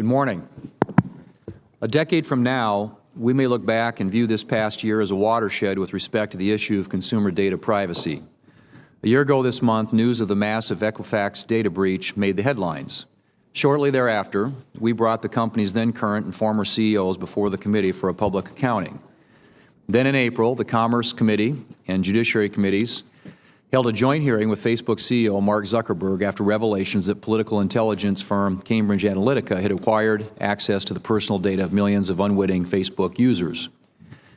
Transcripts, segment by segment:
Good morning. A decade from now, we may look back and view this past year as a watershed with respect to the issue of consumer data privacy. A year ago this month, news of the massive Equifax data breach made the headlines. Shortly thereafter, we brought the company's then current and former CEOs before the committee for a public accounting. Then in April, the Commerce Committee and Judiciary Committees held a joint hearing with Facebook CEO Mark Zuckerberg after revelations that political intelligence firm Cambridge Analytica had acquired access to the personal data of millions of unwitting Facebook users.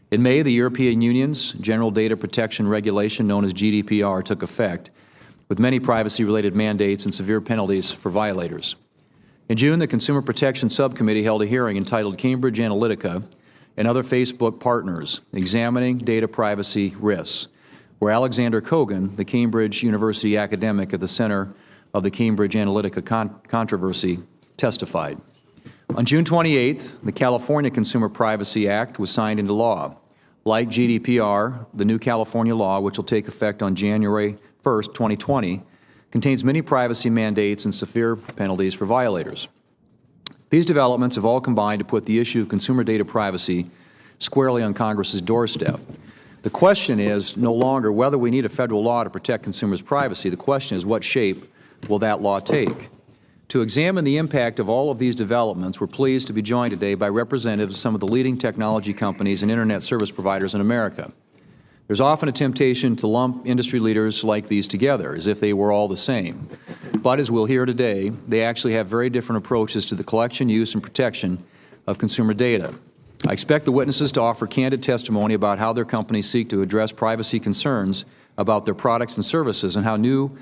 In May, the European Union's General Data Protection Regulation, known as GDPR, took effect, with many privacy-related mandates and severe penalties for violators. In June, the Consumer Protection Subcommittee held a hearing entitled Cambridge Analytica and Other Facebook Partners, Examining Data Privacy Risks, where Alexander Kogan, the Cambridge University academic at the center of the Cambridge Analytica controversy, testified. On June 28th, the California Consumer Privacy Act was signed into law. Like GDPR, the new California law, which will take effect on January 1st, 2020, contains many privacy mandates and severe penalties for violators. These developments have all combined to put the issue of consumer data privacy squarely on Congress's doorstep. The question is no longer whether we need a federal law to protect consumers' privacy. The question is what shape will that law take? To examine the impact of all of these developments, we're pleased to be joined today by representatives of some of the leading technology companies and Internet service providers in America. There's often a temptation to lump industry leaders like these together as if they were all the same. But as we'll hear today, they actually have very different approaches to the collection, use, and protection of consumer data. I expect the witnesses to offer candid testimony about how their companies seek to address privacy concerns about their products and services and how new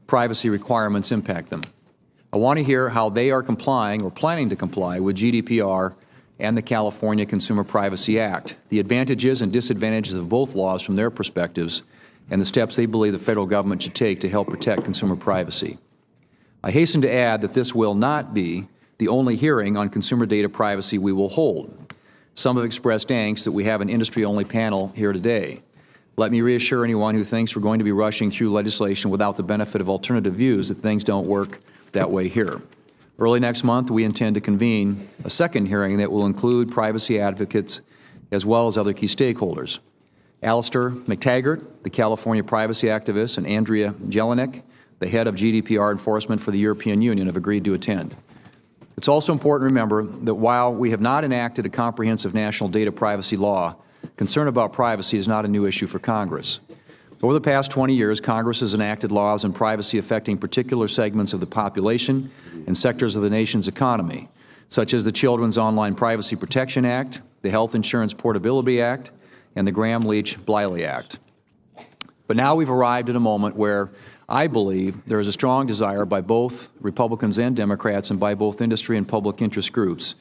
privacy requirements impact them. I want to hear how they are complying or planning to comply with GDPR and the California Consumer Privacy Act, the advantages and disadvantages of both laws from their perspectives, and the steps they believe the federal government should take to help protect consumer privacy. I hasten to add that this will not be the only hearing on consumer data privacy we will hold. Some have expressed angst that we have an industry-only panel here today. Let me reassure anyone who thinks we're going to be rushing through legislation without the benefit of alternative views that things don't work that way here. Early next month, we intend to convene a second hearing that will include privacy advocates as well as other key stakeholders. Alistair McTaggart, the California privacy activist, and Andrea Jelinek, the head of GDPR enforcement for the European Union, have agreed to attend. It's also important to remember that while we have not enacted a comprehensive national data privacy law, concern about privacy is not a new issue for Congress. Over the past 20 years, Congress has enacted laws on privacy affecting particular segments of the population and sectors of the nation's economy, such as the Children's Online Privacy Protection Act, the Health Insurance Portability Act, and the Gramm-Leach-Bliley Act. But now we've arrived at a moment where I believe there is a strong desire by both Republicans and Democrats and by both industry and public interest groups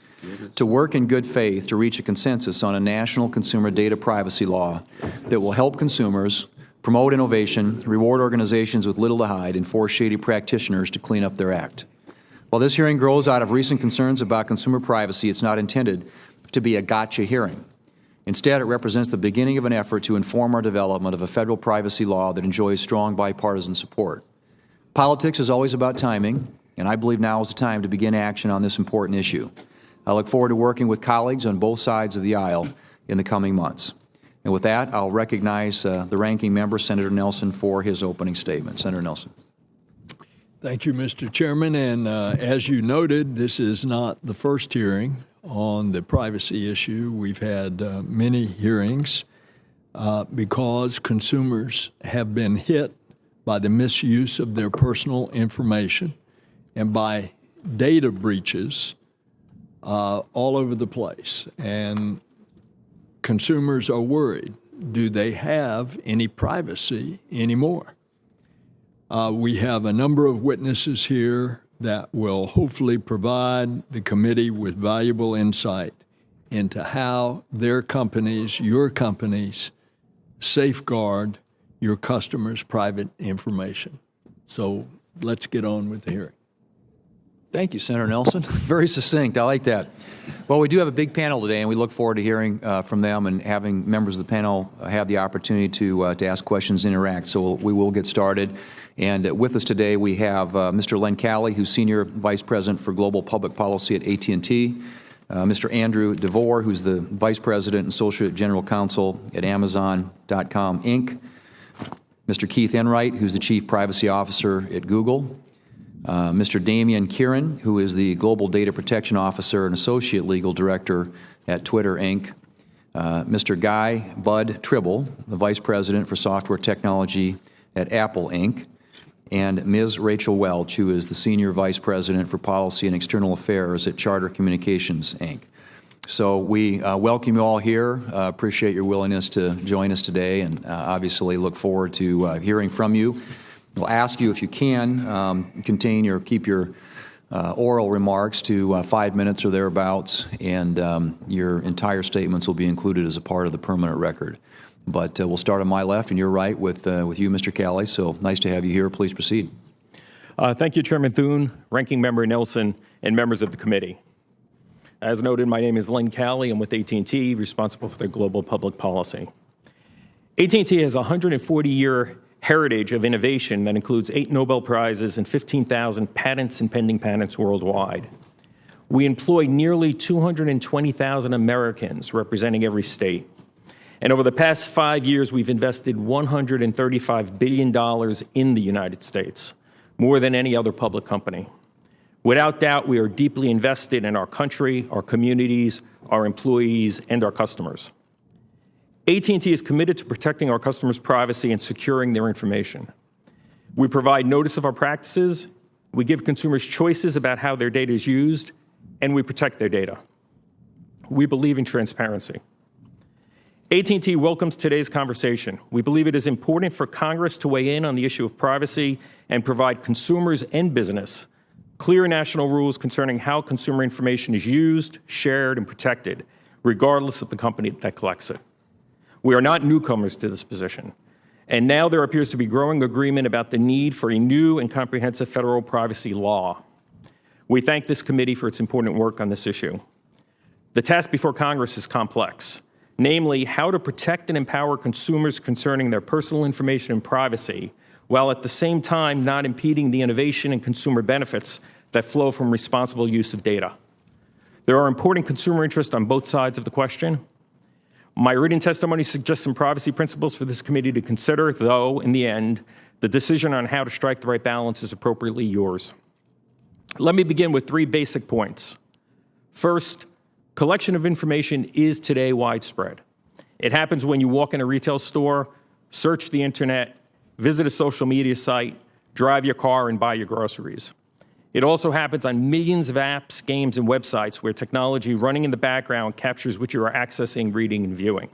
to work in good faith to reach a consensus on a national consumer data privacy law that will help consumers, promote innovation, reward organizations with little to hide, and force shady practitioners to clean up their act. While this hearing grows out of recent concerns about consumer privacy, it's not intended to be a gotcha hearing. Instead, it represents the beginning of an effort to inform our development of a federal privacy law that enjoys strong bipartisan support. Politics is always about timing, and I believe now is the time to begin action on this important issue. I look forward to working with colleagues on both sides of the aisle in the coming months. And with that, I'll recognize the ranking member, Senator Nelson, for his opening statement. Senator Nelson. Thank you, Mr. Chairman. And as you noted, this is not the first hearing on the privacy issue. We've had many hearings because consumers have been hit by the misuse of their personal information and by data breaches all over the place. And consumers are worried. Do they have any privacy anymore? We have a number of witnesses here that will hopefully provide the committee with valuable insight into how their companies, your companies, safeguard your customers' private information. So let's get on with the hearing. Thank you, Senator Nelson. Very succinct. I like that. Well, we do have a big panel today, and we look forward to hearing from them and having members of the panel have the opportunity to ask questions and interact. So we will get started. And with us today, we have Mr. Len Cali, who's Senior Vice President for Global Public Policy at AT&T, Mr. Andrew DeVore, who's the Vice President and Associate General Counsel at Amazon.com, Inc., Mr. Keith Enright, who's the Chief Privacy Officer at Google, Mr. Damian Kieran, who is the Global Data Protection Officer and Associate Legal Director at Twitter, Inc., Mr. Guy Bud Tribble, the Vice President for Software Technology at Apple, Inc., and Ms. Rachel Welch, who is the Senior Vice President for Policy and External Affairs at Charter Communications, Inc. So we welcome you all here, appreciate your willingness to join us today, and obviously look forward to hearing from you. We'll ask you, if you can, keep your oral remarks to 5 minutes or thereabouts, and your entire statements will be included as a part of the permanent record. But we'll start on my left and your right with you, Mr. Cali. So nice to have you here. Please proceed. Thank you, Chairman Thune, Ranking Member Nelson, and members of the committee. As noted, my name is Len Cali. I'm with AT&T, responsible for their global public policy. AT&T has a 140-year heritage of innovation that includes 8 Nobel Prizes and 15,000 patents and pending patents worldwide. We employ nearly 220,000 Americans, representing every state. And over the past 5 years, we've invested $135 billion in the United States, more than any other public company. Without doubt, we are deeply invested in our country, our communities, our employees, and our customers. AT&T is committed to protecting our customers' privacy and securing their information. We provide notice of our practices, we give consumers choices about how their data is used, and we protect their data. We believe in transparency. AT&T welcomes today's conversation. We believe it is important for Congress to weigh in on the issue of privacy and provide consumers and business clear national rules concerning how consumer information is used, shared, and protected, regardless of the company that collects it. We are not newcomers to this position, and now there appears to be growing agreement about the need for a new and comprehensive federal privacy law. We thank this committee for its important work on this issue. The task before Congress is complex. Namely, how to protect and empower consumers concerning their personal information and privacy, while at the same time not impeding the innovation and consumer benefits that flow from responsible use of data. There are important consumer interests on both sides of the question. My written testimony suggests some privacy principles for this committee to consider, though, in the end, the decision on how to strike the right balance is appropriately yours. Let me begin with 3 basic points. First, collection of information is today widespread. It happens when you walk in a retail store, search the internet, visit a social media site, drive your car, and buy your groceries. It also happens on millions of apps, games, and websites where technology running in the background captures what you are accessing, reading, and viewing.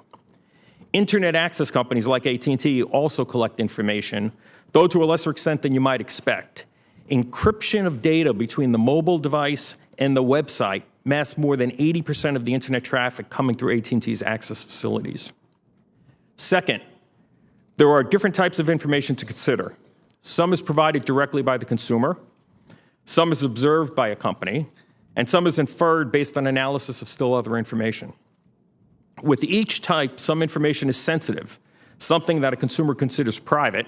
Internet access companies like AT&T also collect information, though to a lesser extent than you might expect. Encryption of data between the mobile device and the website masks more than 80% of the internet traffic coming through AT&T's access facilities. Second, there are different types of information to consider. Some is provided directly by the consumer, some is observed by a company, and some is inferred based on analysis of still other information. With each type, some information is sensitive, something that a consumer considers private,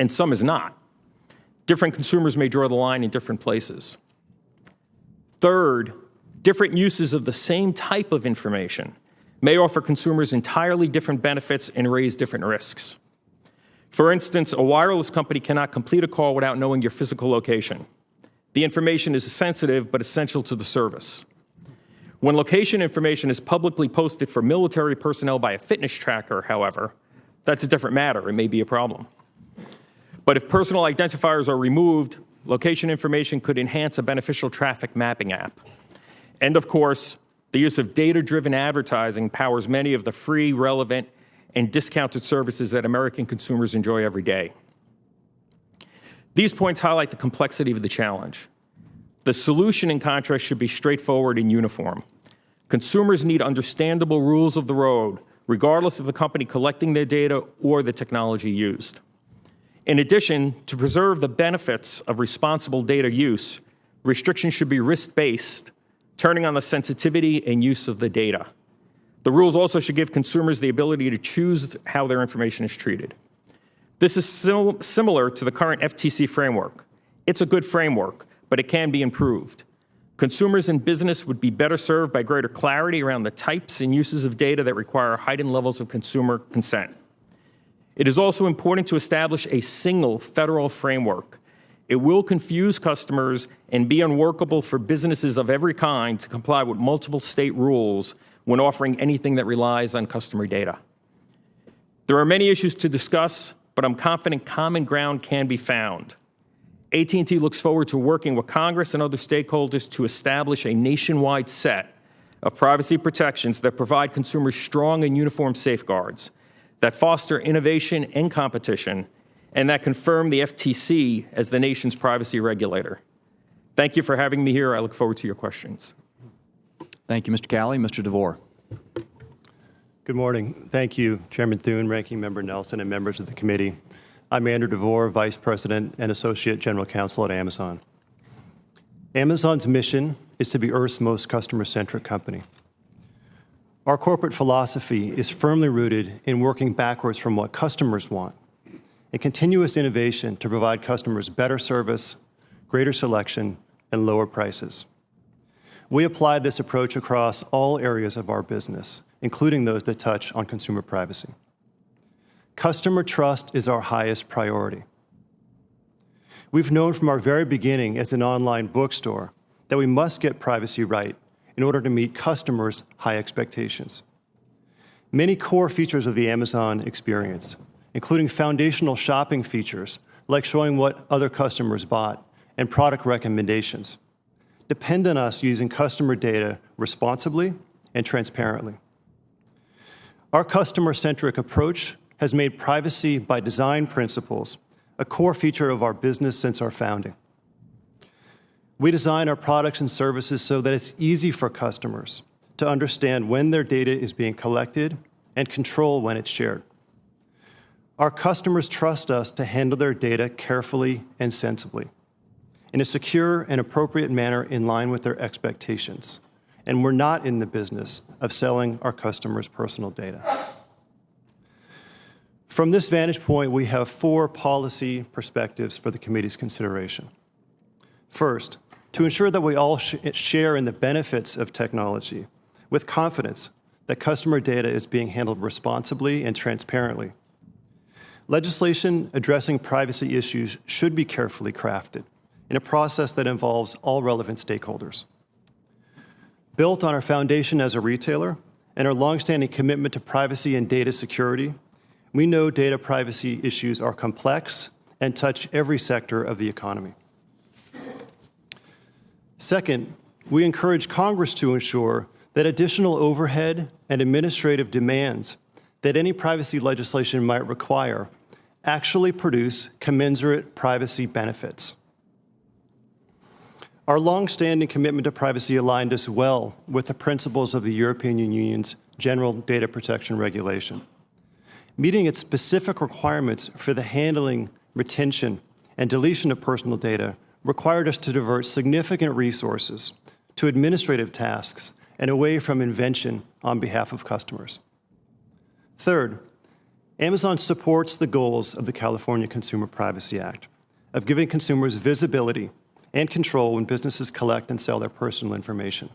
and some is not. Different consumers may draw the line in different places. Third, different uses of the same type of information may offer consumers entirely different benefits and raise different risks. For instance, a wireless company cannot complete a call without knowing your physical location. The information is sensitive but essential to the service. When location information is publicly posted for military personnel by a fitness tracker, however, that's a different matter. It may be a problem. But if personal identifiers are removed, location information could enhance a beneficial traffic mapping app. And of course, the use of data-driven advertising powers many of the free, relevant, and discounted services that American consumers enjoy every day. These points highlight the complexity of the challenge. The solution, in contrast, should be straightforward and uniform. Consumers need understandable rules of the road, regardless of the company collecting their data or the technology used. In addition, to preserve the benefits of responsible data use, restrictions should be risk-based, turning on the sensitivity and use of the data. The rules also should give consumers the ability to choose how their information is treated. This is similar to the current FTC framework. It's a good framework, but it can be improved. Consumers and business would be better served by greater clarity around the types and uses of data that require heightened levels of consumer consent. It is also important to establish a single federal framework. It will confuse customers and be unworkable for businesses of every kind to comply with multiple state rules when offering anything that relies on customer data. There are many issues to discuss, but I'm confident common ground can be found. AT&T looks forward to working with Congress and other stakeholders to establish a nationwide set of privacy protections that provide consumers strong and uniform safeguards, that foster innovation and competition, and that confirm the FTC as the nation's privacy regulator. Thank you for having me here. I look forward to your questions. Thank you, Mr. Cali. Mr. DeVore. Good morning. Thank you, Chairman Thune, Ranking Member Nelson, and members of the committee. I'm Andrew DeVore, Vice President and Associate General Counsel at Amazon. Amazon's mission is to be Earth's most customer-centric company. Our corporate philosophy is firmly rooted in working backwards from what customers want and continuous innovation to provide customers better service, greater selection, and lower prices. We apply this approach across all areas of our business, including those that touch on consumer privacy. Customer trust is our highest priority. We've known from our very beginning as an online bookstore that we must get privacy right in order to meet customers' high expectations. Many core features of the Amazon experience, including foundational shopping features like showing what other customers bought and product recommendations, depend on us using customer data responsibly and transparently. Our customer-centric approach has made privacy by design principles a core feature of our business since our founding. We design our products and services so that it's easy for customers to understand when their data is being collected and control when it's shared. Our customers trust us to handle their data carefully and sensibly, in a secure and appropriate manner in line with their expectations. And we're not in the business of selling our customers' personal data. From this vantage point, we have 4 policy perspectives for the committee's consideration. First, to ensure that we all share in the benefits of technology with confidence that customer data is being handled responsibly and transparently. Legislation addressing privacy issues should be carefully crafted in a process that involves all relevant stakeholders. Built on our foundation as a retailer and our longstanding commitment to privacy and data security, we know data privacy issues are complex and touch every sector of the economy. Second, we encourage Congress to ensure that additional overhead and administrative demands that any privacy legislation might require actually produce commensurate privacy benefits. Our longstanding commitment to privacy aligned us well with the principles of the European Union's General Data Protection Regulation, meeting its specific requirements for the handling, retention, and deletion of personal data required us to divert significant resources to administrative tasks and away from invention on behalf of customers. Third, Amazon supports the goals of the California Consumer Privacy Act of giving consumers visibility and control when businesses collect and sell their personal information.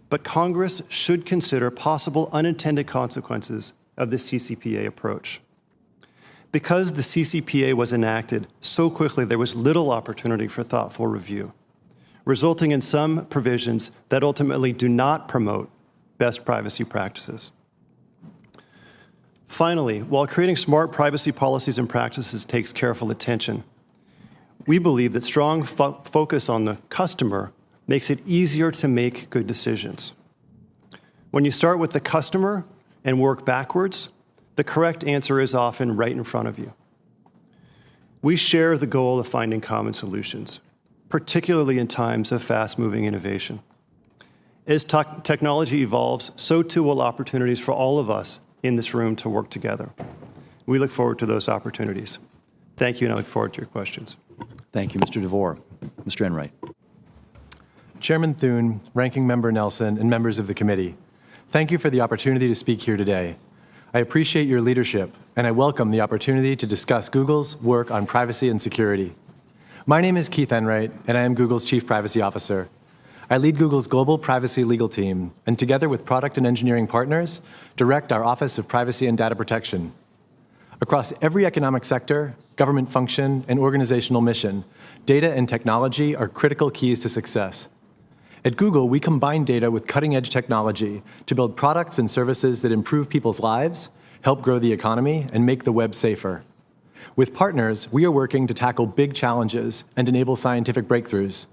But Congress should consider possible unintended consequences of the CCPA approach. Because the CCPA was enacted so quickly, there was little opportunity for thoughtful review, resulting in some provisions that ultimately do not promote best privacy practices. Finally, while creating smart privacy policies and practices takes careful attention, we believe that strong focus on the customer makes it easier to make good decisions. When you start with the customer and work backwards, the correct answer is often right in front of you. We share the goal of finding common solutions, particularly in times of fast-moving innovation. As technology evolves, so too will opportunities for all of us in this room to work together. We look forward to those opportunities. Thank you, and I look forward to your questions. Thank you, Mr. DeVore. Mr. Enright. Chairman Thune, Ranking Member Nelson, and members of the committee, thank you for the opportunity to speak here today. I appreciate your leadership and I welcome the opportunity to discuss Google's work on privacy and security. My name is Keith Enright, and I am Google's Chief Privacy Officer. I lead Google's global privacy legal team, and together with product and engineering partners, direct our Office of Privacy and Data Protection. Across every economic sector, government function, and organizational mission, data and technology are critical keys to success. At Google, we combine data with cutting-edge technology to build products and services that improve people's lives, help grow the economy, and make the web safer. With partners, we are working to tackle big challenges and enable scientific breakthroughs.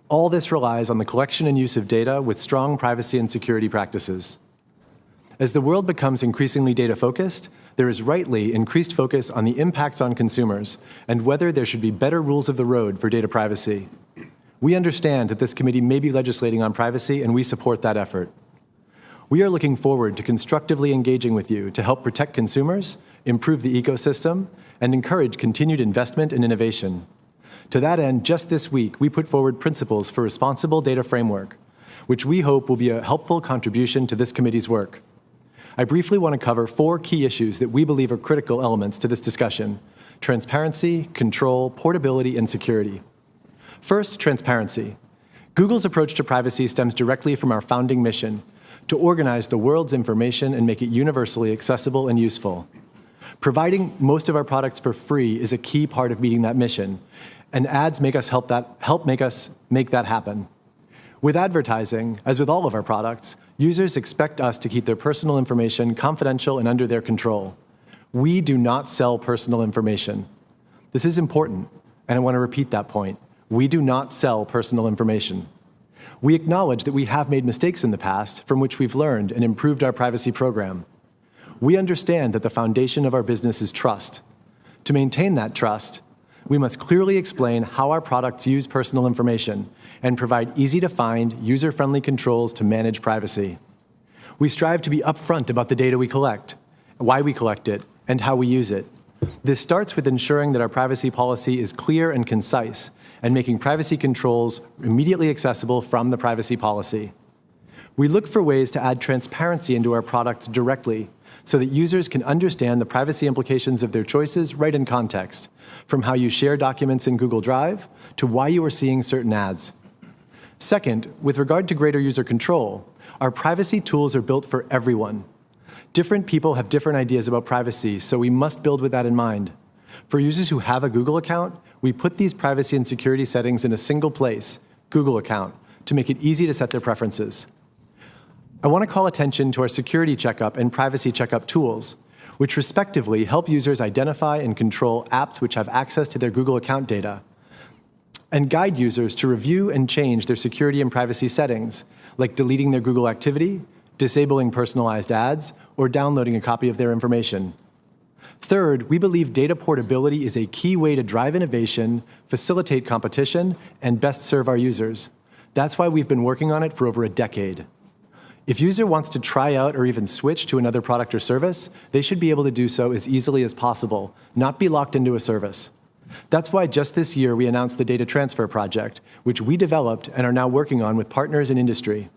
All this relies on the collection and use of data with strong privacy and security practices. As the world becomes increasingly data-focused, there is rightly increased focus on the impacts on consumers and whether there should be better rules of the road for data privacy. We understand that this committee may be legislating on privacy, and we support that effort. We are looking forward to constructively engaging with you to help protect consumers, improve the ecosystem, and encourage continued investment and innovation. To that end, just this week, we put forward principles for responsible data framework, which we hope will be a helpful contribution to this committee's work. I briefly want to cover 4 key issues that we believe are critical elements to this discussion: transparency, control, portability, and security. First, transparency. Google's approach to privacy stems directly from our founding mission to organize the world's information and make it universally accessible and useful. Providing most of our products for free is a key part of meeting that mission, and ads make us make that happen. With advertising, as with all of our products, users expect us to keep their personal information confidential and under their control. We do not sell personal information. This is important, and I want to repeat that point. We do not sell personal information. We acknowledge that we have made mistakes in the past from which we've learned and improved our privacy program. We understand that the foundation of our business is trust. To maintain that trust, we must clearly explain how our products use personal information and provide easy-to-find, user-friendly controls to manage privacy. We strive to be upfront about the data we collect, why we collect it, and how we use it. This starts with ensuring that our privacy policy is clear and concise, and making privacy controls immediately accessible from the privacy policy. We look for ways to add transparency into our products directly so that users can understand the privacy implications of their choices right in context, from how you share documents in Google Drive to why you are seeing certain ads. Second, with regard to greater user control, our privacy tools are built for everyone. Different people have different ideas about privacy, so we must build with that in mind. For users who have a Google account, we put these privacy and security settings in a single place, Google account, to make it easy to set their preferences. I want to call attention to our security checkup and privacy checkup tools, which respectively help users identify and control apps which have access to their Google account data, and guide users to review and change their security and privacy settings, like deleting their Google activity, disabling personalized ads, or downloading a copy of their information. Third, we believe data portability is a key way to drive innovation, facilitate competition, and best serve our users. That's why we've been working on it for over a decade. If a user wants to try out or even switch to another product or service, they should be able to do so as easily as possible, not be locked into a service. That's why just this year we announced the Data Transfer Project, which we developed and are now working on with partners in industry.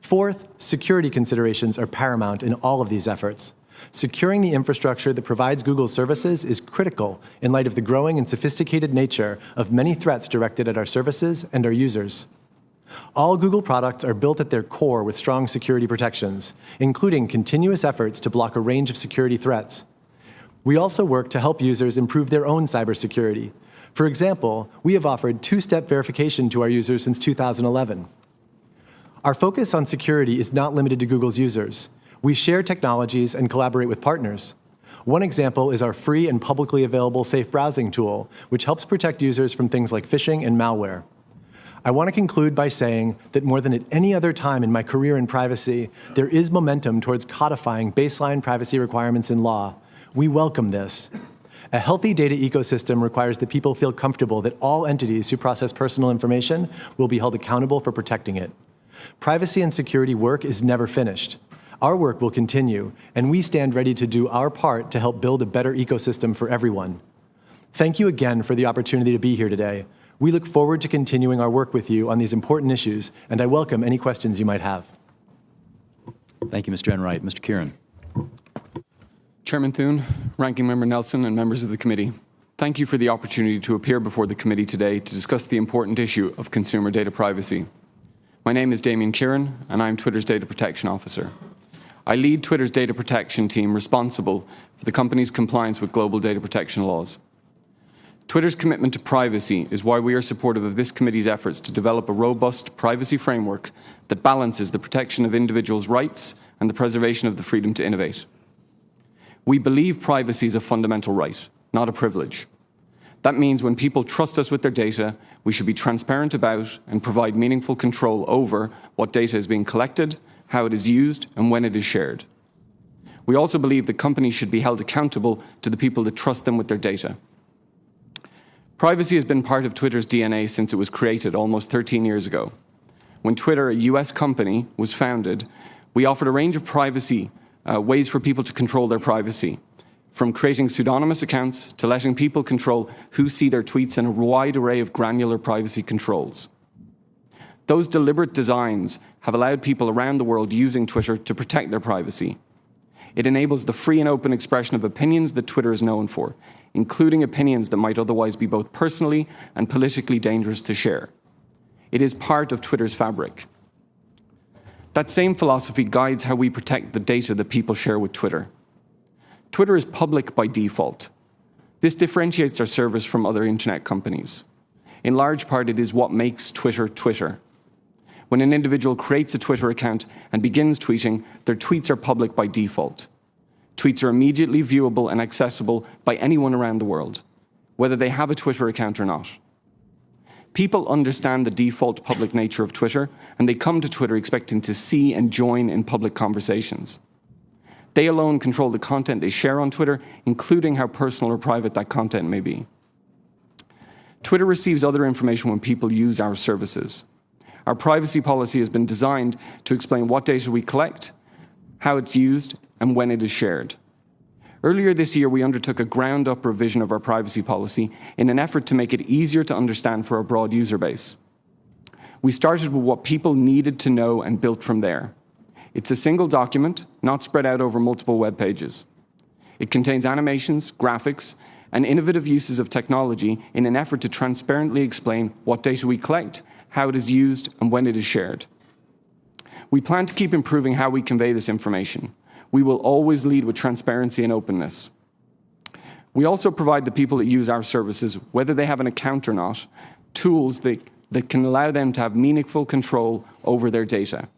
Fourth, security considerations are paramount in all of these efforts. Securing the infrastructure that provides Google services is critical in light of the growing and sophisticated nature of many threats directed at our services and our users. All Google products are built at their core with strong security protections, including continuous efforts to block a range of security threats. We also work to help users improve their own cybersecurity. For example, we have offered two-step verification to our users since 2011. Our focus on security is not limited to Google's users. We share technologies and collaborate with partners. One example is our free and publicly available safe browsing tool, which helps protect users from things like phishing and malware. I want to conclude by saying that more than at any other time in my career in privacy, there is momentum towards codifying baseline privacy requirements in law. We welcome this. A healthy data ecosystem requires that people feel comfortable that all entities who process personal information will be held accountable for protecting it. Privacy and security work is never finished. Our work will continue, and we stand ready to do our part to help build a better ecosystem for everyone. Thank you again for the opportunity to be here today. We look forward to continuing our work with you on these important issues, and I welcome any questions you might have. Thank you, Mr. Enright. Mr. Kieran. Chairman Thune, Ranking Member Nelson, and members of the committee, thank you for the opportunity to appear before the committee today to discuss the important issue of consumer data privacy. My name is Damien Kieran, and I am Twitter's Data Protection Officer. I lead Twitter's data protection team responsible for the company's compliance with global data protection laws. Twitter's commitment to privacy is why we are supportive of this committee's efforts to develop a robust privacy framework that balances the protection of individuals' rights and the preservation of the freedom to innovate. We believe privacy is a fundamental right, not a privilege. That means when people trust us with their data, we should be transparent about and provide meaningful control over what data is being collected, how it is used, and when it is shared. We also believe that companies should be held accountable to the people that trust them with their data. Privacy has been part of Twitter's DNA since it was created almost 13 years ago. When Twitter, a US company, was founded, we offered a range of privacy ways for people to control their privacy, from creating pseudonymous accounts to letting people control who see their tweets and a wide array of granular privacy controls. Those deliberate designs have allowed people around the world using Twitter to protect their privacy. It enables the free and open expression of opinions that Twitter is known for, including opinions that might otherwise be both personally and politically dangerous to share. It is part of Twitter's fabric. That same philosophy guides how we protect the data that people share with Twitter. Twitter is public by default. This differentiates our service from other internet companies. In large part, it is what makes Twitter Twitter. When an individual creates a Twitter account and begins tweeting, their tweets are public by default. Tweets are immediately viewable and accessible by anyone around the world, whether they have a Twitter account or not. People understand the default public nature of Twitter, and they come to Twitter expecting to see and join in public conversations. They alone control the content they share on Twitter, including how personal or private that content may be. Twitter receives other information when people use our services. Our privacy policy has been designed to explain what data we collect, how it's used, and when it is shared. Earlier this year, we undertook a ground-up revision of our privacy policy in an effort to make it easier to understand for our broad user base. We started with what people needed to know and built from there. It's a single document, not spread out over multiple web pages. It contains animations, graphics, and innovative uses of technology in an effort to transparently explain what data we collect, how it is used, and when it is shared. We plan to keep improving how we convey this information. We will always lead with transparency and openness. We also provide the people that use our services, whether they have an account or not, tools that can allow them to have meaningful control over their data.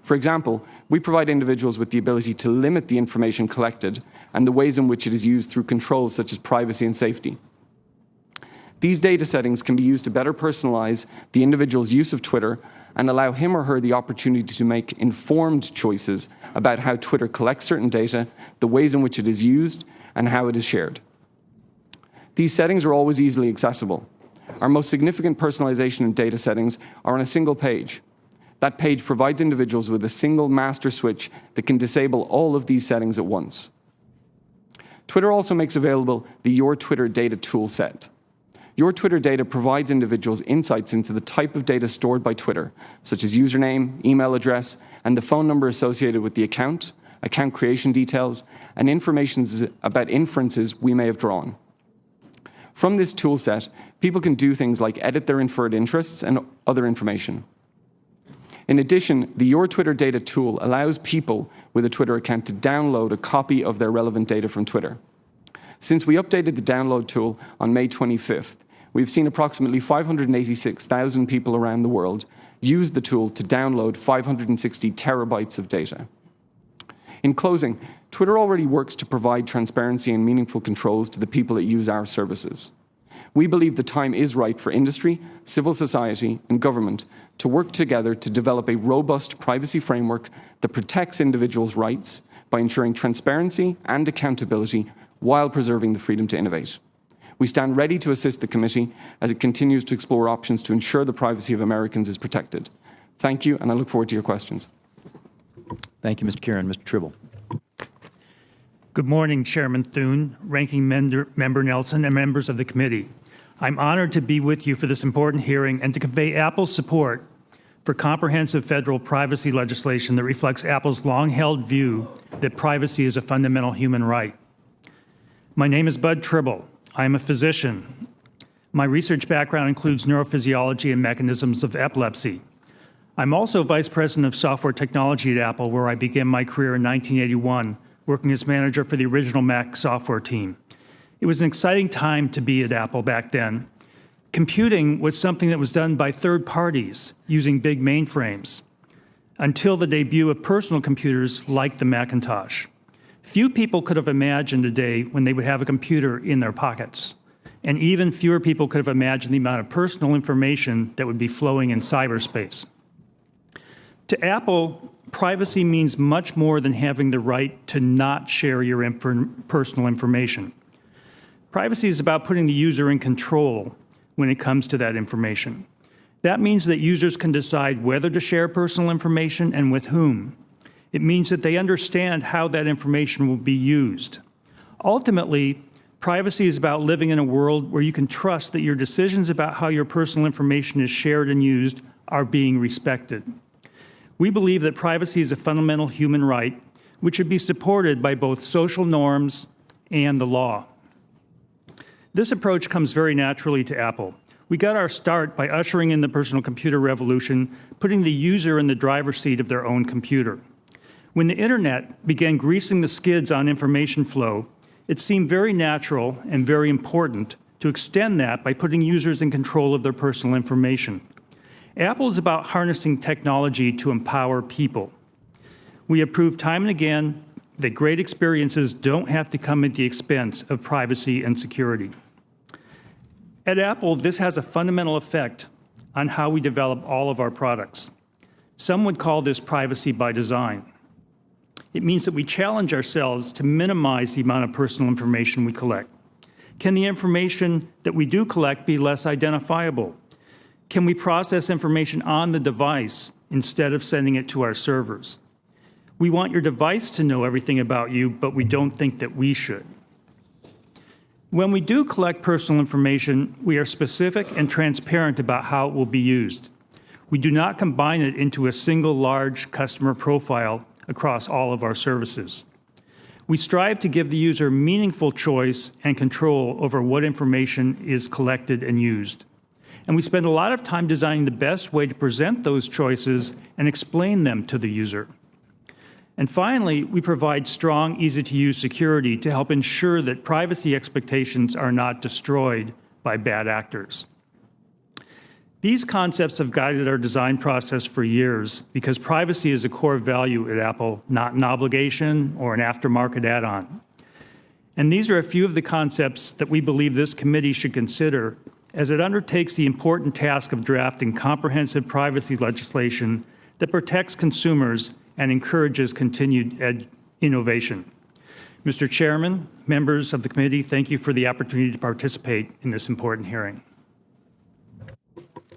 For example, we provide individuals with the ability to limit the information collected and the ways in which it is used through controls such as privacy and safety. These data settings can be used to better personalize the individual's use of Twitter and allow him or her the opportunity to make informed choices about how Twitter collects certain data, the ways in which it is used, and how it is shared. These settings are always easily accessible. Our most significant personalization and data settings are on a single page. That page provides individuals with a single master switch that can disable all of these settings at once. Twitter also makes available the Your Twitter Data toolset. Your Twitter data provides individuals insights into the type of data stored by Twitter, such as username, email address, and the phone number associated with the account creation details, and information about inferences we may have drawn. From this toolset, people can do things like edit their inferred interests and other information. In addition, the Your Twitter Data tool allows people with a Twitter account to download a copy of their relevant data from Twitter. Since we updated the download tool on May 25th, we've seen approximately 586,000 people around the world use the tool to download 560 terabytes of data. In closing, Twitter already works to provide transparency and meaningful controls to the people that use our services. We believe the time is right for industry, civil society, and government to work together to develop a robust privacy framework that protects individuals' rights by ensuring transparency and accountability while preserving the freedom to innovate. We stand ready to assist the committee as it continues to explore options to ensure the privacy of Americans is protected. Thank you, and I look forward to your questions. Thank you, Mr. Kieran. Mr. Tribble. Good morning, Chairman Thune, Ranking Member Nelson, and members of the committee. I'm honored to be with you for this important hearing and to convey Apple's support for comprehensive federal privacy legislation that reflects Apple's long-held view that privacy is a fundamental human right. My name is Bud Tribble. I am a physician. My research background includes neurophysiology and mechanisms of epilepsy. I'm also Vice President of Software Technology at Apple, where I began my career in 1981, working as manager for the original Mac software team. It was an exciting time to be at Apple back then. Computing was something that was done by third parties using big mainframes, until the debut of personal computers like the Macintosh. Few people could have imagined a day when they would have a computer in their pockets, and even fewer people could have imagined the amount of personal information that would be flowing in cyberspace. To Apple, privacy means much more than having the right to not share your personal information. Privacy is about putting the user in control when it comes to that information. That means that users can decide whether to share personal information and with whom. It means that they understand how that information will be used. Ultimately, privacy is about living in a world where you can trust that your decisions about how your personal information is shared and used are being respected. We believe that privacy is a fundamental human right, which should be supported by both social norms and the law. This approach comes very naturally to Apple. We got our start by ushering in the personal computer revolution, putting the user in the driver's seat of their own computer. When the internet began greasing the skids on information flow, it seemed very natural and very important to extend that by putting users in control of their personal information. Apple is about harnessing technology to empower people. We have proved time and again that great experiences don't have to come at the expense of privacy and security. At Apple, this has a fundamental effect on how we develop all of our products. Some would call this privacy by design. It means that we challenge ourselves to minimize the amount of personal information we collect. Can the information that we do collect be less identifiable? Can we process information on the device instead of sending it to our servers? We want your device to know everything about you, but we don't think that we should. When we do collect personal information, we are specific and transparent about how it will be used. We do not combine it into a single large customer profile across all of our services. We strive to give the user meaningful choice and control over what information is collected and used. And we spend a lot of time designing the best way to present those choices and explain them to the user. And finally, we provide strong, easy-to-use security to help ensure that privacy expectations are not destroyed by bad actors. These concepts have guided our design process for years because privacy is a core value at Apple, not an obligation or an aftermarket add-on. And these are a few of the concepts that we believe this committee should consider as it undertakes the important task of drafting comprehensive privacy legislation that protects consumers and encourages continued innovation. Mr. Chairman, members of the committee, thank you for the opportunity to participate in this important hearing.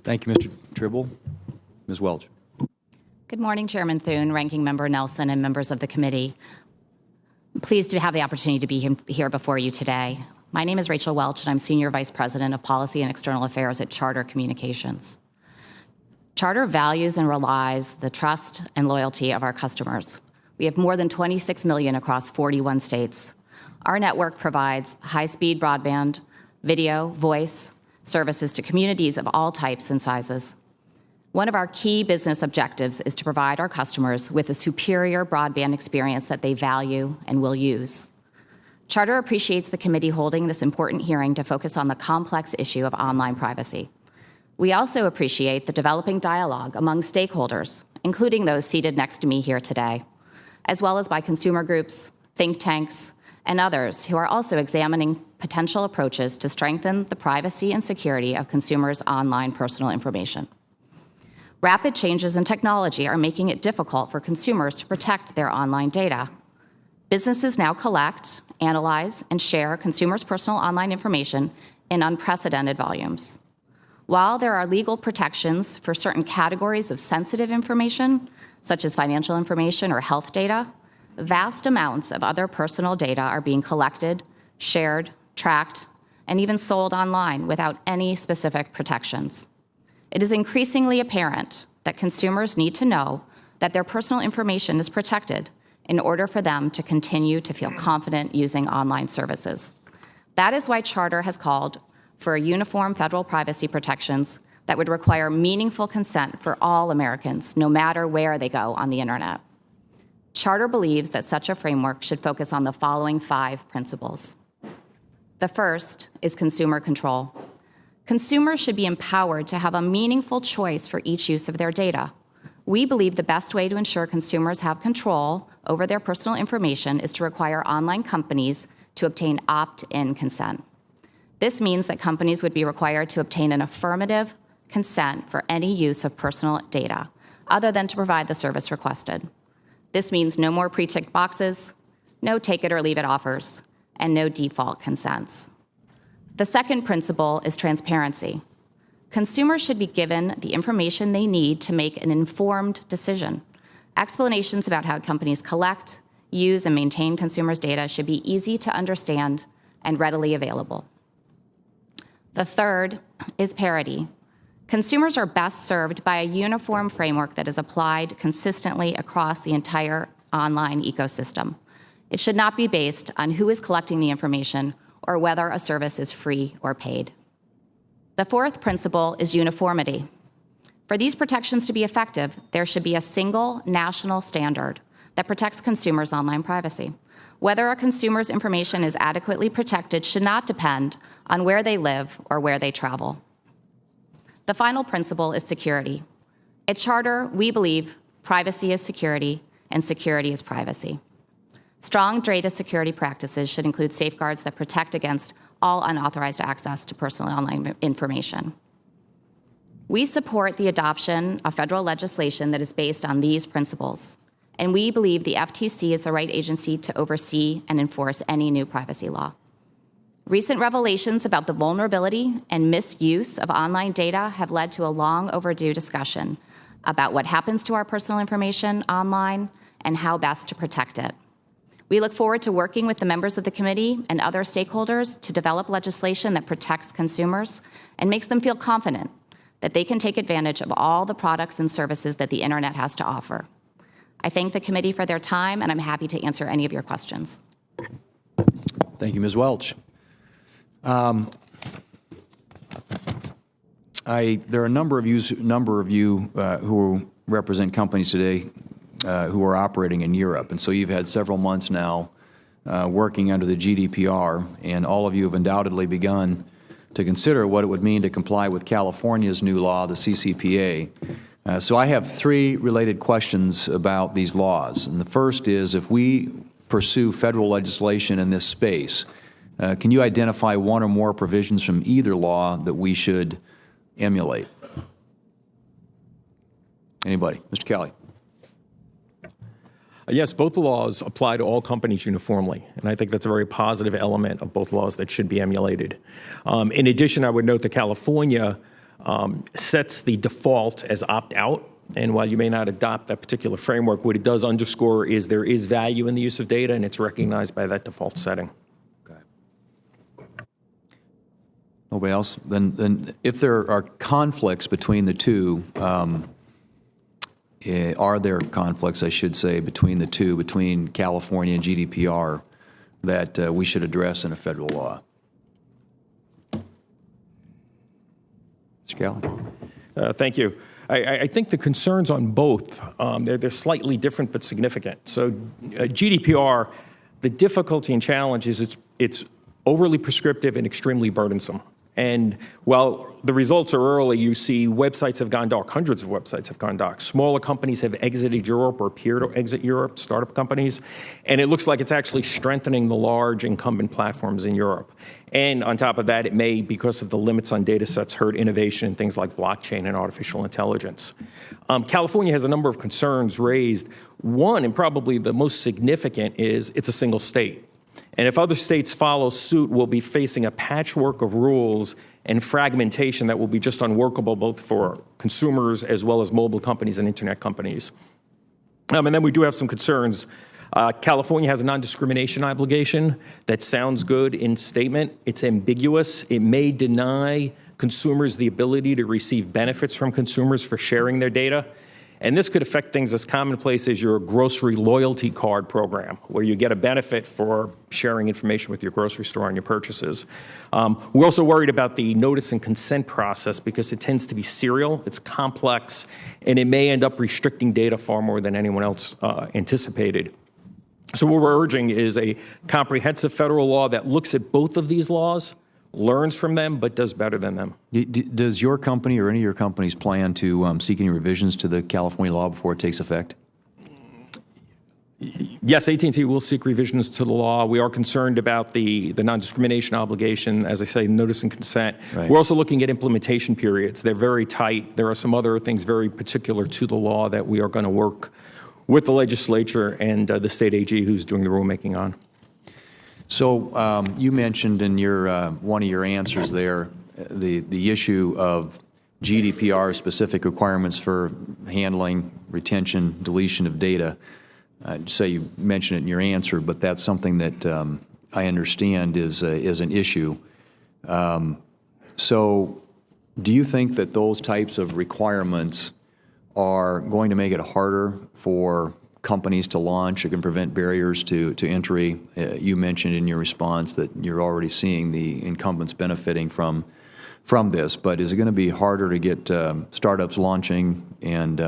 Thank you, Mr. Tribble. Ms. Welch. Good morning, Chairman Thune, Ranking Member Nelson, and members of the committee. I'm pleased to have the opportunity to be here before you today. My name is Rachel Welch, and I'm Senior Vice President of Policy and External Affairs at Charter Communications. Charter values and relies the trust and loyalty of our customers. We have more than 26 million across 41 states. Our network provides high-speed broadband, video, voice services to communities of all types and sizes. One of our key business objectives is to provide our customers with a superior broadband experience that they value and will use. Charter appreciates the committee holding this important hearing to focus on the complex issue of online privacy. We also appreciate the developing dialogue among stakeholders, including those seated next to me here today, as well as by consumer groups, think tanks, and others who are also examining potential approaches to strengthen the privacy and security of consumers' online personal information. Rapid changes in technology are making it difficult for consumers to protect their online data. Businesses now collect, analyze, and share consumers' personal online information in unprecedented volumes. While there are legal protections for certain categories of sensitive information, such as financial information or health data, vast amounts of other personal data are being collected, shared, tracked, and even sold online without any specific protections. It is increasingly apparent that consumers need to know that their personal information is protected in order for them to continue to feel confident using online services. That is why Charter has called for uniform federal privacy protections that would require meaningful consent for all Americans, no matter where they go on the internet. Charter believes that such a framework should focus on the following 5 principles. The first is consumer control. Consumers should be empowered to have a meaningful choice for each use of their data. We believe the best way to ensure consumers have control over their personal information is to require online companies to obtain opt-in consent. This means that companies would be required to obtain an affirmative consent for any use of personal data, other than to provide the service requested. This means no more pre-ticked boxes, no take it or leave it offers, and no default consents. The second principle is transparency. Consumers should be given the information they need to make an informed decision. Explanations about how companies collect, use, and maintain consumers' data should be easy to understand and readily available. The third is parity. Consumers are best served by a uniform framework that is applied consistently across the entire online ecosystem. It should not be based on who is collecting the information or whether a service is free or paid. The fourth principle is uniformity. For these protections to be effective, there should be a single national standard that protects consumers' online privacy. Whether a consumer's information is adequately protected should not depend on where they live or where they travel. The final principle is security. At Charter, we believe privacy is security and security is privacy. Strong data security practices should include safeguards that protect against all unauthorized access to personal online information. We support the adoption of federal legislation that is based on these principles, and we believe the FTC is the right agency to oversee and enforce any new privacy law. Recent revelations about the vulnerability and misuse of online data have led to a long overdue discussion about what happens to our personal information online and how best to protect it. We look forward to working with the members of the committee and other stakeholders to develop legislation that protects consumers and makes them feel confident that they can take advantage of all the products and services that the internet has to offer. I thank the committee for their time, and I'm happy to answer any of your questions. Thank you, Ms. Welch. There are a number of you who represent companies today who are operating in Europe, and so you've had several months now working under the GDPR, and all of you have undoubtedly begun to consider what it would mean to comply with California's new law, the CCPA. So I have 3 related questions about these laws, and the first is, if we pursue federal legislation in this space, can you identify one or more provisions from either law that we should emulate? Anybody? Mr. Cali. Yes, both the laws apply to all companies uniformly, and I think that's a very positive element of both laws that should be emulated. In addition, I would note that California sets the default as opt-out, and while you may not adopt that particular framework, what it does underscore is there is value in the use of data, and it's recognized by that default setting. Okay. Nobody else? Then if there are conflicts between the two, are there conflicts, I should say, between the two, between California and GDPR, that we should address in a federal law? Mr. Cali? Thank you. I think the concerns on both, they're slightly different but significant. So GDPR, the difficulty and challenge is it's overly prescriptive and extremely burdensome. And while the results are early, you see websites have gone dark, hundreds of websites have gone dark. Smaller companies have exited Europe or appear to exit Europe, startup companies. And it looks like it's actually strengthening the large incumbent platforms in Europe. And on top of that, it may, because of the limits on data sets, hurt innovation in things like blockchain and artificial intelligence. California has a number of concerns raised. One, and probably the most significant, is it's a single state. And if other states follow suit, we'll be facing a patchwork of rules and fragmentation that will be just unworkable both for consumers as well as mobile companies and internet companies. And then we do have some concerns. California has a non-discrimination obligation that sounds good in statement. It's ambiguous. It may deny consumers the ability to receive benefits from consumers for sharing their data. And this could affect things as commonplace as your grocery loyalty card program, where you get a benefit for sharing information with your grocery store on your purchases. We're also worried about the notice and consent process because it tends to be serial, it's complex, and it may end up restricting data far more than anyone else anticipated. So what we're urging is a comprehensive federal law that looks at both of these laws, learns from them, but does better than them. Does your company or any of your companies plan to seek any revisions to the California law before it takes effect? Yes, AT&T will seek revisions to the law. We are concerned about the non-discrimination obligation, as I say, notice and consent. Right. We're also looking at implementation periods. They're very tight. There are some other things very particular to the law that we are going to work with the legislature and the state AG who's doing the rulemaking on. So you mentioned in your one of your answers there the issue of GDPR specific requirements for handling, retention, deletion of data. I'd say you mentioned it in your answer, but that's something that I understand is an issue. So do you think that those types of requirements are going to make it harder for companies to launch? It can prevent barriers to entry. You mentioned in your response that you're already seeing the incumbents benefiting from this, but is it going to be harder to get startups launching and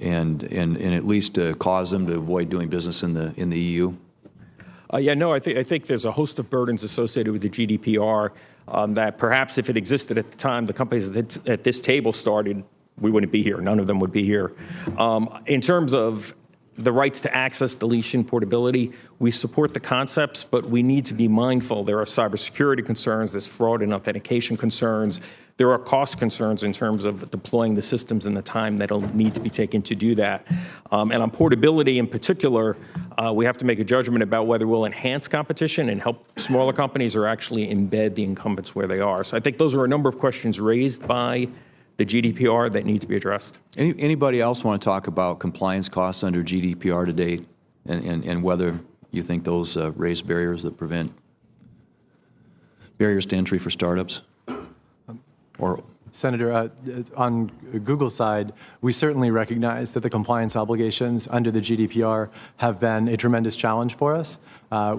at least cause them to avoid doing business in the EU? Yeah, no, I think there's a host of burdens associated with the GDPR that perhaps if it existed at the time the companies at this table started, we wouldn't be here. None of them would be here. In terms of the rights to access, deletion, portability, we support the concepts, but we need to be mindful. There are cybersecurity concerns, there's fraud and authentication concerns. There are cost concerns in terms of deploying the systems and the time that'll need to be taken to do that. And on portability in particular, we have to make a judgment about whether we'll enhance competition and help smaller companies or actually embed the incumbents where they are. So I think those are a number of questions raised by the GDPR that need to be addressed. Anybody else want to talk about compliance costs under GDPR to date and whether you think those raise barriers that prevent barriers to entry for startups? Or Senator, on Google's side, we certainly recognize that the compliance obligations under the GDPR have been a tremendous challenge for us.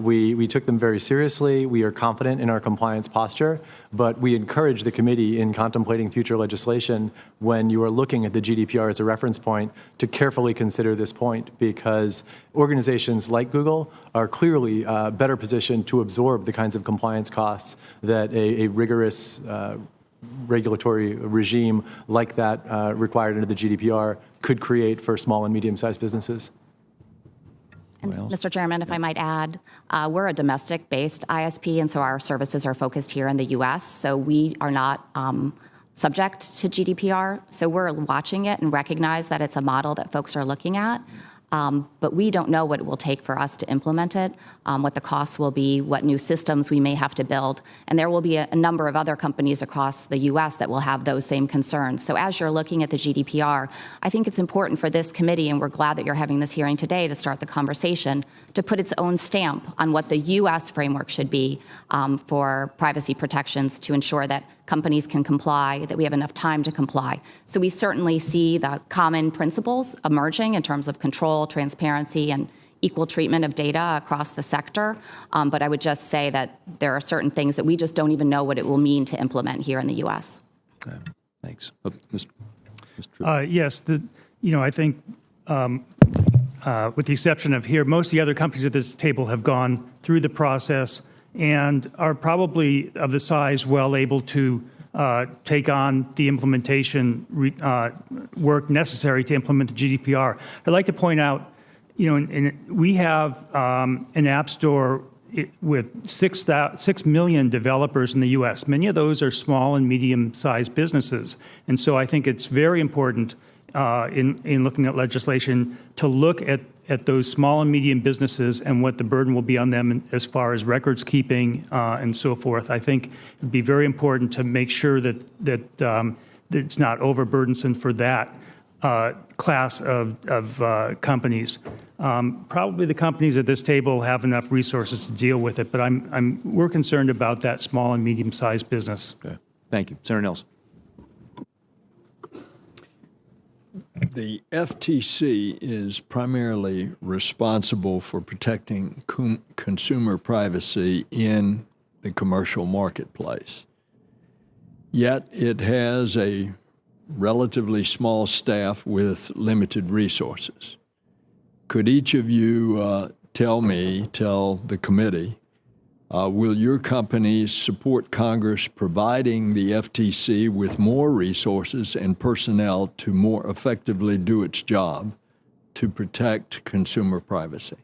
We took them very seriously. We are confident in our compliance posture, but we encourage the committee in contemplating future legislation when you are looking at the GDPR as a reference point to carefully consider this point, because organizations like Google are clearly better positioned to absorb the kinds of compliance costs that a rigorous regulatory regime like that required under the GDPR could create for small and medium-sized businesses. And Mr. Chairman, if I might add, we're a domestic-based ISP, and so our services are focused here in the U.S., so we are not subject to GDPR. So we're watching it and recognize that it's a model that folks are looking at. But we don't know what it will take for us to implement it, what the costs will be, what new systems we may have to build. And there will be a number of other companies across the U.S. that will have those same concerns. So as you're looking at the GDPR, I think it's important for this committee, and we're glad that you're having this hearing today to start the conversation, to put its own stamp on what the U.S. framework should be for privacy protections to ensure that companies can comply, that we have enough time to comply. So we certainly see the common principles emerging in terms of control, transparency, and equal treatment of data across the sector. But I would just say that there are certain things that we just don't even know what it will mean to implement here in the U.S. Thanks. Yes, I think with the exception of here, most of the other companies at this table have gone through the process and are probably of the size well able to take on the implementation work necessary to implement the GDPR. I'd like to point out, we have an app store with 6 million developers in the U.S. Many of those are small and medium-sized businesses. And so I think it's very important in looking at legislation to look at those small and medium businesses and what the burden will be on them as far as records keeping and so forth. I think it would be very important to make sure that it's not overburdensome for that class of companies. Probably the companies at this table have enough resources to deal with it, but we're concerned about that small and medium-sized business. Okay. Thank you. Senator Nelson. The FTC is primarily responsible for protecting consumer privacy in the commercial marketplace. Yet it has a relatively small staff with limited resources. Could each of you tell the committee, will your company support Congress providing the FTC with more resources and personnel to more effectively do its job to protect consumer privacy?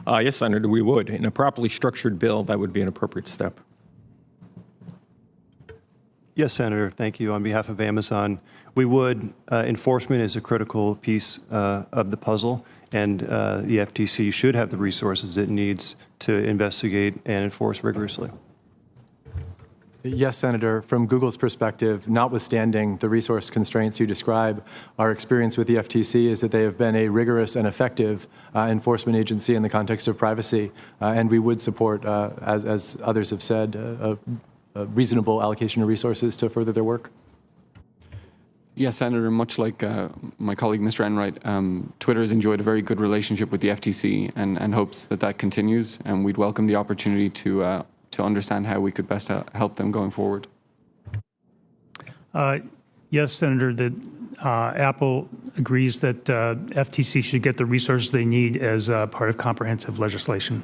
Yes, Senator, we would. In a properly structured bill, that would be an appropriate step. Yes, Senator. Thank you. On behalf of Amazon, we would. Enforcement is a critical piece of the puzzle, and the FTC should have the resources it needs to investigate and enforce rigorously. Yes, Senator. From Google's perspective, notwithstanding the resource constraints you describe, our experience with the FTC is that they have been a rigorous and effective enforcement agency in the context of privacy, and we would support, as others have said, a reasonable allocation of resources to further their work. Yes, Senator, much like my colleague, Mr. Enright, Twitter has enjoyed a very good relationship with the FTC and hopes that that continues, and we'd welcome the opportunity to understand how we could best help them going forward. Yes, Senator, that Apple agrees that FTC should get the resources they need as part of comprehensive legislation.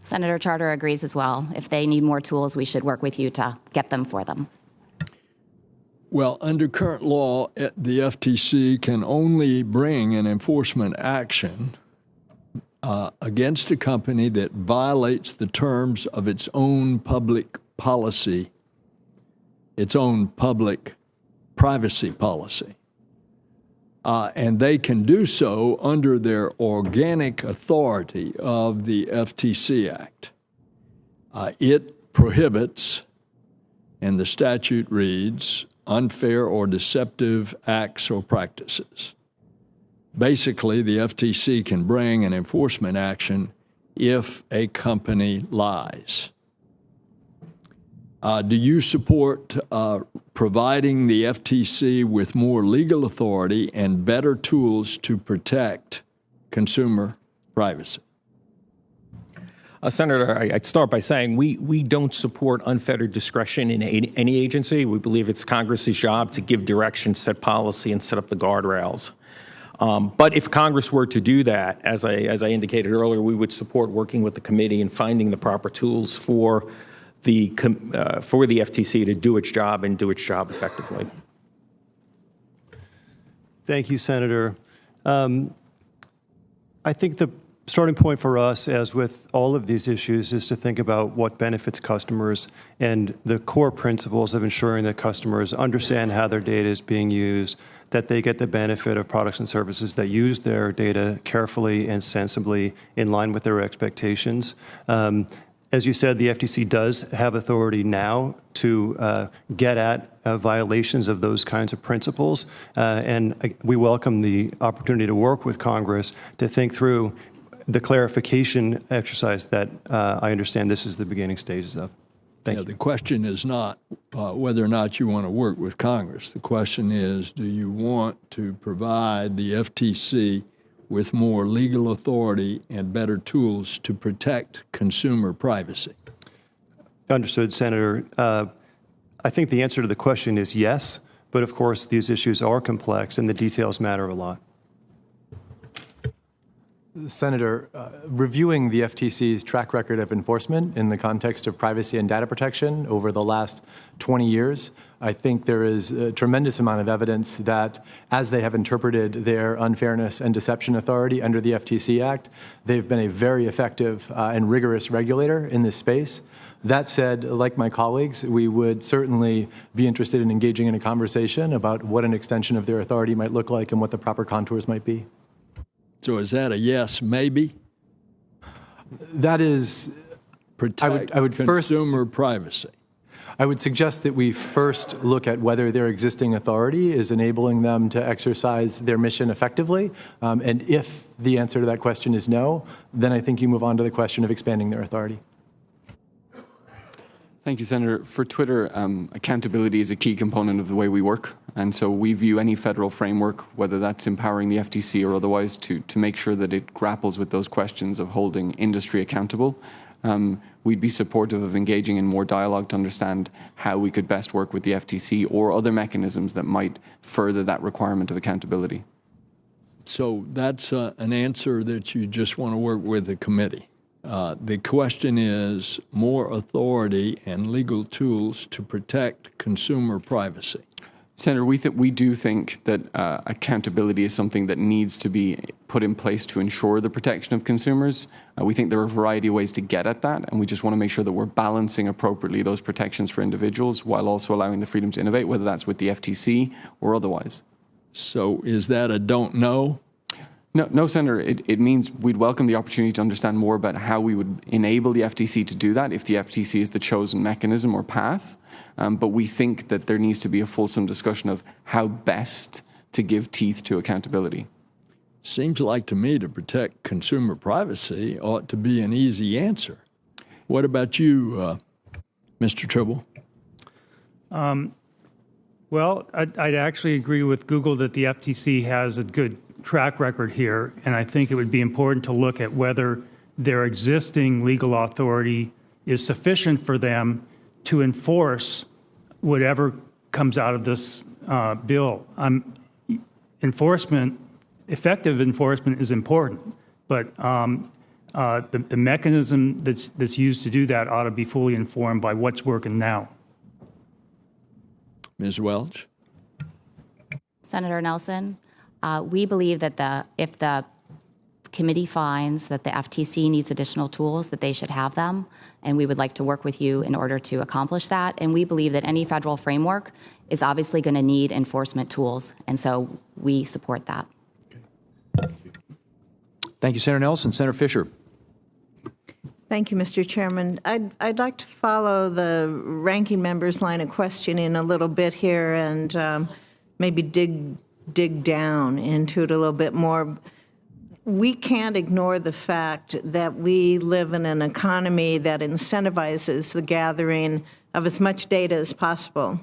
Senator Charter agrees as well. If they need more tools, we should work with you to get them for them. Well, under current law, the FTC can only bring an enforcement action against a company that violates the terms of its own public policy, its own public privacy policy. And they can do so under their organic authority of the FTC Act. It prohibits, and the statute reads, unfair or deceptive acts or practices. Basically, the FTC can bring an enforcement action if a company lies. Do you support providing the FTC with more legal authority and better tools to protect consumer privacy? Senator, I'd start by saying we don't support unfettered discretion in any agency. We believe it's Congress's job to give direction, set policy, and set up the guardrails. But if Congress were to do that, as I indicated earlier, we would support working with the committee and finding the proper tools for the FTC to do its job and do its job effectively. Thank you, Senator. I think the starting point for us, as with all of these issues, is to think about what benefits customers and the core principles of ensuring that customers understand how their data is being used, that they get the benefit of products and services that use their data carefully and sensibly in line with their expectations. As you said, the FTC does have authority now to get at violations of those kinds of principles, and we welcome the opportunity to work with Congress to think through the clarification exercise that I understand this is the beginning stages of. Thank you. The question is not whether or not you want to work with Congress. The question is, do you want to provide the FTC with more legal authority and better tools to protect consumer privacy? Understood, Senator. I think the answer to the question is yes, but of course these issues are complex and the details matter a lot. Senator, reviewing the FTC's track record of enforcement in the context of privacy and data protection over the last 20 years, I think there is a tremendous amount of evidence that as they have interpreted their unfairness and deception authority under the FTC Act, they've been a very effective and rigorous regulator in this space. That said, like my colleagues, we would certainly be interested in engaging in a conversation about what an extension of their authority might look like and what the proper contours might be. So is that a yes, maybe? That is, Protect I would consumer privacy. I would suggest that we first look at whether their existing authority is enabling them to exercise their mission effectively. And if the answer to that question is no, then I think you move on to the question of expanding their authority. Thank you, Senator. For Twitter, accountability is a key component of the way we work. And so we view any federal framework, whether that's empowering the FTC or otherwise, to make sure that it grapples with those questions of holding industry accountable. We'd be supportive of engaging in more dialogue to understand how we could best work with the FTC or other mechanisms that might further that requirement of accountability. So that's an answer that you just want to work with the committee. The question is more authority and legal tools to protect consumer privacy. Senator, we do think that accountability is something that needs to be put in place to ensure the protection of consumers. We think there are a variety of ways to get at that, and we just want to make sure that we're balancing appropriately those protections for individuals while also allowing the freedom to innovate, whether that's with the FTC or otherwise. So is that a don't know? No, Senator. It means we'd welcome the opportunity to understand more about how we would enable the FTC to do that if the FTC is the chosen mechanism or path. But we think that there needs to be a fulsome discussion of how best to give teeth to accountability. Seems like to me to protect consumer privacy ought to be an easy answer. What about you, Mr. Tribble? Well, I'd actually agree with Google that the FTC has a good track record here, and I think it would be important to look at whether their existing legal authority is sufficient for them to enforce whatever comes out of this bill. Effective enforcement is important, but the mechanism that's used to do that ought to be fully informed by what's working now. Ms. Welch? Senator Nelson, we believe that if the committee finds that the FTC needs additional tools, that they should have them, and we would like to work with you in order to accomplish that. And we believe that any federal framework is obviously going to need enforcement tools, and so we support that. Thank you, Senator Nelson. Senator Fisher. Thank you, Mr. Chairman. I'd like to follow the ranking member's line of questioning a little bit here and maybe dig down into it a little bit more. We can't ignore the fact that we live in an economy that incentivizes the gathering of as much data as possible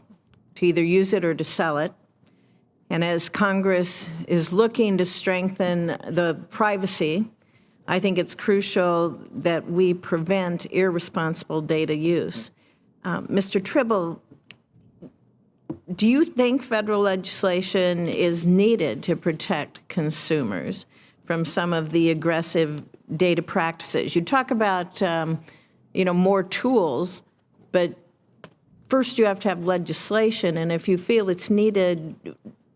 to either use it or to sell it. And as Congress is looking to strengthen the privacy, I think it's crucial that we prevent irresponsible data use. Mr. Tribble, do you think federal legislation is needed to protect consumers from some of the aggressive data practices? You talk about, more tools, but first you have to have legislation, and if you feel it's needed,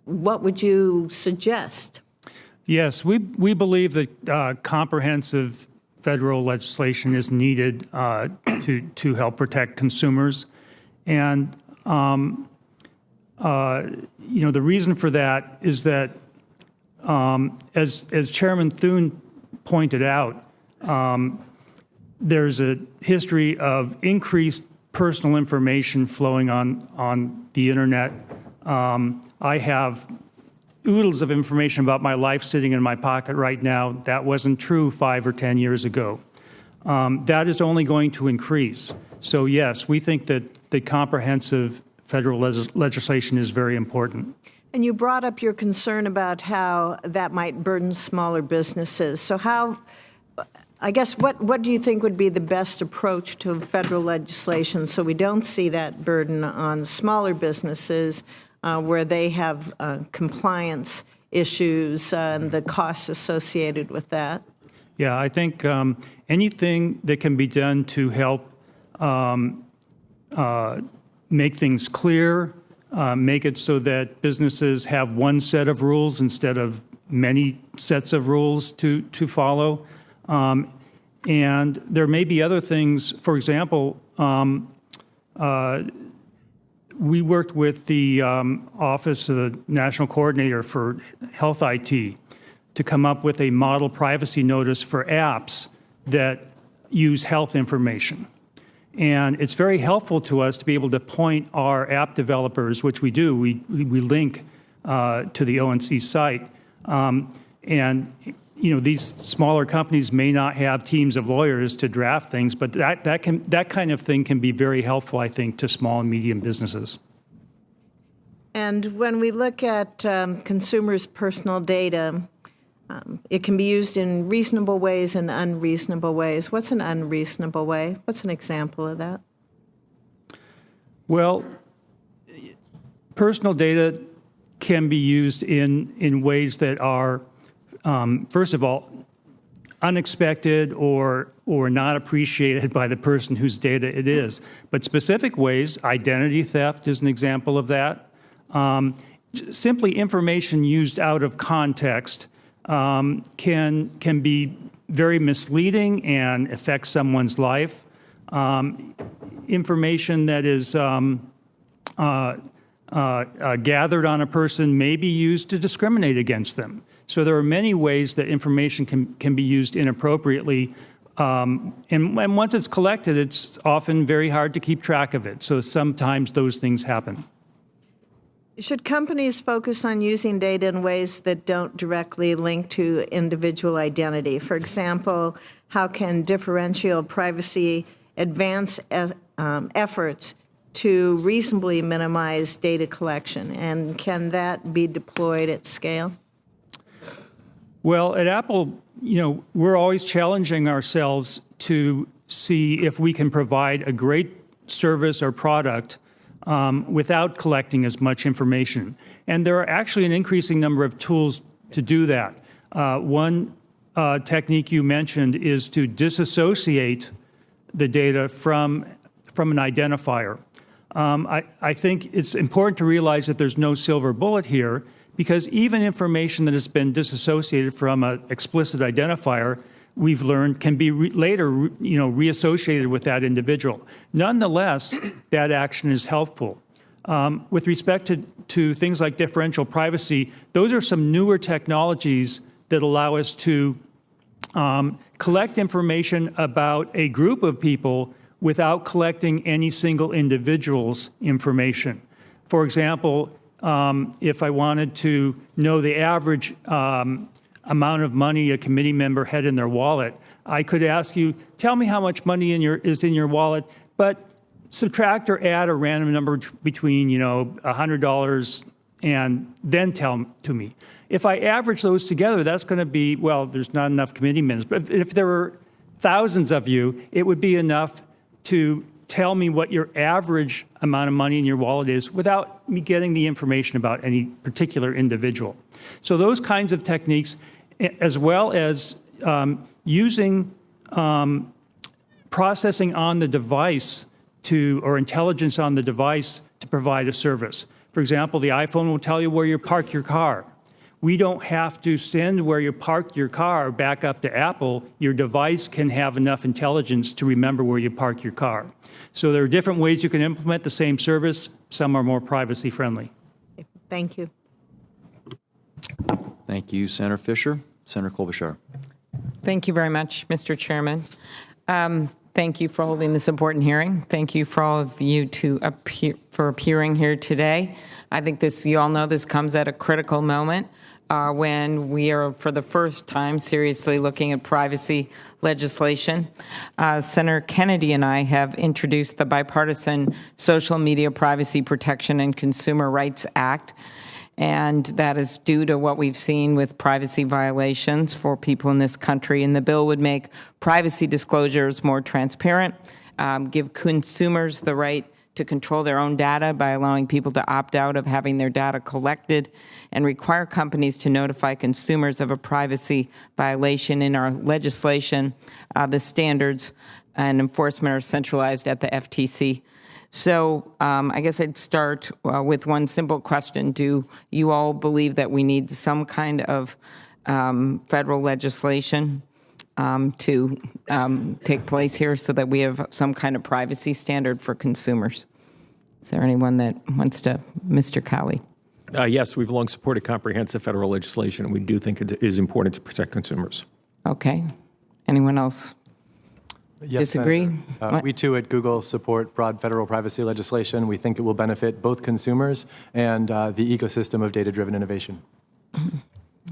what would you suggest? Yes, we believe that comprehensive federal legislation is needed to help protect consumers. And, the reason for that is that, as Chairman Thune pointed out, there's a history of increased personal information flowing on the internet. I have oodles of information about my life sitting in my pocket right now. That wasn't true 5 or 10 years ago. That is only going to increase. So yes, we think that the comprehensive federal legislation is very important. And you brought up your concern about how that might burden smaller businesses. So what do you think would be the best approach to federal legislation so we don't see that burden on smaller businesses where they have compliance issues and the costs associated with that? Yeah, I think anything that can be done to help make things clear, make it so that businesses have one set of rules instead of many sets of rules to follow. And there may be other things. For example, we worked with the Office of the National Coordinator for Health IT to come up with a model privacy notice for apps that use health information. And it's very helpful to us to be able to point our app developers, which we do. We link to the ONC site. And, these smaller companies may not have teams of lawyers to draft things, but that kind of thing can be very helpful, I think, to small and medium businesses. And when we look at consumers' personal data, it can be used in reasonable ways and unreasonable ways. What's an unreasonable way? What's an example of that? Well, personal data can be used in ways that are, first of all, unexpected or not appreciated by the person whose data it is. But specific ways, identity theft is an example of that. Simply information used out of context can be very misleading and affect someone's life. Information that is gathered on a person may be used to discriminate against them. So there are many ways that information can be used inappropriately. And once it's collected, it's often very hard to keep track of it. So sometimes those things happen. Should companies focus on using data in ways that don't directly link to individual identity? For example, how can differential privacy advance efforts to reasonably minimize data collection? And can that be deployed at scale? Well, at Apple, we're always challenging ourselves to see if we can provide a great service or product without collecting as much information. And there are actually an increasing number of tools to do that. One technique you mentioned is to disassociate the data from an identifier. I think it's important to realize that there's no silver bullet here, because even information that has been disassociated from an explicit identifier, we've learned, can be later reassociated with that individual. Nonetheless, that action is helpful. With respect to things like differential privacy, those are some newer technologies that allow us to collect information about a group of people without collecting any single individual's information. For example, if I wanted to know the average amount of money a committee member had in their wallet, I could ask you, tell me how much money is in your wallet, but subtract or add a random number between, $100 and then tell to me. If I average those together, that's going to be, well, there's not enough committee members, but if there were thousands of you, it would be enough to tell me what your average amount of money in your wallet is without me getting the information about any particular individual. So those kinds of techniques, as well as using processing on the device or intelligence on the device to provide a service. For example, the iPhone will tell you where you park your car. We don't have to send where you parked your car back up to Apple. Your device can have enough intelligence to remember where you park your car. So there are different ways you can implement the same service. Some are more privacy friendly. Thank you. Thank you, Senator Fisher. Senator Klobuchar. Thank you very much, Mr. Chairman. Thank you for holding this important hearing. Thank you for all of you for appearing here today. I think you all know this comes at a critical moment when we are, for the first time, seriously looking at privacy legislation. Senator Kennedy and I have introduced the Bipartisan Social Media Privacy Protection and Consumer Rights Act, and that is due to what we've seen with privacy violations for people in this country. And the bill would make privacy disclosures more transparent, give consumers the right to control their own data by allowing people to opt out of having their data collected, and require companies to notify consumers of a privacy violation. In our legislation, the standards and enforcement are centralized at the FTC. So I guess I'd start with one simple question. Do you all believe that we need some kind of federal legislation to take place here so that we have some kind of privacy standard for consumers? Is there anyone that wants to? Mr. Cali. Yes, we've long supported comprehensive federal legislation, and we do think it is important to protect consumers. Okay. Anyone else? Yes, disagree? We too at Google support broad federal privacy legislation. We think it will benefit both consumers and the ecosystem of data-driven innovation.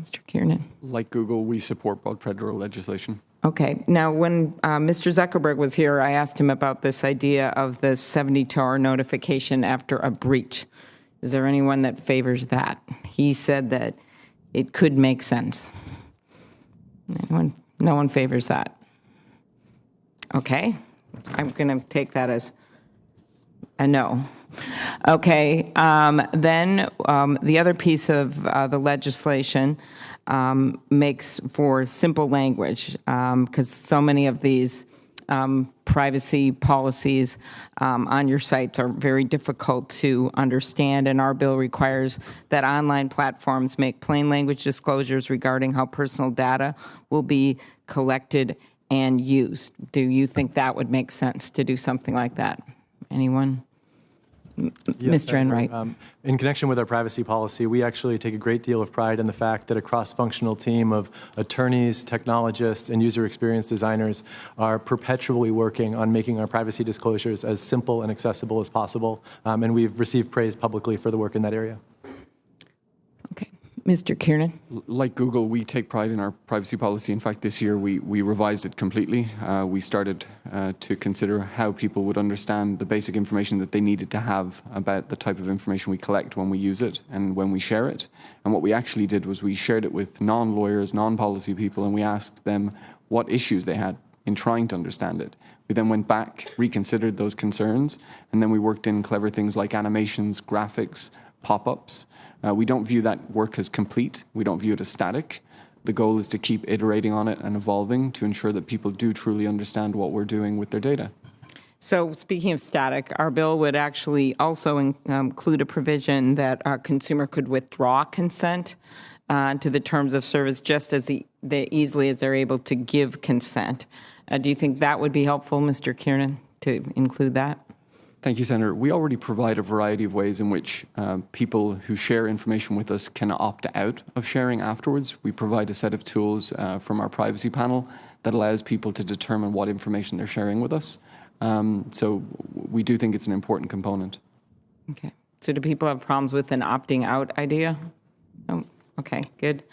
Mr. Kiernan. Like Google, we support broad federal legislation. Okay. Now, when Mr. Zuckerberg was here, I asked him about this idea of the 72-hour notification after a breach. Is there anyone that favors that? He said that it could make sense. Anyone? No one favors that. Okay. I'm going to take that as a no. Okay. Then the other piece of the legislation makes for simple language because so many of these privacy policies on your sites are very difficult to understand, and our bill requires that online platforms make plain language disclosures regarding how personal data will be collected and used. Do you think that would make sense to do something like that? Anyone? Yes, Mr. Enright. In connection with our privacy policy, we actually take a great deal of pride in the fact that a cross-functional team of attorneys, technologists, and user experience designers are perpetually working on making our privacy disclosures as simple and accessible as possible, and we've received praise publicly for the work in that area. Okay. Mr. Kiernan? Like Google, we take pride in our privacy policy. In fact, this year we revised it completely. We started to consider how people would understand the basic information that they needed to have about the type of information we collect when we use it and when we share it. And what we actually did was we shared it with non-lawyers, non-policy people, and we asked them what issues they had in trying to understand it. We then went back, reconsidered those concerns, and then we worked in clever things like animations, graphics, pop-ups. We don't view that work as complete. We don't view it as static. The goal is to keep iterating on it and evolving to ensure that people do truly understand what we're doing with their data. So speaking of static, our bill would actually also include a provision that a consumer could withdraw consent to the terms of service just as easily as they're able to give consent. Do you think that would be helpful, Mr. Kiernan, to include that? Thank you, Senator. We already provide a variety of ways in which people who share information with us can opt out of sharing afterwards. We provide a set of tools from our privacy panel that allows people to determine what information they're sharing with us. So we do think it's an important component. Okay. So do people have problems with an opting out idea? Oh, okay, good.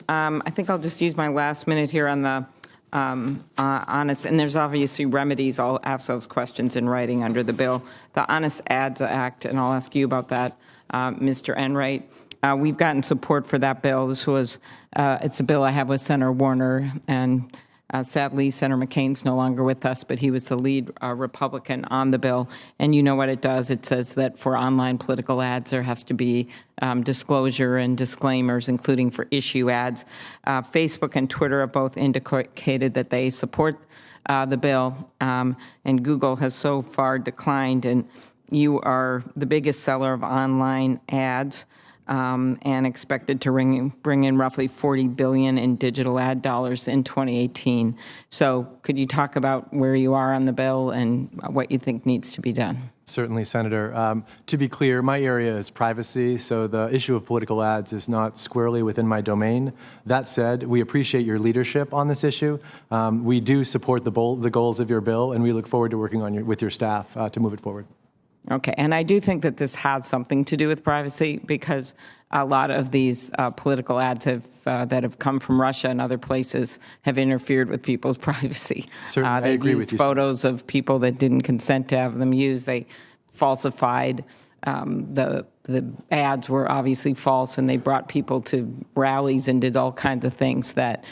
I think I'll just use my last minute here on the honest, and there's obviously remedies. I'll ask those questions in writing under the bill. The Honest Ads Act, and I'll ask you about that, Mr. Enright. We've gotten support for that bill. This was, it's a bill I have with Senator Warner, and sadly, Senator McCain's no longer with us, but he was the lead Republican on the bill. And you know what it does. It says that for online political ads, there has to be disclosure and disclaimers, including for issue ads. Facebook and Twitter have both indicated that they support the bill, and Google has so far declined. And you are the biggest seller of online ads. And expected to bring in roughly $40 billion in digital ad dollars in 2018. So could you talk about where you are on the bill and what you think needs to be done? Certainly, Senator. To be clear, my area is privacy, so the issue of political ads is not squarely within my domain. That said, we appreciate your leadership on this issue. We do support the goals of your bill, and we look forward to working with your staff to move it forward. Okay, and I do think that this has something to do with privacy because a lot of these political ads that have come from Russia and other places have interfered with people's privacy. Certainly, I agree with you. Photos of people that didn't consent to have them used. They falsified. The ads were obviously false, and they brought people to rallies and did all kinds of things that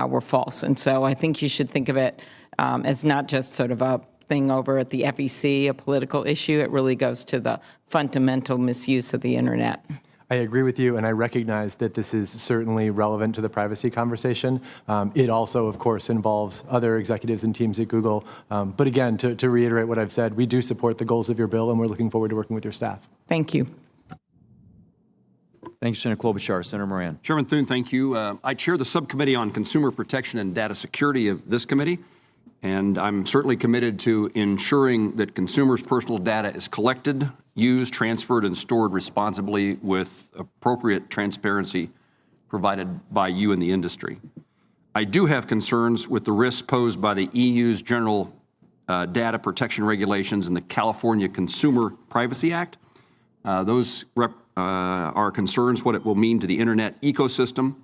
were false. And so I think you should think of it as not just sort of a thing over at the FEC, a political issue. It really goes to the fundamental misuse of the internet. I agree with you, and I recognize that this is certainly relevant to the privacy conversation. It also, of course, involves other executives and teams at Google. But again, to reiterate what I've said, we do support the goals of your bill, and we're looking forward to working with your staff. Thank you. Thank you, Senator Klobuchar. Senator Moran. Chairman Thune, thank you. I chair the Subcommittee on Consumer Protection and Data Security of this committee. And I'm certainly committed to ensuring that consumers' personal data is collected, used, transferred, and stored responsibly with appropriate transparency provided by you and the industry. I do have concerns with the risks posed by the EU's General Data Protection Regulations and the California Consumer Privacy Act. Those are concerns what it will mean to the internet ecosystem.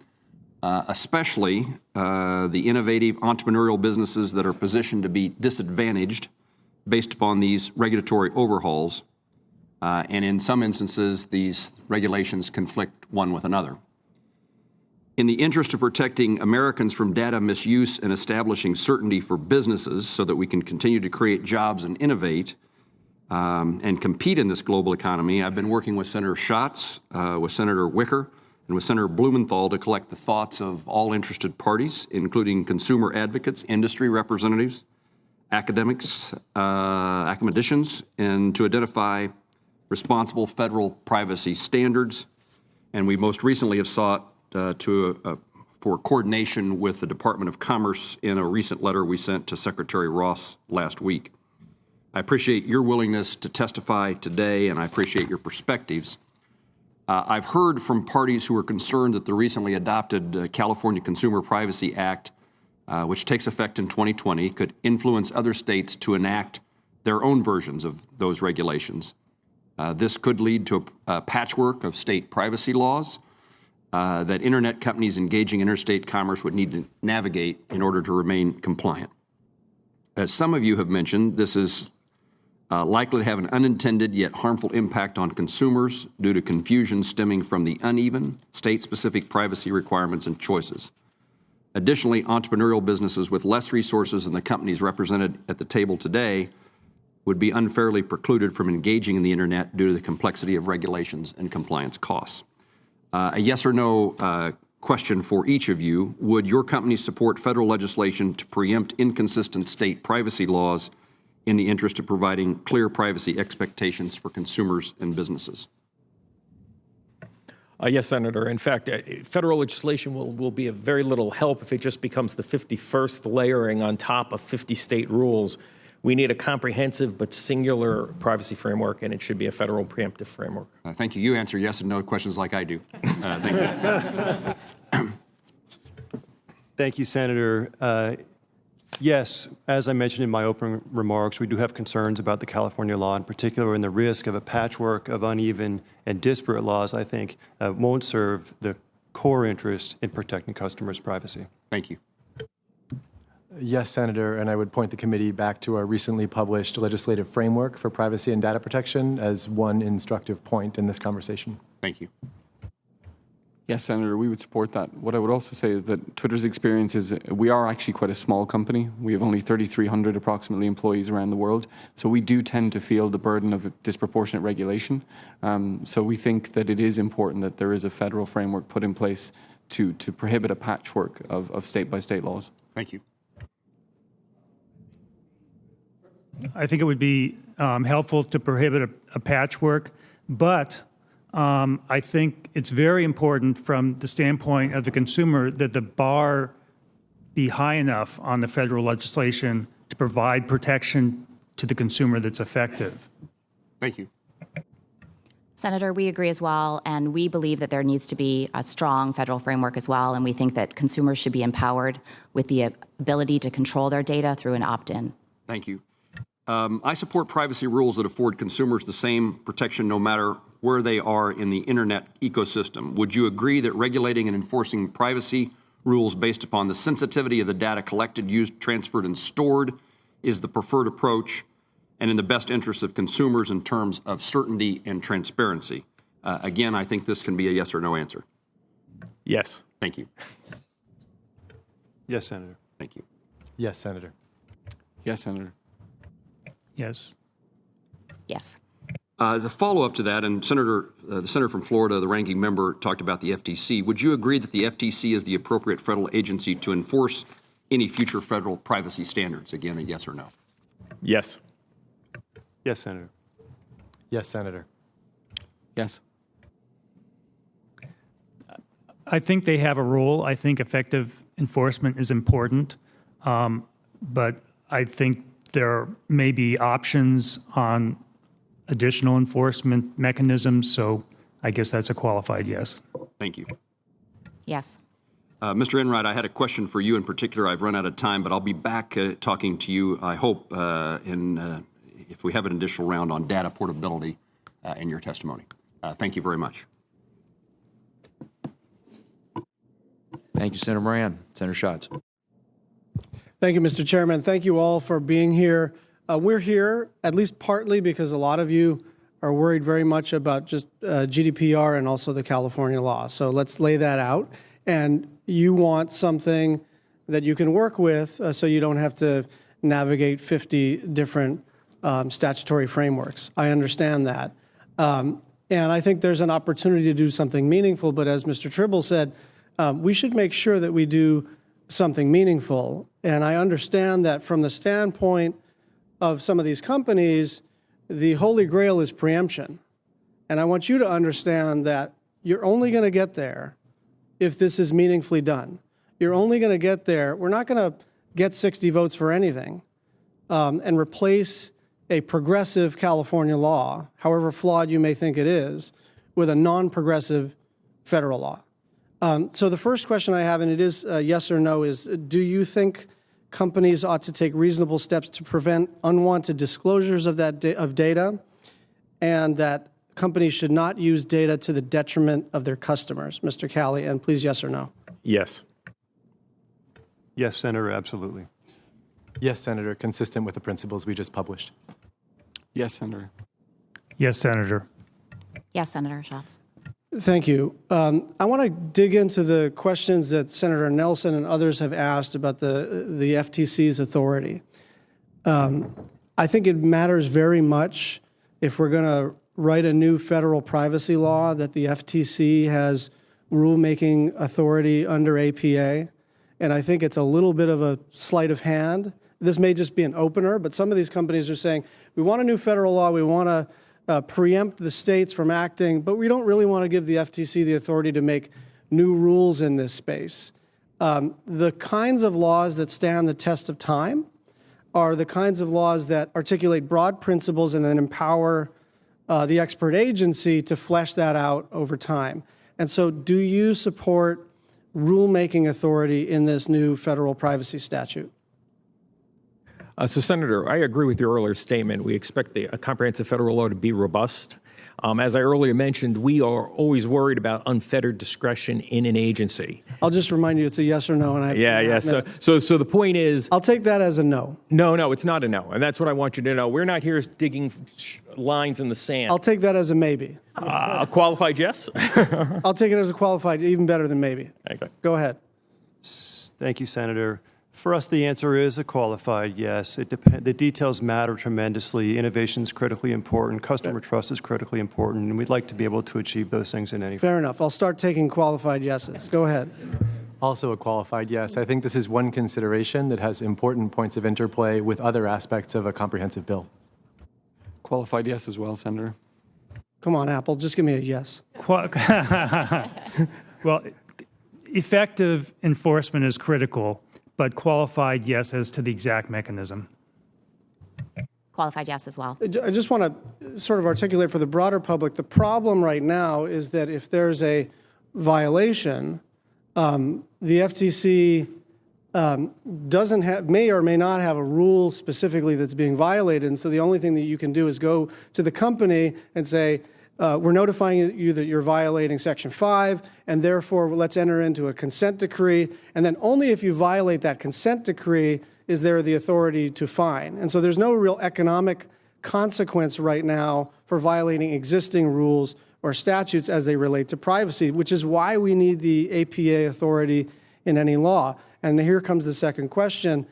especially the innovative entrepreneurial businesses that are positioned to be disadvantaged based upon these regulatory overhauls. And in some instances, these regulations conflict one with another. In the interest of protecting Americans from data misuse and establishing certainty for businesses so that we can continue to create jobs and innovate and compete in this global economy, I've been working with Senator Schatz, with Senator Wicker, and with Senator Blumenthal to collect the thoughts of all interested parties, including consumer advocates, industry representatives, academics, academicians, and to identify responsible federal privacy standards. And we most recently have sought for coordination with the Department of Commerce in a recent letter we sent to Secretary Ross last week. I appreciate your willingness to testify today, and I appreciate your perspectives. I've heard from parties who are concerned that the recently adopted California Consumer Privacy Act, which takes effect in 2020, could influence other states to enact their own versions of those regulations. This could lead to a patchwork of state privacy laws that internet companies engaging in interstate commerce would need to navigate in order to remain compliant. As some of you have mentioned, this is likely to have an unintended yet harmful impact on consumers due to confusion stemming from the uneven state-specific privacy requirements and choices. Additionally, entrepreneurial businesses with less resources than the companies represented at the table today would be unfairly precluded from engaging in the internet due to the complexity of regulations and compliance costs. A yes or no question for each of you: would your company support federal legislation to preempt inconsistent state privacy laws in the interest of providing clear privacy expectations for consumers and businesses? Yes, Senator. In fact, federal legislation will be of very little help if it just becomes the 51st layering on top of 50 state rules. We need a comprehensive but singular privacy framework, and it should be a federal preemptive framework. Thank you. You answer yes and no questions like I do. Thank you. Thank you, Senator. Yes, as I mentioned in my opening remarks, we do have concerns about the California law, in particular, and the risk of a patchwork of uneven and disparate laws, I think, won't serve the core interest in protecting customers' privacy. Thank you. Yes, Senator, and I would point the committee back to our recently published legislative framework for privacy and data protection as one instructive point in this conversation. Thank you. Yes, Senator, we would support that. What I would also say is that Twitter's experience is we are actually quite a small company. We have only 3,300 approximately employees around the world. So we do tend to feel the burden of disproportionate regulation. So we think that it is important that there is a federal framework put in place to prohibit a patchwork of state-by-state laws. Thank you. I think it would be helpful to prohibit a patchwork, but I think it's very important from the standpoint of the consumer that the bar be high enough on the federal legislation to provide protection to the consumer that's effective. Thank you. Senator, we agree as well, and we believe that there needs to be a strong federal framework as well, and we think that consumers should be empowered with the ability to control their data through an opt-in. Thank you. I support privacy rules that afford consumers the same protection no matter where they are in the internet ecosystem. Would you agree that regulating and enforcing privacy rules based upon the sensitivity of the data collected, used, transferred, and stored is the preferred approach and in the best interest of consumers in terms of certainty and transparency? Again, I think this can be a yes or no answer. Yes. Thank you. Yes, Senator. Thank you. Yes, Senator. Yes, Senator. Yes. Yes. As a follow-up to that, and the senator from Florida, the ranking member, talked about the FTC. Would you agree that the FTC is the appropriate federal agency to enforce any future federal privacy standards? Again, a yes or no. Yes. Yes, Senator. Yes, Senator. Yes. I think they have a role. I think effective enforcement is important, but I think there may be options on additional enforcement mechanisms, so I guess that's a qualified yes. Thank you. Yes. Mr. Enright, I had a question for you in particular. I've run out of time, but I'll be back talking to you, I hope, if we have an additional round on data portability in your testimony. Thank you very much. Thank Thank you, Senator Moran. Senator Schatz. Thank you, Mr. Chairman. Thank you all for being here. We're here at least partly because a lot of you are worried very much about just GDPR and also the California law. So let's lay that out. And you want something that you can work with so you don't have to navigate 50 different statutory frameworks. I understand that. And I think there's an opportunity to do something meaningful, but as Mr. Tribble said, we should make sure that we do something meaningful. And I understand that from the standpoint of some of these companies, the holy grail is preemption. And I want you to understand that you're only going to get there if this is meaningfully done. You're only going to get there. We're not going to get 60 votes for anything and replace a progressive California law, however flawed you may think it is, with a non-progressive federal law. So the first question I have, and it is yes or no, is do you think companies ought to take reasonable steps to prevent unwanted disclosures of data, and that companies should not use data to the detriment of their customers? Mr. Cali, and please yes or no. Yes. Yes, Senator, absolutely. Yes, Senator, consistent with the principles we just published. Yes, Senator. Yes, Senator. Yes, Senator Schatz. Thank you. I want to dig into the questions that Senator Nelson and others have asked about the FTC's authority. I think it matters very much if we're going to write a new federal privacy law that the FTC has rulemaking authority under APA. And I think it's a little bit of a sleight of hand. This may just be an opener, but some of these companies are saying, we want a new federal law, we want to preempt the states from acting, but we don't really want to give the FTC the authority to make new rules in this space. The kinds of laws that stand the test of time are the kinds of laws that articulate broad principles and then empower the expert agency to flesh that out over time. And so do you support rulemaking authority in this new federal privacy statute? So, Senator, I agree with your earlier statement. We expect a comprehensive federal law to be robust. As I earlier mentioned, we are always worried about unfettered discretion in an agency. I'll just remind you it's a yes or no, and I have 2.5 minutes. So the point is, I'll take that as a no. No, it's not a no, and that's what I want you to know. We're not here digging lines in the sand. I'll take that as a maybe. A qualified yes? I'll take it as a qualified, even better than maybe. Okay. Go ahead. Thank you, Senator. For us, the answer is a qualified yes. The details matter tremendously. Innovation is critically important. Customer trust is critically important, and we'd like to be able to achieve those things in any. Fair enough. I'll start taking qualified yeses. Go ahead. Also a qualified yes. I think this is one consideration that has important points of interplay with other aspects of a comprehensive bill. Qualified yes as well, Senator. Come on, Apple, just give me a yes. Well, effective enforcement is critical, but qualified yes as to the exact mechanism. Qualified yes as well. I just want to sort of articulate for the broader public, the problem right now is that if there's a violation, the FTC may or may not have a rule specifically that's being violated, and so the only thing that you can do is go to the company and say, we're notifying you that you're violating Section 5, and therefore let's enter into a consent decree, and then only if you violate that consent decree is there the authority to fine. And so there's no real economic consequence right now for violating existing rules or statutes as they relate to privacy, which is why we need the APA authority in any law. And here comes the second question.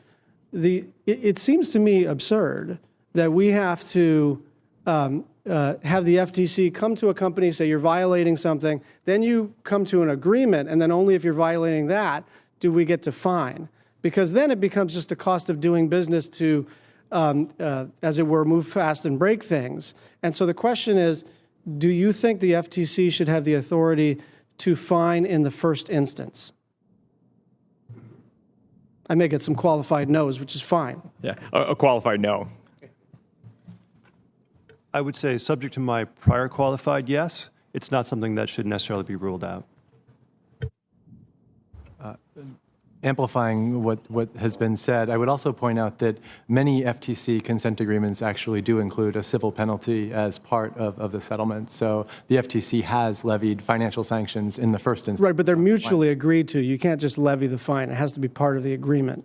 It seems to me absurd that we have to have the FTC come to a company, say you're violating something, then you come to an agreement, and then only if you're violating that do we get to fine. Because then it becomes just a cost of doing business to, as it were, move fast and break things. And so the question is, do you think the FTC should have the authority to fine in the first instance? I may get some qualified no's, which is fine. Yeah, a qualified no. I would say, subject to my prior qualified yes, it's not something that should necessarily be ruled out. Amplifying what has been said, I would also point out that many FTC consent agreements actually do include a civil penalty as part of the settlement. So the FTC has levied financial sanctions in the first instance. Right, but they're mutually agreed to. You can't just levy the fine. It has to be part of the agreement.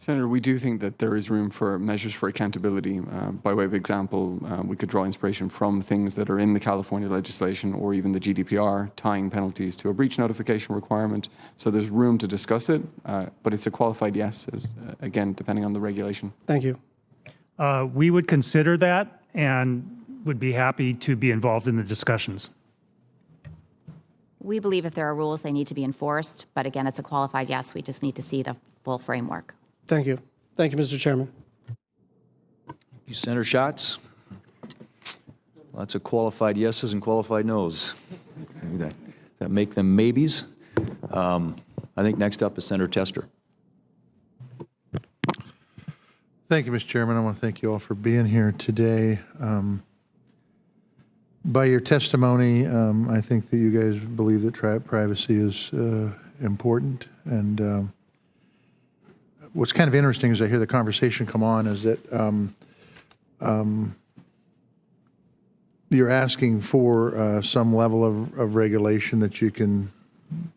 Senator, we do think that there is room for measures for accountability. By way of example, we could draw inspiration from things that are in the California legislation or even the GDPR, tying penalties to a breach notification requirement. So there's room to discuss it, but it's a qualified yes, again, depending on the regulation. Thank you. We would consider that and would be happy to be involved in the discussions. We believe if there are rules, they need to be enforced. But again, it's a qualified yes. We just need to see the full framework. Thank you. Thank you, Mr. Chairman. You, Senator Schatz? Lots of qualified yeses and qualified nos. That make them maybes. I think next up is Senator Tester. Thank you, Mr. Chairman. I want to thank you all for being here today. By your testimony, I think that you guys believe that privacy is important. And what's kind of interesting as I hear the conversation come on is that you're asking for some level of regulation that you can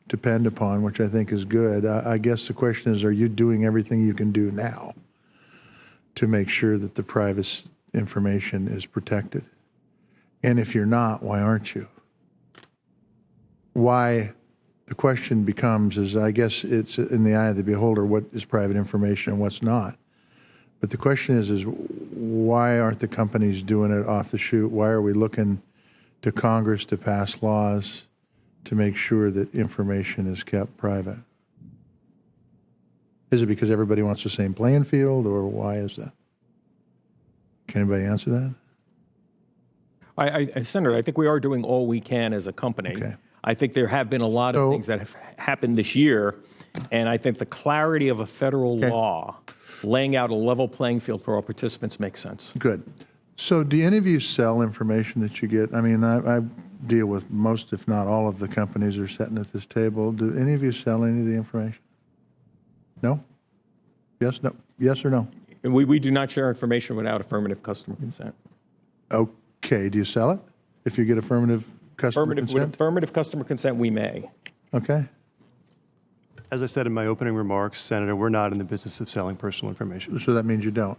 depend upon, which I think is good. I guess the question is, are you doing everything you can do now to make sure that the private information is protected? And if you're not, why aren't you? Why? The question becomes is, I guess it's in the eye of the beholder, what is private information and what's not. But the question is why aren't the companies doing it off the chute? Why are we looking to Congress to pass laws to make sure that information is kept private? Is it because everybody wants the same playing field, or why is that? Can anybody answer that? Senator, I think we are doing all we can as a company. Okay. I think there have been a lot of things that have happened this year, and I think the clarity of a federal law laying out a level playing field for all participants makes sense. Good. So do any of you sell information that you get? I mean, I deal with most, if not all, of the companies that are sitting at this table. Do any of you sell any of the information? No? Yes, no? Yes or no? And we do not share information without affirmative customer consent. Okay. Do you sell it if you get affirmative customer consent? With affirmative customer consent, we may. Okay. As I said in my opening remarks, Senator, we're not in the business of selling personal information. So that means you don't?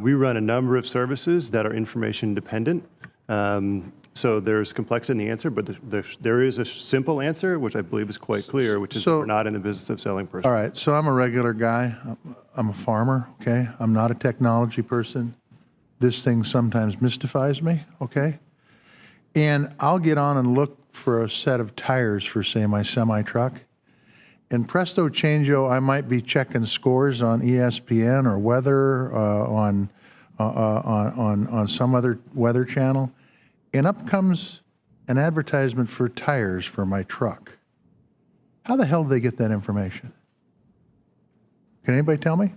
We run a number of services that are information dependent. So there's complexity in the answer, but there is a simple answer, which I believe is quite clear, which is we're not in the business of selling personal. All right. So I'm a regular guy. I'm a farmer, okay? I'm not a technology person. This thing sometimes mystifies me, okay? And I'll get on and look for a set of tires for, say, my semi-truck. And presto changeo, I might be checking scores on ESPN or weather on some other weather channel, and up comes an advertisement for tires for my truck. How the hell do they get that information? Can anybody tell me?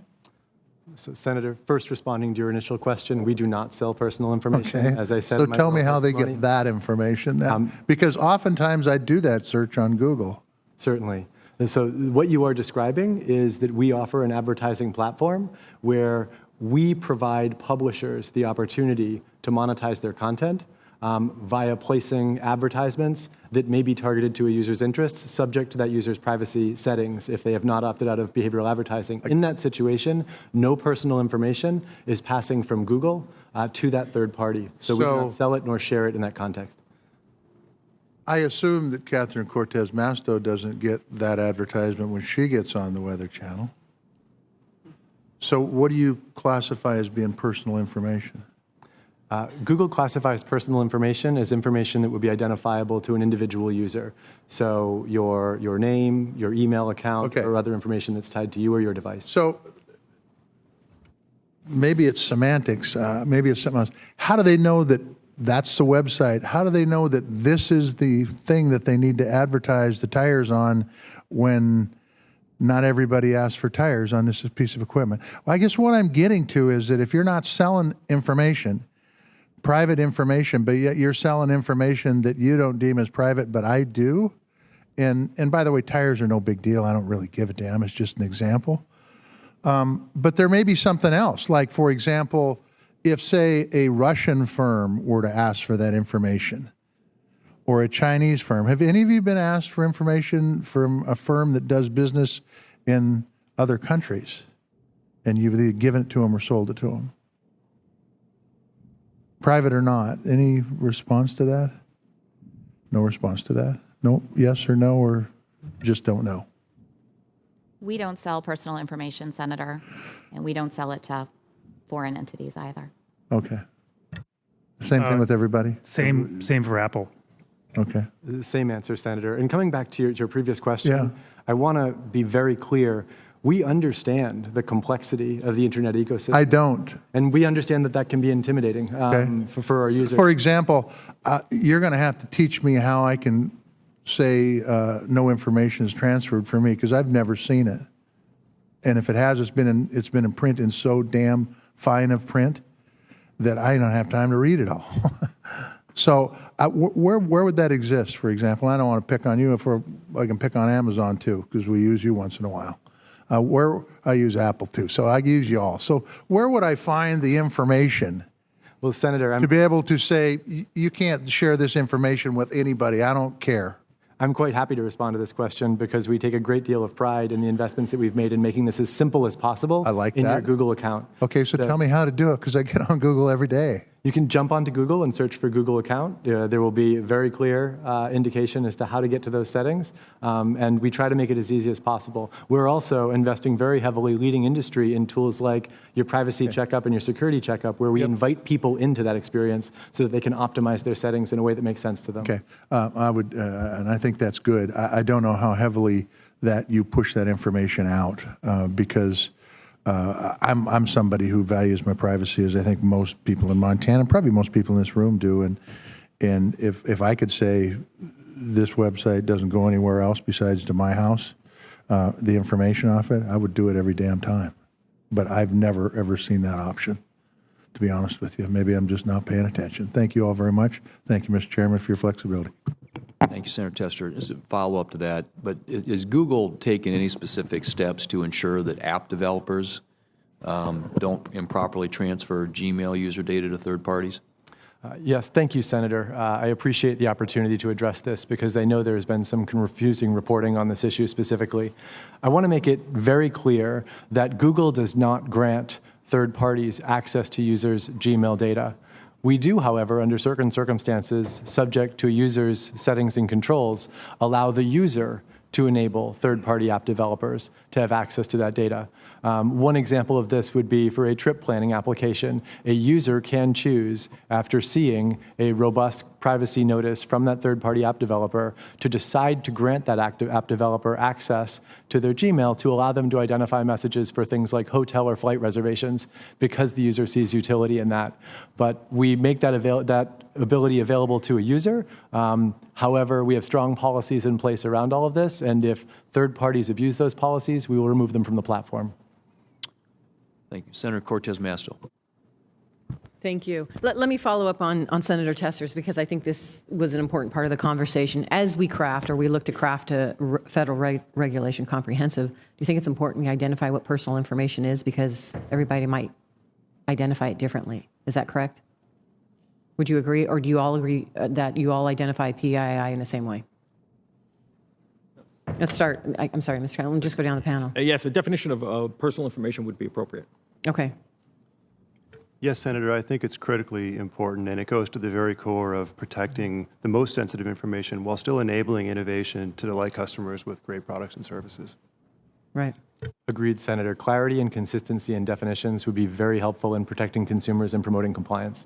So, Senator, first responding to your initial question, we do not sell personal information. Okay. As I said, so in my tell me how they testimony. get that information then, because oftentimes I do that search on Google. Certainly. And so what you are describing is that we offer an advertising platform where we provide publishers the opportunity to monetize their content via placing advertisements that may be targeted to a user's interests, subject to that user's privacy settings if they have not opted out of behavioral advertising. In that situation, no personal information is passing from Google to that third party. So we do not sell it nor share it in that context. I assume that Catherine Cortez Masto doesn't get that advertisement when she gets on the Weather Channel. So what do you classify as being personal information? Google classifies personal information as information that would be identifiable to an individual user. So your name, your email account, or other information that's tied to you or your device. So maybe it's semantics, maybe it's something else. How do they know that that's the website? How do they know that this is the thing that they need to advertise the tires on when not everybody asks for tires on this piece of equipment? Well, I guess what I'm getting to is that if you're not selling information, private information, but yet you're selling information that you don't deem as private, but I do, And by the way, tires are no big deal. I don't really give a damn. It's just an example. But there may be something else. Like, for example, if, say, a Russian firm were to ask for that information, or a Chinese firm, have any of you been asked for information from a firm that does business in other countries, and you've either given it to them or sold it to them? Private or not? Any response to that? No response to that? No, yes or no, or just don't know? We don't sell personal information, Senator, and we don't sell it to foreign entities either. Okay. Same thing with everybody? Same for Apple. Okay. The same answer, Senator. And coming back to your previous question, Yeah. I want to be very clear. We understand the complexity of the internet ecosystem. I don't. And we understand that that can be intimidating for our users. For example, you're going to have to teach me how I can say no information is transferred for me, because I've never seen it. And if it has, it's been in print in so damn fine of print that I don't have time to read it all. So where would that exist, for example? I don't want to pick on you. I can pick on Amazon too, because we use you once in a while. Where I use Apple too, so I use you all. So where would I find the information? Well, Senator, to be able to say, you can't share this information with anybody, I don't care. I'm quite happy to respond to this question because we take a great deal of pride in the investments that we've made in making this as simple as possible in your Google account. Okay, so tell me how to do it, because I get on Google every day. You can jump onto Google and search for Google account. There will be a very clear indication as to how to get to those settings, and we try to make it as easy as possible. We're also investing very heavily, leading industry in tools like your privacy checkup and your security checkup, where we invite people into that experience so that they can optimize their settings in a way that makes sense to them. Okay, I would, and I think that's good. I don't know how heavily that you push that information out, because I'm somebody who values my privacy, as I think most people in Montana, and probably most people in this room do. And if I could say this website doesn't go anywhere else besides to my house, the information off it, I would do it every damn time. But I've never, ever seen that option, to be honest with you. Maybe I'm just not paying attention. Thank you all very much. Thank you, Mr. Chairman, for your flexibility. Thank you, Senator Tester. As a follow-up to that, but is Google taking any specific steps to ensure that app developers don't improperly transfer Gmail user data to third parties? Yes, thank you, Senator. I appreciate the opportunity to address this because I know there has been some confusing reporting on this issue specifically. I want to make it very clear that Google does not grant third parties access to users' Gmail data. We do, however, under certain circumstances, subject to a user's settings and controls, allow the user to enable third-party app developers to have access to that data. One example of this would be for a trip planning application. A user can choose, after seeing a robust privacy notice from that third-party app developer, to decide to grant that app developer access to their Gmail to allow them to identify messages for things like hotel or flight reservations, because the user sees utility in that. But we make that ability available to a user. However, we have strong policies in place around all of this, and if third parties abuse those policies, we will remove them from the platform. Thank you. Senator Cortez Masto. Thank you. Let me follow up on Senator Tester's, because I think this was an important part of the conversation. As we craft, or we look to craft a federal regulation comprehensive, do you think it's important we identify what personal information is, because everybody might identify it differently? Is that correct? Would you agree, or do you all agree that you all identify PII in the same way? Let's start. I'm sorry, Mr. Cameron, just go down the panel. Yes, a definition of personal information would be appropriate. Okay. Yes, Senator, I think it's critically important, and it goes to the very core of protecting the most sensitive information while still enabling innovation to delight customers with great products and services. Right. Agreed, Senator. Clarity and consistency in definitions would be very helpful in protecting consumers and promoting compliance.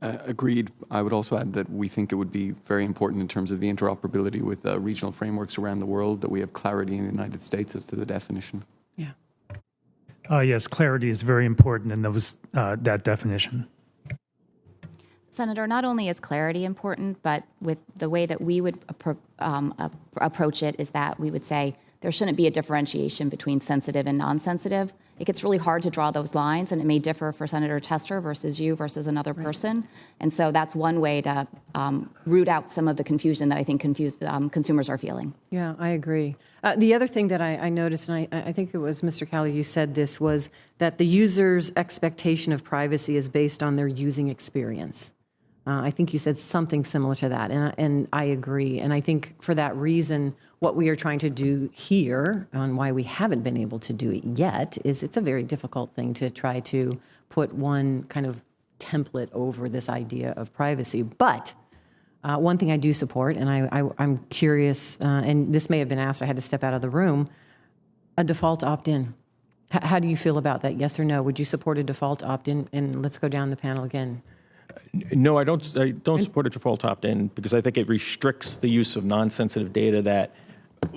Agreed. I would also add that we think it would be very important in terms of the interoperability with regional frameworks around the world, that we have clarity in the United States as to the definition. Yeah. Yes, clarity is very important in that definition. Senator, not only is clarity important, but with the way that we would approach it is that we would say there shouldn't be a differentiation between sensitive and non-sensitive. It gets really hard to draw those lines, and it may differ for Senator Tester versus you versus another person. And so that's one way to root out some of the confusion that I think consumers are feeling. Yeah, I agree. The other thing that I noticed, and I think it was Mr. Cali, you said this, was that the user's expectation of privacy is based on their using experience. I think you said something similar to that, and I agree. And I think for that reason, what we are trying to do here, and why we haven't been able to do it yet, is it's a very difficult thing to try to put one kind of template over this idea of privacy. But one thing I do support, and I'm curious, and this may have been asked, I had to step out of the room, a default opt-in. How do you feel about that, yes or no? Would you support a default opt-in? And let's go down the panel again. No, I don't support a default opt-in because I think it restricts the use of non-sensitive data that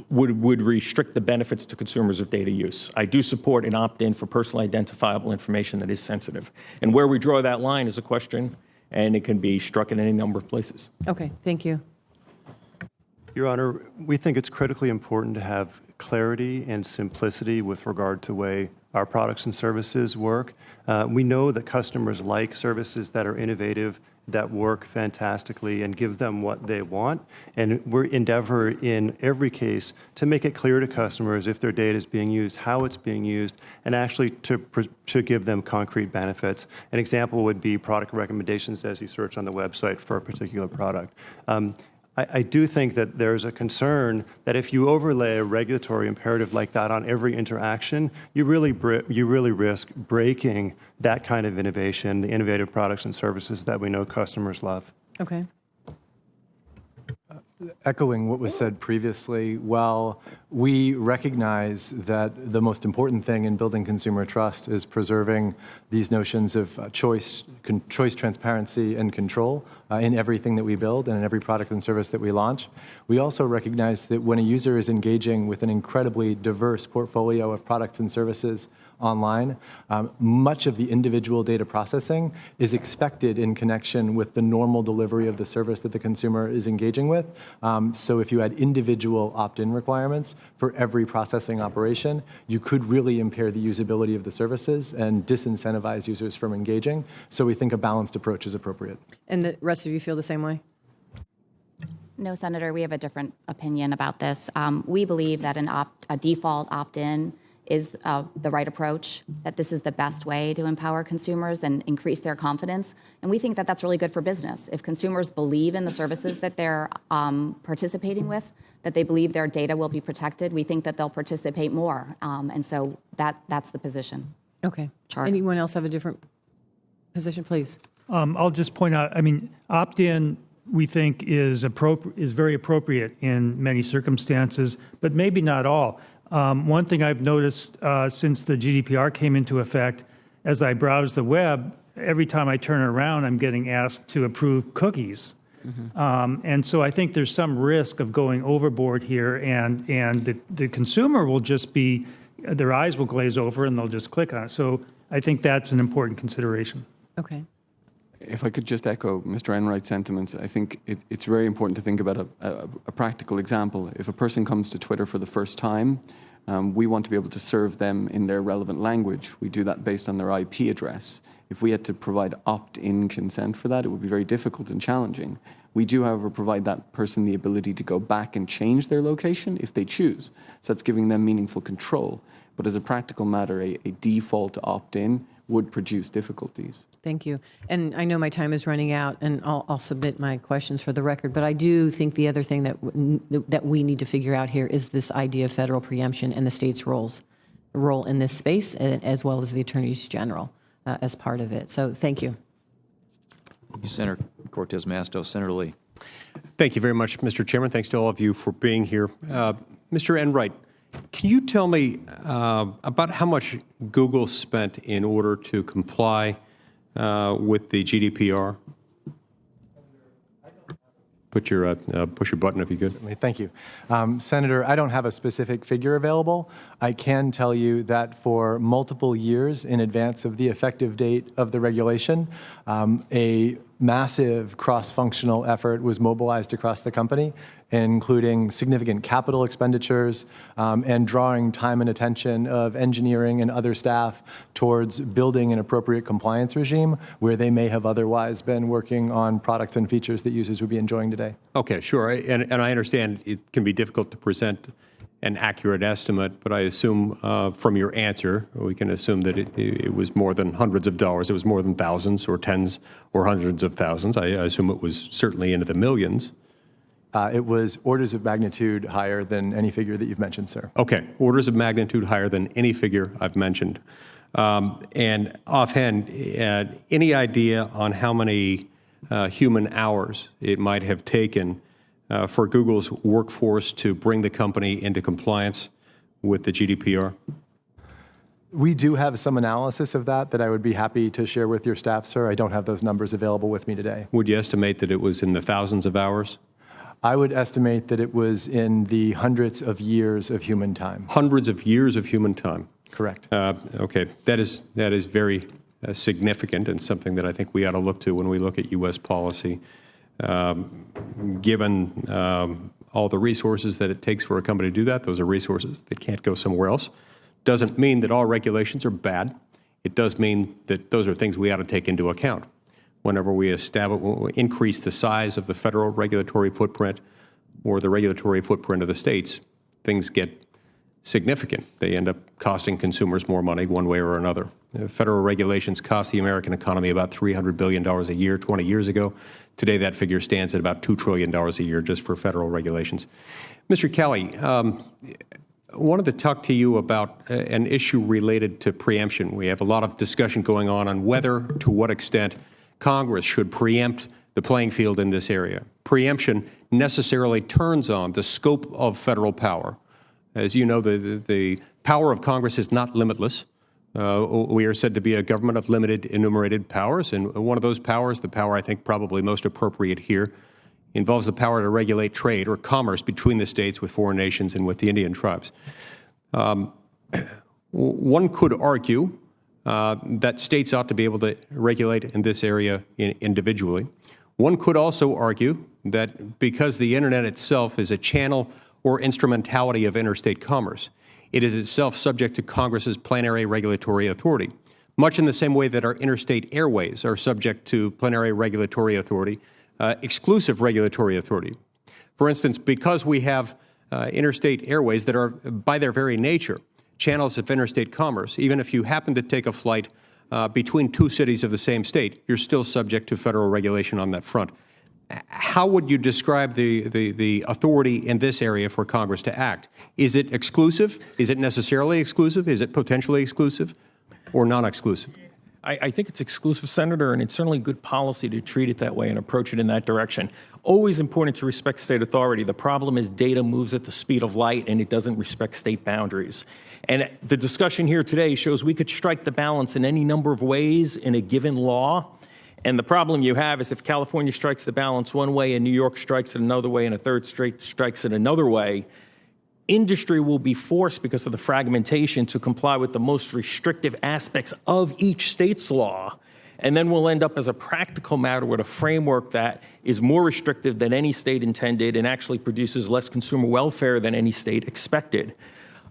would restrict the benefits to consumers of data use. I do support an opt-in for personally identifiable information that is sensitive. And where we draw that line is a question, and it can be struck in any number of places. Okay, thank you. Your Honor, we think it's critically important to have clarity and simplicity with regard to the way our products and services work. We know that customers like services that are innovative, that work fantastically and give them what they want. And we endeavor in every case to make it clear to customers if their data is being used, how it's being used, and actually to give them concrete benefits. An example would be product recommendations as you search on the website for a particular product. I do think that there's a concern that if you overlay a regulatory imperative like that on every interaction, you really risk breaking that kind of innovation, the innovative products and services that we know customers love. Okay. Echoing what was said previously, while we recognize that the most important thing in building consumer trust is preserving these notions of choice, transparency, and control in everything that we build and in every product and service that we launch, we also recognize that when a user is engaging with an incredibly diverse portfolio of products and services online, much of the individual data processing is expected in connection with the normal delivery of the service that the consumer is engaging with. So if you had individual opt-in requirements for every processing operation, you could really impair the usability of the services and disincentivize users from engaging. So we think a balanced approach is appropriate. And the rest of you feel the same way? No, Senator, we have a different opinion about this. We believe that a default opt-in is the right approach, that this is the best way to empower consumers and increase their confidence. And we think that that's really good for business. If consumers believe in the services that they're participating with, that they believe their data will be protected, we think that they'll participate more. And so that's the position. Okay. Anyone else have a different position, please? I'll just point out, I mean, opt-in, we think is very appropriate in many circumstances, but maybe not all. One thing I've noticed since the GDPR came into effect, as I browse the web, every time I turn around, I'm getting asked to approve cookies. And so I think there's some risk of going overboard here, and the consumer will just be, their eyes will glaze over and they'll just click on it. So I think that's an important consideration. Okay. If I could just echo Mr. Enright's sentiments, I think it's very important to think about a practical example. If a person comes to Twitter for the first time, we want to be able to serve them in their relevant language. We do that based on their IP address. If we had to provide opt-in consent for that, it would be very difficult and challenging. We do, however, provide that person the ability to go back and change their location if they choose. So that's giving them meaningful control. But as a practical matter, a default opt-in would produce difficulties. Thank you. And I know my time is running out, and I'll submit my questions for the record, but I do think the other thing that we need to figure out here is this idea of federal preemption and the state's role in this space, as well as the attorneys general as part of it. So thank you. Thank you, Senator Cortez Masto. Senator Lee. Thank you very much, Mr. Chairman. Thanks to all of you for being here. Mr. Enright, can you tell me about how much Google spent in order to comply with the GDPR? Push your button if you could. Thank you. Senator, I don't have a specific figure available. I can tell you that for multiple years in advance of the effective date of the regulation, a massive cross-functional effort was mobilized across the company, including significant capital expenditures and drawing time and attention of engineering and other staff towards building an appropriate compliance regime where they may have otherwise been working on products and features that users would be enjoying today. Okay, sure. And I understand it can be difficult to present an accurate estimate, but I assume from your answer, we can assume that it was more than hundreds of dollars. It was more than thousands or tens or hundreds of thousands. I assume it was certainly into the millions. It was orders of magnitude higher than any figure that you've mentioned, sir. Okay, orders of magnitude higher than any figure I've mentioned. And offhand, any idea on how many human hours it might have taken for Google's workforce to bring the company into compliance with the GDPR? We do have some analysis of that I would be happy to share with your staff, sir. I don't have those numbers available with me today. Would you estimate that it was in the thousands of hours? I would estimate that it was in the hundreds of years of human time. Hundreds of years of human time. Correct. Okay, that is very significant and something that I think we ought to look to when we look at U.S. policy. Given all the resources that it takes for a company to do that, those are resources that can't go somewhere else. Doesn't mean that all regulations are bad. It does mean that those are things we ought to take into account. Whenever we increase the size of the federal regulatory footprint or the regulatory footprint of the states, things get significant. They end up costing consumers more money one way or another. Federal regulations cost the American economy about $300 billion a year 20 years ago. Today, that figure stands at about $2 trillion a year just for federal regulations. Mr. Cali, I wanted to talk to you about an issue related to preemption. We have a lot of discussion going on whether, to what extent, Congress should preempt the playing field in this area. Preemption necessarily turns on the scope of federal power. As you know, the power of Congress is not limitless. We are said to be a government of limited enumerated powers, and one of those powers, the power I think probably most appropriate here, involves the power to regulate trade or commerce between the states with foreign nations and with the Indian tribes. One could argue that states ought to be able to regulate in this area individually. One could also argue that because the Internet itself is a channel or instrumentality of interstate commerce, it is itself subject to Congress's plenary regulatory authority, much in the same way that our interstate airways are subject to plenary regulatory authority, exclusive regulatory authority. For instance, because we have interstate airways that are, by their very nature, channels of interstate commerce, even if you happen to take a flight between two cities of the same state, you're still subject to federal regulation on that front. How would you describe the authority in this area for Congress to act? Is it exclusive? Is it necessarily exclusive? Is it potentially exclusive or non-exclusive? I think it's exclusive, Senator, and it's certainly good policy to treat it that way and approach it in that direction. Always important to respect state authority. The problem is data moves at the speed of light and it doesn't respect state boundaries. And the discussion here today shows we could strike the balance in any number of ways in a given law. And the problem you have is if California strikes the balance one way and New York strikes it another way and a third state strikes it another way, industry will be forced because of the fragmentation to comply with the most restrictive aspects of each state's law. And then we'll end up as a practical matter with a framework that is more restrictive than any state intended and actually produces less consumer welfare than any state expected.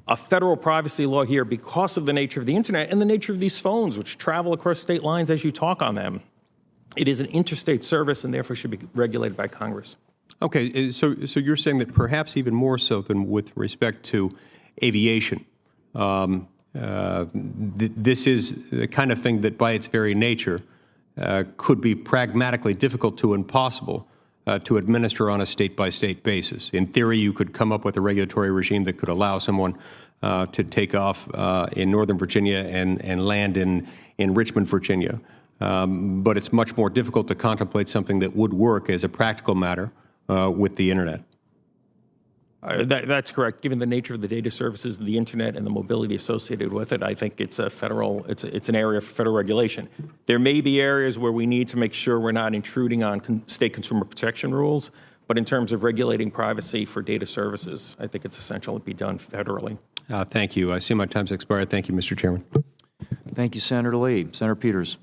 A federal privacy law here, because of the nature of the internet and the nature of these phones, which travel across state lines as you talk on them, it is an interstate service and therefore should be regulated by Congress. Okay, so you're saying that perhaps even more so than with respect to aviation, this is the kind of thing that by its very nature could be pragmatically difficult to impossible to administer on a state-by-state basis. In theory, you could come up with a regulatory regime that could allow someone to take off in Northern Virginia and land in Richmond, Virginia. But it's much more difficult to contemplate something that would work as a practical matter with the Internet. That's correct. Given the nature of the data services, the Internet, and the mobility associated with it, I think it's a federal, it's an area for federal regulation. There may be areas where we need to make sure we're not intruding on state consumer protection rules, but in terms of regulating privacy for data services, I think it's essential it be done federally. Thank you. I see my time's expired. Thank you, Mr. Chairman. Thank you, Senator Lee. Senator Peters.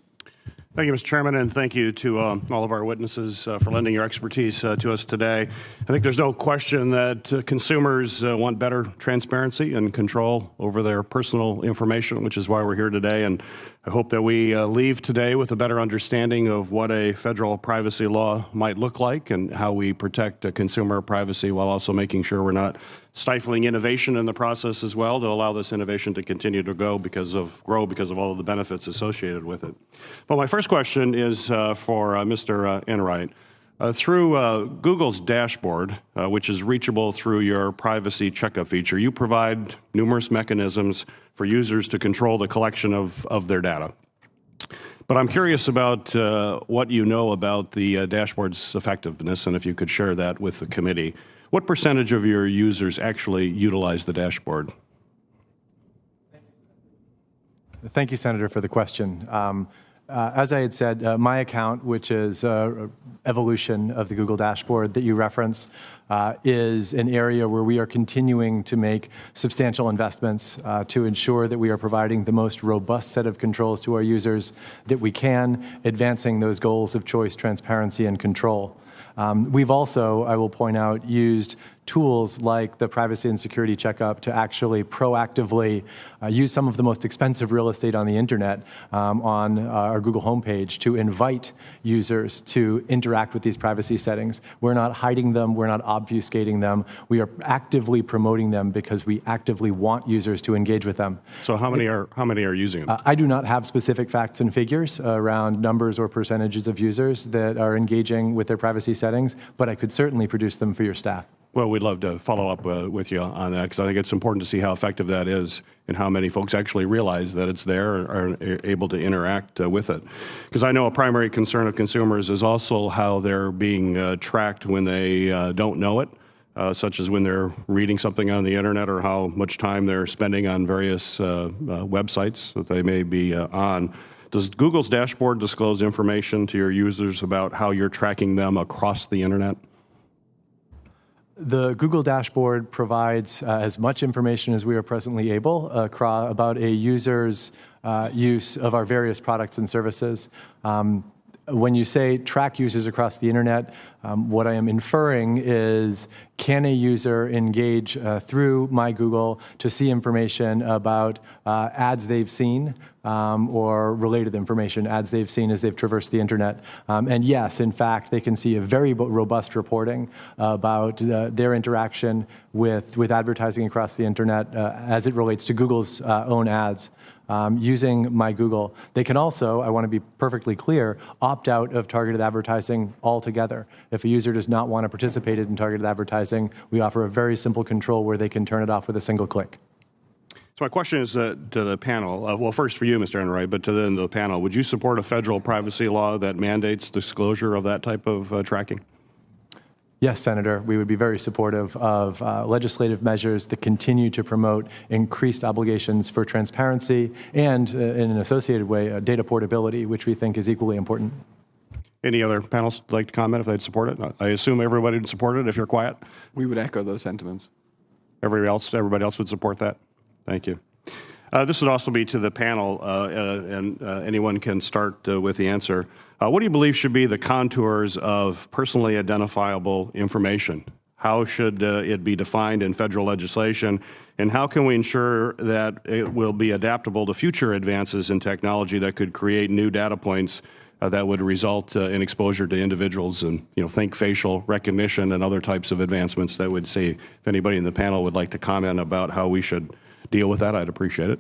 Thank you, Mr. Chairman, and thank you to all of our witnesses for lending your expertise to us today. I think there's no question that consumers want better transparency and control over their personal information, which is why we're here today. And I hope that we leave today with a better understanding of what a federal privacy law might look like and how we protect consumer privacy while also making sure we're not stifling innovation in the process as well to allow this innovation to continue to grow because of all of the benefits associated with it. But my first question is for Mr. Enright. Through Google's dashboard, which is reachable through your privacy checkup feature, you provide numerous mechanisms for users to control the collection of their data. But I'm curious about what you know about the dashboard's effectiveness, and if you could share that with the committee. What percentage of your users actually utilize the dashboard? Thank you, Senator, for the question. As I had said, my account, which is evolution of the Google dashboard that you reference, is an area where we are continuing to make substantial investments to ensure that we are providing the most robust set of controls to our users that we can, advancing those goals of choice, transparency, and control. We've also, I will point out, used tools like the privacy and security checkup to actually proactively use some of the most expensive real estate on the internet on our Google homepage to invite users to interact with these privacy settings. We're not hiding them, we're not obfuscating them, we are actively promoting them because we actively want users to engage with them. So how many are using them? I do not have specific facts and figures around numbers or percentages of users that are engaging with their privacy settings, but I could certainly produce them for your staff. Well, we'd love to follow up with you on that because I think it's important to see how effective that is and how many folks actually realize that it's there and are able to interact with it. Because I know a primary concern of consumers is also how they're being tracked when they don't know it, such as when they're reading something on the internet or how much time they're spending on various websites that they may be on. Does Google's dashboard disclose information to your users about how you're tracking them across the internet? The Google dashboard provides as much information as we are presently able about a user's use of our various products and services. When you say track users across the internet, what I am inferring is, can a user engage through My Google to see information about ads they've seen or related information, ads they've seen as they've traversed the internet? And yes, in fact, they can see a very robust reporting about their interaction with advertising across the internet as it relates to Google's own ads. Using My Google. They can also, I want to be perfectly clear, opt out of targeted advertising altogether. If a user does not want to participate in targeted advertising, we offer a very simple control where they can turn it off with a single click. So my question is to the panel. Well, first for you, Mr. Enright, but to the panel. Would you support a federal privacy law that mandates disclosure of that type of tracking? Yes, Senator, we would be very supportive of legislative measures that continue to promote increased obligations for transparency and, in an associated way, data portability, which we think is equally important. Any other panelists like to comment if they'd support it? I assume everybody would support it if you're quiet. We would echo those sentiments. Everybody else would support that? Thank you. This would also be to the panel, and anyone can start with the answer. What do you believe should be the contours of personally identifiable information? How should it be defined in federal legislation? And how can we ensure that it will be adaptable to future advances in technology that could create new data points that would result in exposure to individuals and, think facial recognition and other types of advancements that would say, if anybody in the panel would like to comment about how we should deal with that, I'd appreciate it.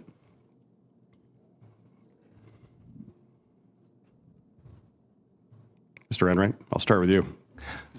Mr. Enright, I'll start with you.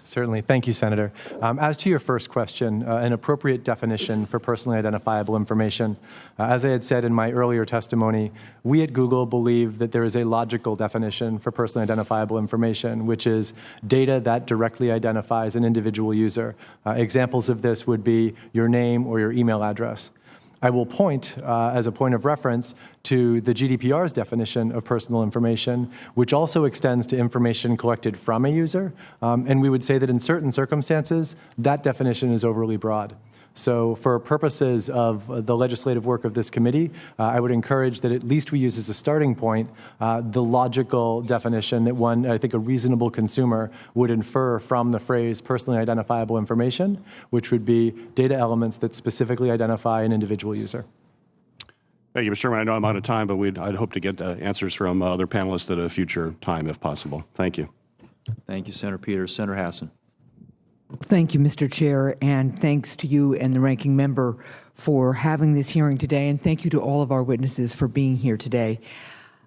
Certainly. Thank you, Senator. As to your first question, an appropriate definition for personally identifiable information. As I had said in my earlier testimony, we at Google believe that there is a logical definition for personally identifiable information, which is data that directly identifies an individual user. Examples of this would be your name or your email address. I will point, as a point of reference, to the GDPR's definition of personal information, which also extends to information collected from a user. And we would say that in certain circumstances, that definition is overly broad. So for purposes of the legislative work of this committee, I would encourage that at least we use as a starting point the logical definition that one, I think a reasonable consumer would infer from the phrase personally identifiable information, which would be data elements that specifically identify an individual user. Thank you, Mr. Chairman. I know I'm out of time, but I'd hope to get answers from other panelists at a future time if possible. Thank you. Thank you, Senator Peters. Senator Hassan. Thank you, Mr. Chair, and thanks to you and the ranking member for having this hearing today, and thank you to all of our witnesses for being here today.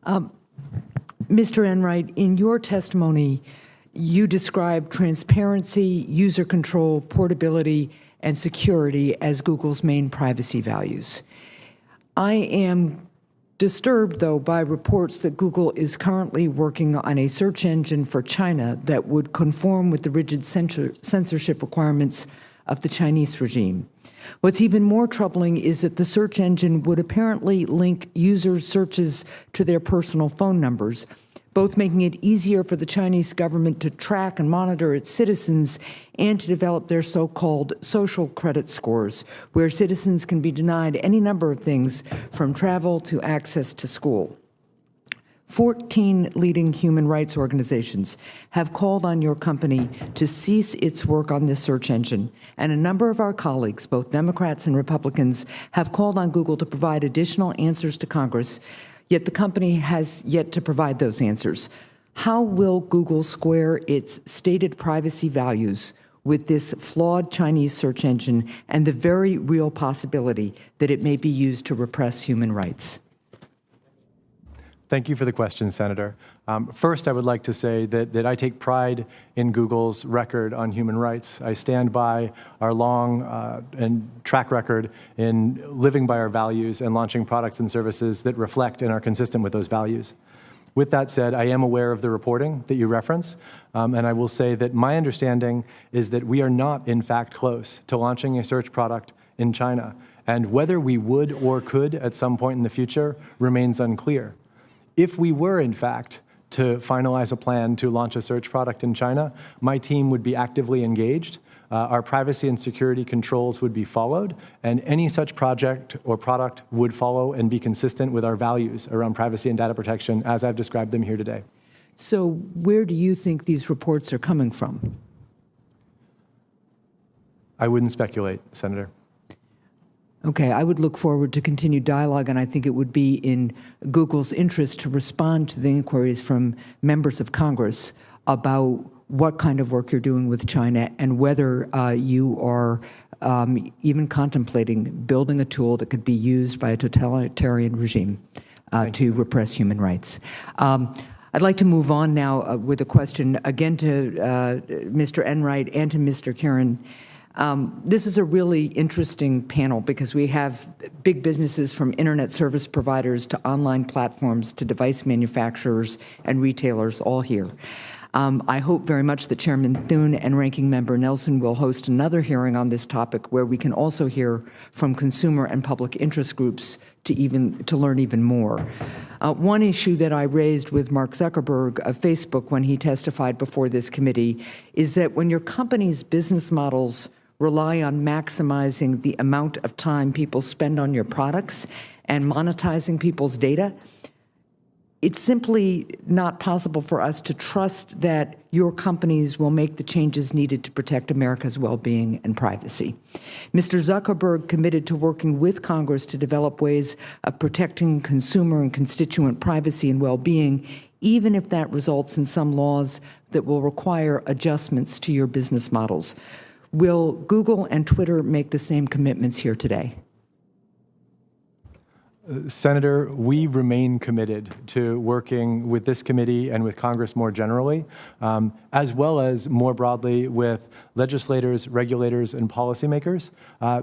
Mr. Enright, in your testimony, you described transparency, user control, portability, and security as Google's main privacy values. I am disturbed, though, by reports that Google is currently working on a search engine for China that would conform with the rigid censorship requirements of the Chinese regime. What's even more troubling is that the search engine would apparently link users' searches to their personal phone numbers, both making it easier for the Chinese government to track and monitor its citizens and to develop their so-called social credit scores, where citizens can be denied any number of things from travel to access to school. 14 leading human rights organizations have called on your company to cease its work on this search engine, and a number of our colleagues, both Democrats and Republicans, have called on Google to provide additional answers to Congress, yet the company has yet to provide those answers. How will Google square its stated privacy values with this flawed Chinese search engine and the very real possibility that it may be used to repress human rights? Thank you for the question, Senator. First, I would like to say that I take pride in Google's record on human rights. I stand by our long and track record in living by our values and launching products and services that reflect and are consistent with those values. With that said, I am aware of the reporting that you reference, and I will say that my understanding is that we are not, in fact, close to launching a search product in China, and whether we would or could at some point in the future remains unclear. If we were, in fact, to finalize a plan to launch a search product in China, my team would be actively engaged. Our privacy and security controls would be followed, and any such project or product would follow and be consistent with our values around privacy and data protection as I've described them here today. So where do you think these reports are coming from? I wouldn't speculate, Senator. Okay, I would look forward to continued dialogue, and I think it would be in Google's interest to respond to the inquiries from members of Congress about what kind of work you're doing with China and whether you are even contemplating building a tool that could be used by a totalitarian regime to repress human rights. I'd like to move on now with a question again to Mr. Enright and to Mr. Kieran. This is a really interesting panel because we have big businesses from internet service providers to online platforms to device manufacturers and retailers all here. I hope very much that Chairman Thune and Ranking Member Nelson will host another hearing on this topic where we can also hear from consumer and public interest groups to learn even more. One issue that I raised with Mark Zuckerberg of Facebook when he testified before this committee is that when your company's business models rely on maximizing the amount of time people spend on your products and monetizing people's data, it's simply not possible for us to trust that your companies will make the changes needed to protect America's well-being and privacy. Mr. Zuckerberg committed to working with Congress to develop ways of protecting consumer and constituent privacy and well-being, even if that results in some laws that will require adjustments to your business models. Will Google and Twitter make the same commitments here today? Senator, we remain committed to working with this committee and with Congress more generally, as well as more broadly with legislators, regulators, and policymakers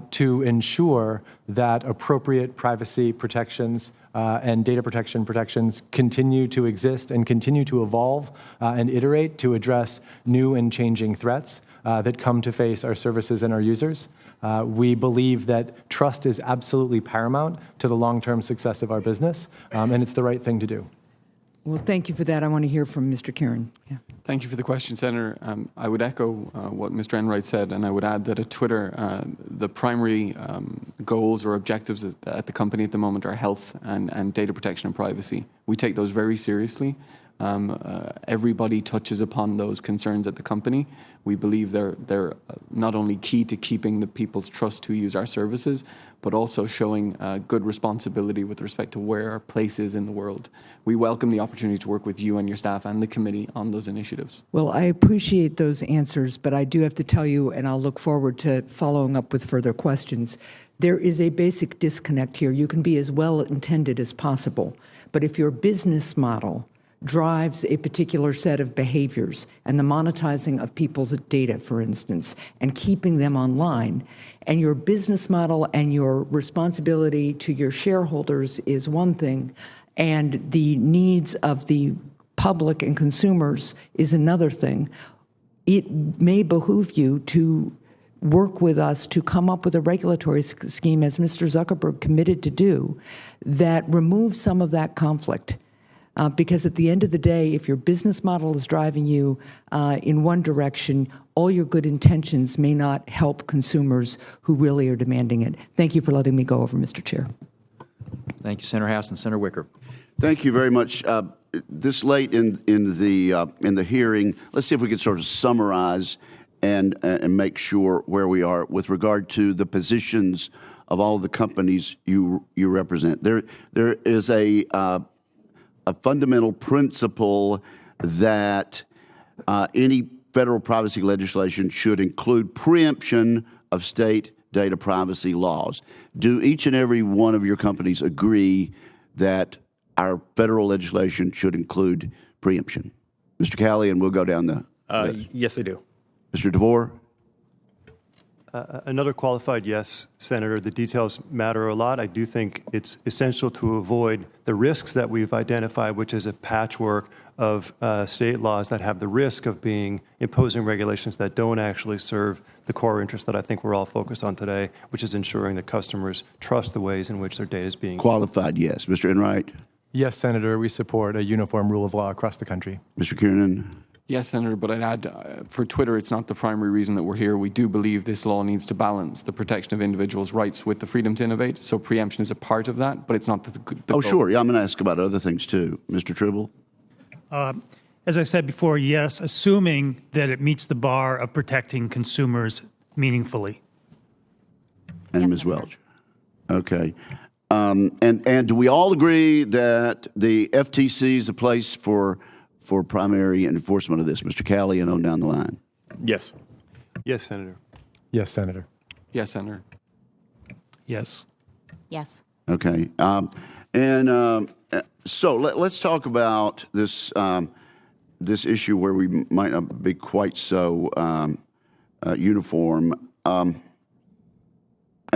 to ensure that appropriate privacy protections and data protection protections continue to exist and continue to evolve and iterate to address new and changing threats that come to face our services and our users. We believe that trust is absolutely paramount to the long-term success of our business, and it's the right thing to do. Well, thank you for that. I want to hear from Mr. Kieran. Yeah. Thank you for the question, Senator. I would echo what Mr. Enright said, and I would add that at Twitter, the primary goals or objectives at the company at the moment are health and data protection and privacy. We take those very seriously. Everybody touches upon those concerns at the company. We believe they're not only key to keeping the people's trust who use our services, but also showing good responsibility with respect to where our place is in the world. We welcome the opportunity to work with you and your staff and the committee on those initiatives. Well, I appreciate those answers, but I do have to tell you, and I'll look forward to following up with further questions, there is a basic disconnect here. You can be as well-intended as possible, but if your business model drives a particular set of behaviors and the monetizing of people's data, for instance, and keeping them online, and your business model and your responsibility to your shareholders is one thing, and the needs of the public and consumers is another thing, it may behoove you to work with us to come up with a regulatory scheme, as Mr. Zuckerberg committed to do, that removes some of that conflict. Because at the end of the day, if your business model is driving you in one direction, all your good intentions may not help consumers who really are demanding it. Thank you for letting me go over, Mr. Chair. Thank you, Senator Hassan. Senator Wicker. Thank you very much. This late in the hearing, let's see if we could sort of summarize and make sure where we are with regard to the positions of all the companies you represent. There is a fundamental principle that any federal privacy legislation should include preemption of state data privacy laws. Do each and every one of your companies agree that our federal legislation should include preemption? Mr. Cali, and we'll go down the list. Yes, I do. Mr. DeVore? Another qualified yes, Senator. The details matter a lot. I do think it's essential to avoid the risks that we've identified, which is a patchwork of state laws that have the risk of imposing regulations that don't actually serve the core interest that I think we're all focused on today, which is ensuring that customers trust the ways in which their data is being used. Qualified yes. Mr. Enright? Yes, Senator, we support a uniform rule of law across the country. Mr. Kiernan? Yes, Senator, but I'd add, for Twitter, it's not the primary reason that we're here. We do believe this law needs to balance the protection of individuals' rights with the freedom to innovate, so preemption is a part of that, but it's not the goal. Sure. Yeah, I'm going to ask about other things, too. Mr. Tribble? As I said before, yes, assuming that it meets the bar of protecting consumers meaningfully. And Yes, Ms. Senator. Welch? Okay. And do we all agree that the FTC is a place for primary enforcement of this? Mr. Cali, and on down the line. Yes. Yes, Senator. Yes, Senator. Yes, Senator. Yes. Yes. Okay. So let's talk about this this issue where we might not be quite so uniform. And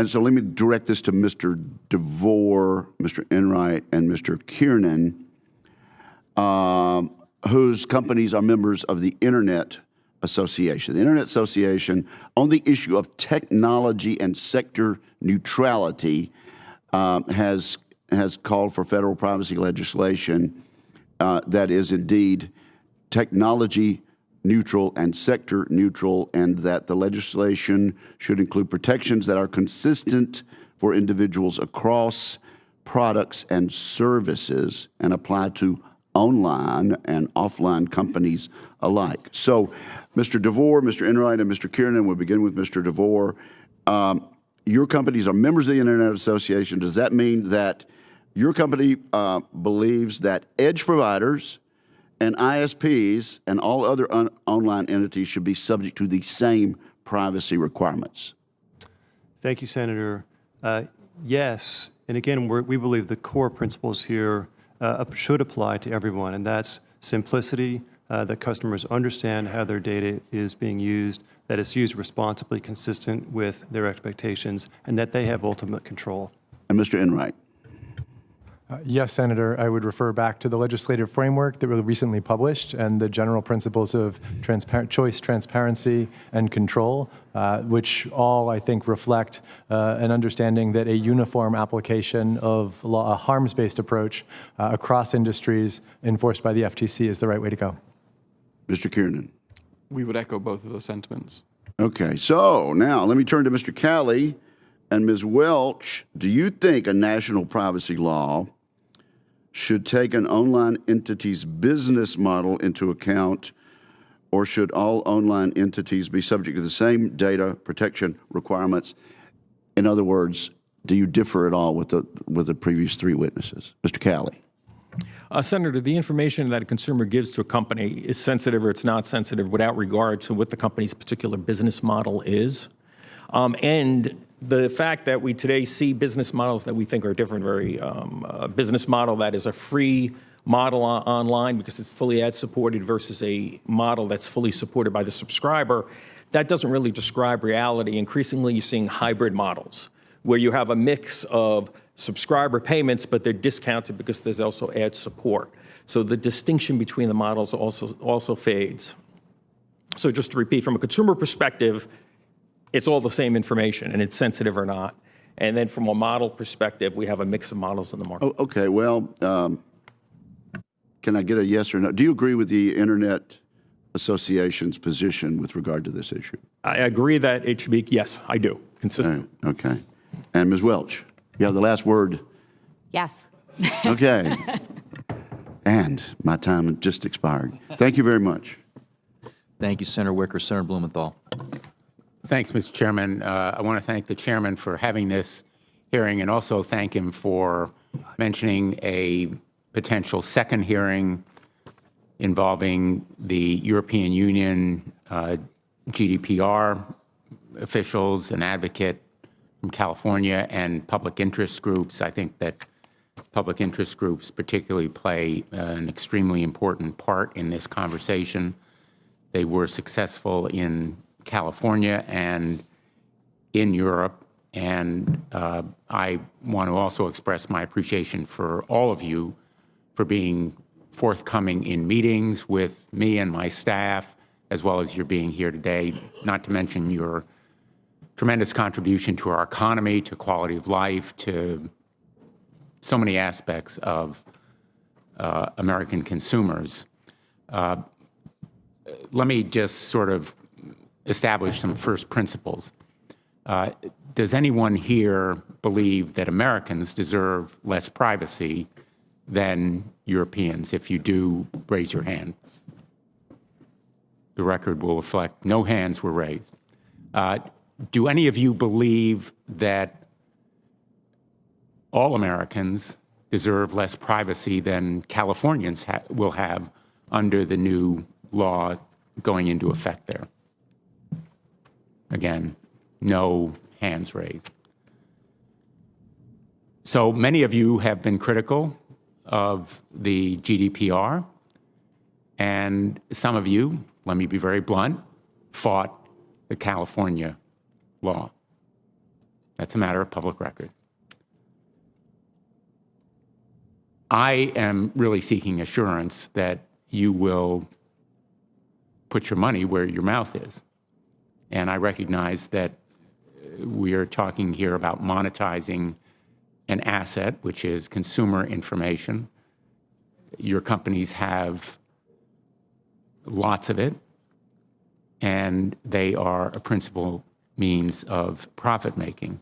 so let me direct this to Mr. DeVore, Mr. Enright, and Mr. Kiernan, whose companies are members of the Internet Association. The Internet Association, on the issue of technology and sector neutrality, has called for federal privacy legislation that is indeed technology neutral and sector neutral, and that the legislation should include protections that are consistent for individuals across products and services and apply to online and offline companies alike. So, Mr. DeVore, Mr. Enright, and Mr. Kiernan, we'll begin with Mr. DeVore. Your companies are members of the Internet Association. Does that mean that your company believes that edge providers and ISPs and all other online entities should be subject to the same privacy requirements? Thank you, Senator. Yes, and again, we believe the core principles here should apply to everyone, and that's simplicity, that customers understand how their data is being used, that it's used responsibly, consistent with their expectations, and that they have ultimate control. And Mr. Enright? Yes, Senator. I would refer back to the legislative framework that we recently published and the general principles of choice, transparency, and control, which all, I think, reflect an understanding that a uniform application of law, a harms-based approach across industries enforced by the FTC is the right way to go. Mr. Kiernan. We would echo both of those sentiments. Okay, so now let me turn to Mr. Cali and Ms. Welch. Do you think a national privacy law should take an online entity's business model into account, or should all online entities be subject to the same data protection requirements? In other words, do you differ at all with the previous three witnesses? Mr. Cali. Senator, the information that a consumer gives to a company is sensitive or it's not sensitive without regard to what the company's particular business model is. And the fact that we today see business models that we think are different, a business model that is a free model online because it's fully ad supported versus a model that's fully supported by the subscriber, that doesn't really describe reality. Increasingly, you're seeing hybrid models where you have a mix of subscriber payments, but they're discounted because there's also ad support. So the distinction between the models also fades. So just to repeat, from a consumer perspective, it's all the same information, and it's sensitive or not. And then from a model perspective, we have a mix of models in the market. Oh, okay, well, can I get a yes or no? Do you agree with the Internet Association's position with regard to this issue? I agree that it should be, yes, I do, consistent. Okay. And Ms. Welch, you have the last word. Yes. Okay. And my time just expired. Thank you very much. Thank you, Senator Wicker. Senator Blumenthal. Thanks, Mr. Chairman. I want to thank the chairman for having this hearing and also thank him for mentioning a potential second hearing involving the European Union GDPR officials, an advocate from California, and public interest groups. I think that public interest groups particularly play an extremely important part in this conversation. They were successful in California and in Europe, and I want to also express my appreciation for all of you for being forthcoming in meetings with me and my staff, as well as your being here today, not to mention your tremendous contribution to our economy, to quality of life, to so many aspects of American consumers. Let me just sort of establish some first principles. Does anyone here believe that Americans deserve less privacy than Europeans? If you do, raise your hand. The record will reflect no hands were raised. Do any of you believe that all Americans deserve less privacy than Californians will have under the new law going into effect there? Again, no hands raised. So many of you have been critical of the GDPR, and some of you, let me be very blunt, fought the California law. That's a matter of public record. I am really seeking assurance that you will put your money where your mouth is. And I recognize that we are talking here about monetizing an asset, which is consumer information. Your companies have lots of it, and they are a principal means of profit making.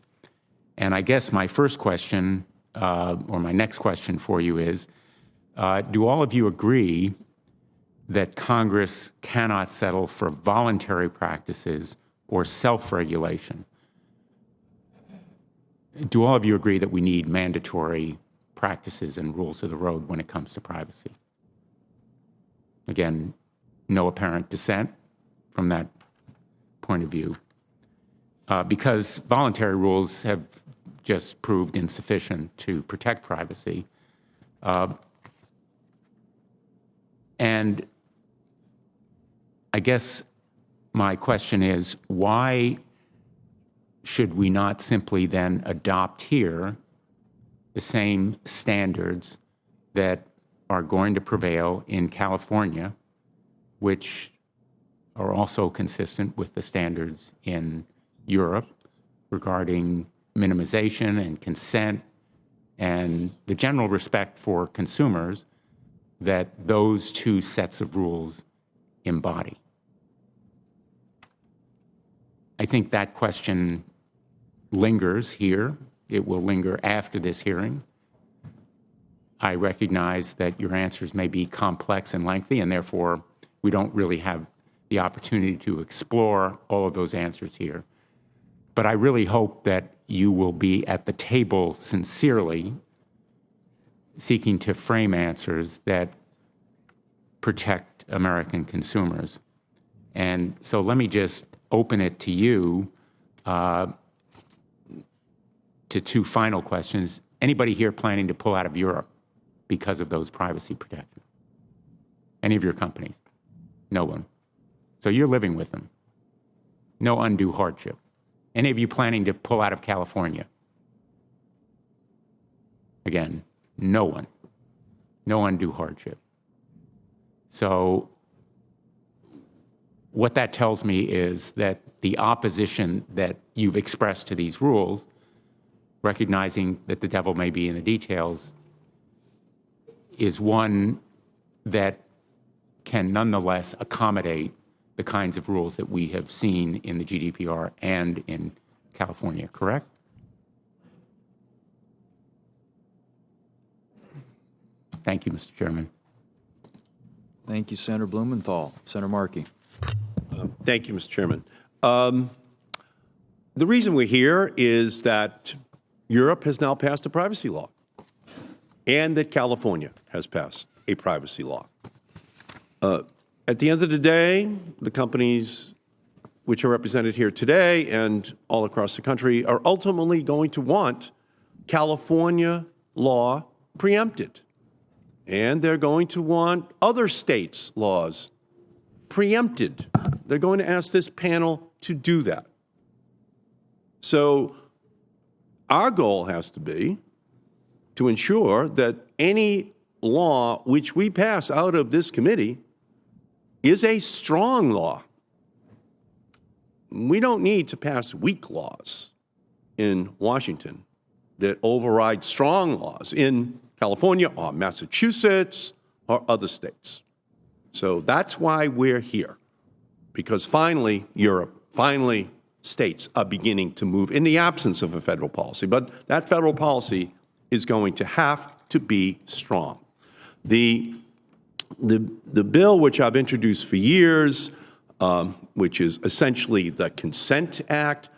And I guess my first question, or my next question for you is, do all of you agree that Congress cannot settle for voluntary practices or self-regulation? Do all of you agree that we need mandatory practices and rules of the road when it comes to privacy? Again, no apparent dissent from that point of view, because voluntary rules have just proved insufficient to protect privacy. And I guess my question is, why should we not simply then adopt here the same standards that are going to prevail in California, which are also consistent with the standards in Europe regarding minimization and consent and the general respect for consumers that those two sets of rules embody. I think that question lingers here. It will linger after this hearing. I recognize that your answers may be complex and lengthy, and therefore we don't really have the opportunity to explore all of those answers here. But I really hope that you will be at the table sincerely seeking to frame answers that protect American consumers. And so let me just open it to you to two final questions. Anybody here planning to pull out of Europe because of those privacy protections? Any of your companies? No one. So you're living with them. No undue hardship. Any of you planning to pull out of California? Again, no one. No undue hardship. So what that tells me is that the opposition that you've expressed to these rules, recognizing that the devil may be in the details, is one that can nonetheless accommodate the kinds of rules that we have seen in the GDPR and in California, correct? Thank you, Mr. Chairman. Thank you, Senator Blumenthal. Senator Markey. Thank you, Mr. Chairman. The reason we're here is that Europe has now passed a privacy law and that California has passed a privacy law. At the end of the day, the companies which are represented here today and all across the country are ultimately going to want California law preempted. And they're going to want other states' laws preempted. They're going to ask this panel to do that. So our goal has to be to ensure that any law which we pass out of this committee is a strong law. We don't need to pass weak laws in Washington that override strong laws in California or Massachusetts or other states. So that's why we're here, because finally Europe, finally states are beginning to move in the absence of a federal policy. But that federal policy is going to have to be strong. The bill which I've introduced for years, which is essentially the Consent Act,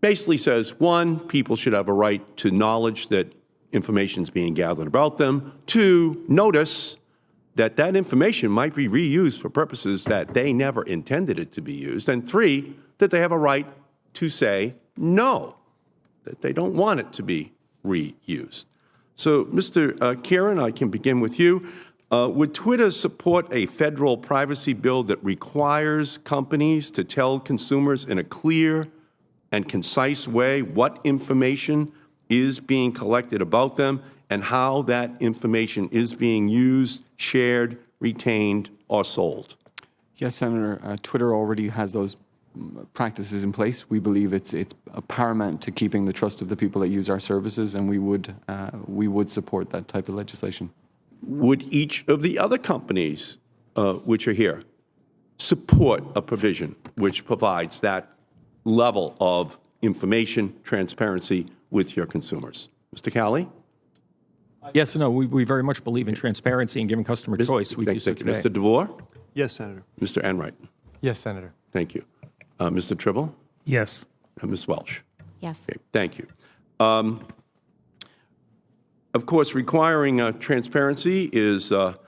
basically says, one, people should have a right to knowledge that information is being gathered about them. Two, notice that that information might be reused for purposes that they never intended it to be used. And three, that they have a right to say no, that they don't want it to be reused. So, Mr. Kieran, I can begin with you. Would Twitter support a federal privacy bill that requires companies to tell consumers in a clear and concise way what information is being collected about them and how that information is being used, shared, retained, or sold? Yes, Senator. Twitter already has those practices in place. We believe it's paramount to keeping the trust of the people that use our services, and we would support that type of legislation. Would each of the other companies which are here support a provision which provides that level of information transparency with your consumers? Mr. Cali? Yes, no, we very much believe in transparency and giving customer choice. We do so today. Mr. DeVore? Yes, Senator. Mr. Enright? Yes, Senator. Thank you. Mr. Tribble? Yes. Ms. Welch? Yes. Okay, thank you. Of course, requiring transparency is a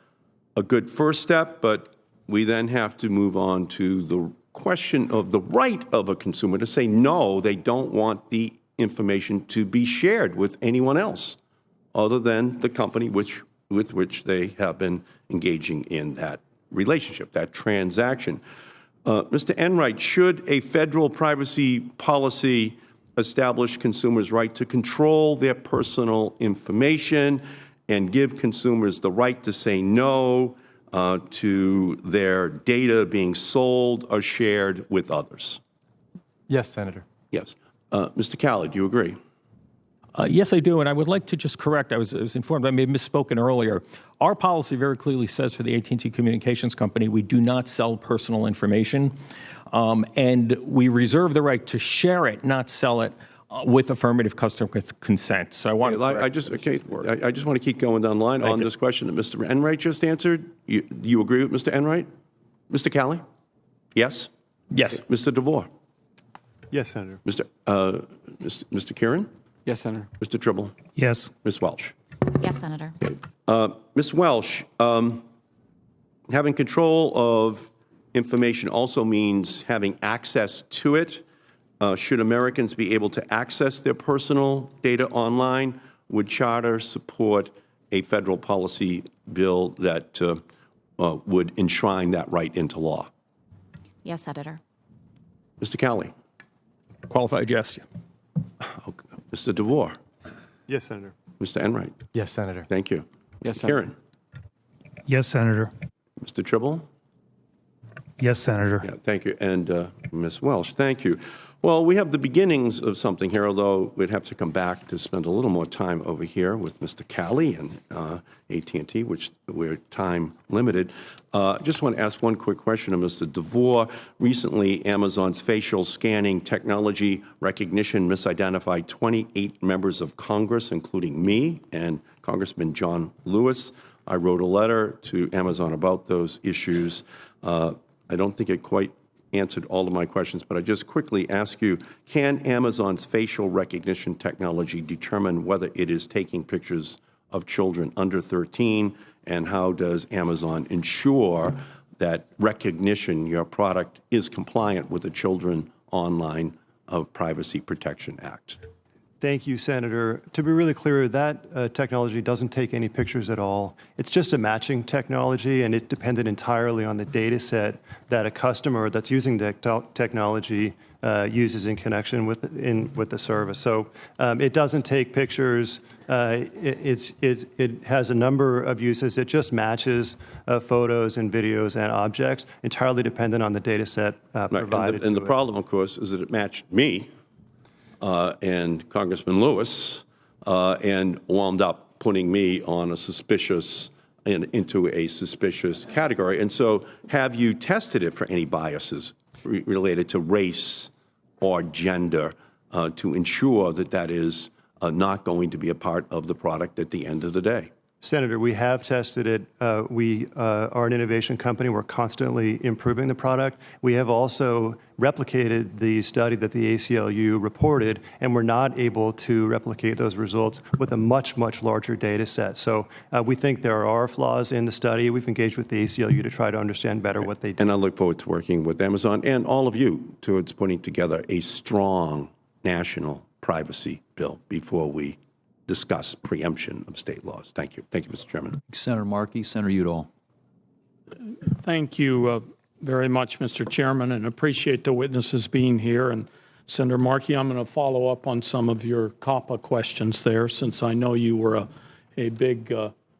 good first step, but we then have to move on to the question of the right of a consumer to say no, they don't want the information to be shared with anyone else other than the company with which they have been engaging in that relationship, that transaction. Mr. Enright, should a federal privacy policy establish consumers' right to control their personal information and give consumers the right to say no to their data being sold or shared with others. Yes, Senator. Yes. Mr. Cali, do you agree? Yes, I do, and I would like to just correct, I was informed, I may have misspoken earlier. Our policy very clearly says for the AT&T Communications Company, we do not sell personal information, and we reserve the right to share it, not sell it, with affirmative customer consent. So I want I just want to keep going down the line on this question that Mr. Enright just answered. You agree with Mr. Enright? Mr. Cali? Yes? Yes. Mr. DeVore? Yes, Senator. Mr. Kieran? Yes, Senator. Mr. Tribble? Yes. Ms. Welch? Yes, Senator. Ms. Welch, having control of information also means having access to it. Should Americans be able to access their personal data online? Would Charter support a federal policy bill that would enshrine that right into law? Yes, Senator. Mr. Cali? Qualified yes. Okay. Mr. DeVore? Yes, Senator. Mr. Enright? Yes, Senator. Thank you. Yes, Senator. Kieran? Yes, Senator. Mr. Tribble? Yes, Senator. Yeah, thank you. And Ms. Welch, thank you. Well, we have the beginnings of something here, although we'd have to come back to spend a little more time over here with Mr. Cali and AT&T, which we're time limited. Just want to ask one quick question of Mr. DeVore. Recently, Amazon's facial scanning technology recognition misidentified 28 members of Congress, including me and Congressman John Lewis. I wrote a letter to Amazon about those issues. I don't think it quite answered all of my questions, but I just quickly ask you, can Amazon's facial recognition technology determine whether it is taking pictures of children under 13, and how does Amazon ensure that recognition, your product, is compliant with the Children Online Privacy Protection Act? Thank you, Senator. To be really clear, that technology doesn't take any pictures at all. It's just a matching technology, and it depended entirely on the data set that a customer that's using the technology uses in connection with the service. So it doesn't take pictures. It has a number of uses. It just matches photos and videos and objects, entirely dependent on the data set provided. And the problem, of course, is that it matched me and Congressman Lewis, and wound up putting me on a suspicious, into a suspicious category. And so have you tested it for any biases related to race or gender to ensure that that is not going to be a part of the product at the end of the day? Senator, we have tested it. We are an innovation company. We're constantly improving the product. We have also replicated the study that the ACLU reported, and we're not able to replicate those results with a much, much larger data set. So we think there are flaws in the study. We've engaged with the ACLU to try to understand better what they do. And I look forward to working with Amazon and all of you towards putting together a strong national privacy bill before we discuss preemption of state laws. Thank you. Thank you, Mr. Chairman. Senator Markey, Senator Udall. Thank you very much, Mr. Chairman, and appreciate the witnesses being here. And Senator Markey, I'm going to follow up on some of your COPPA questions there, since I know you were a big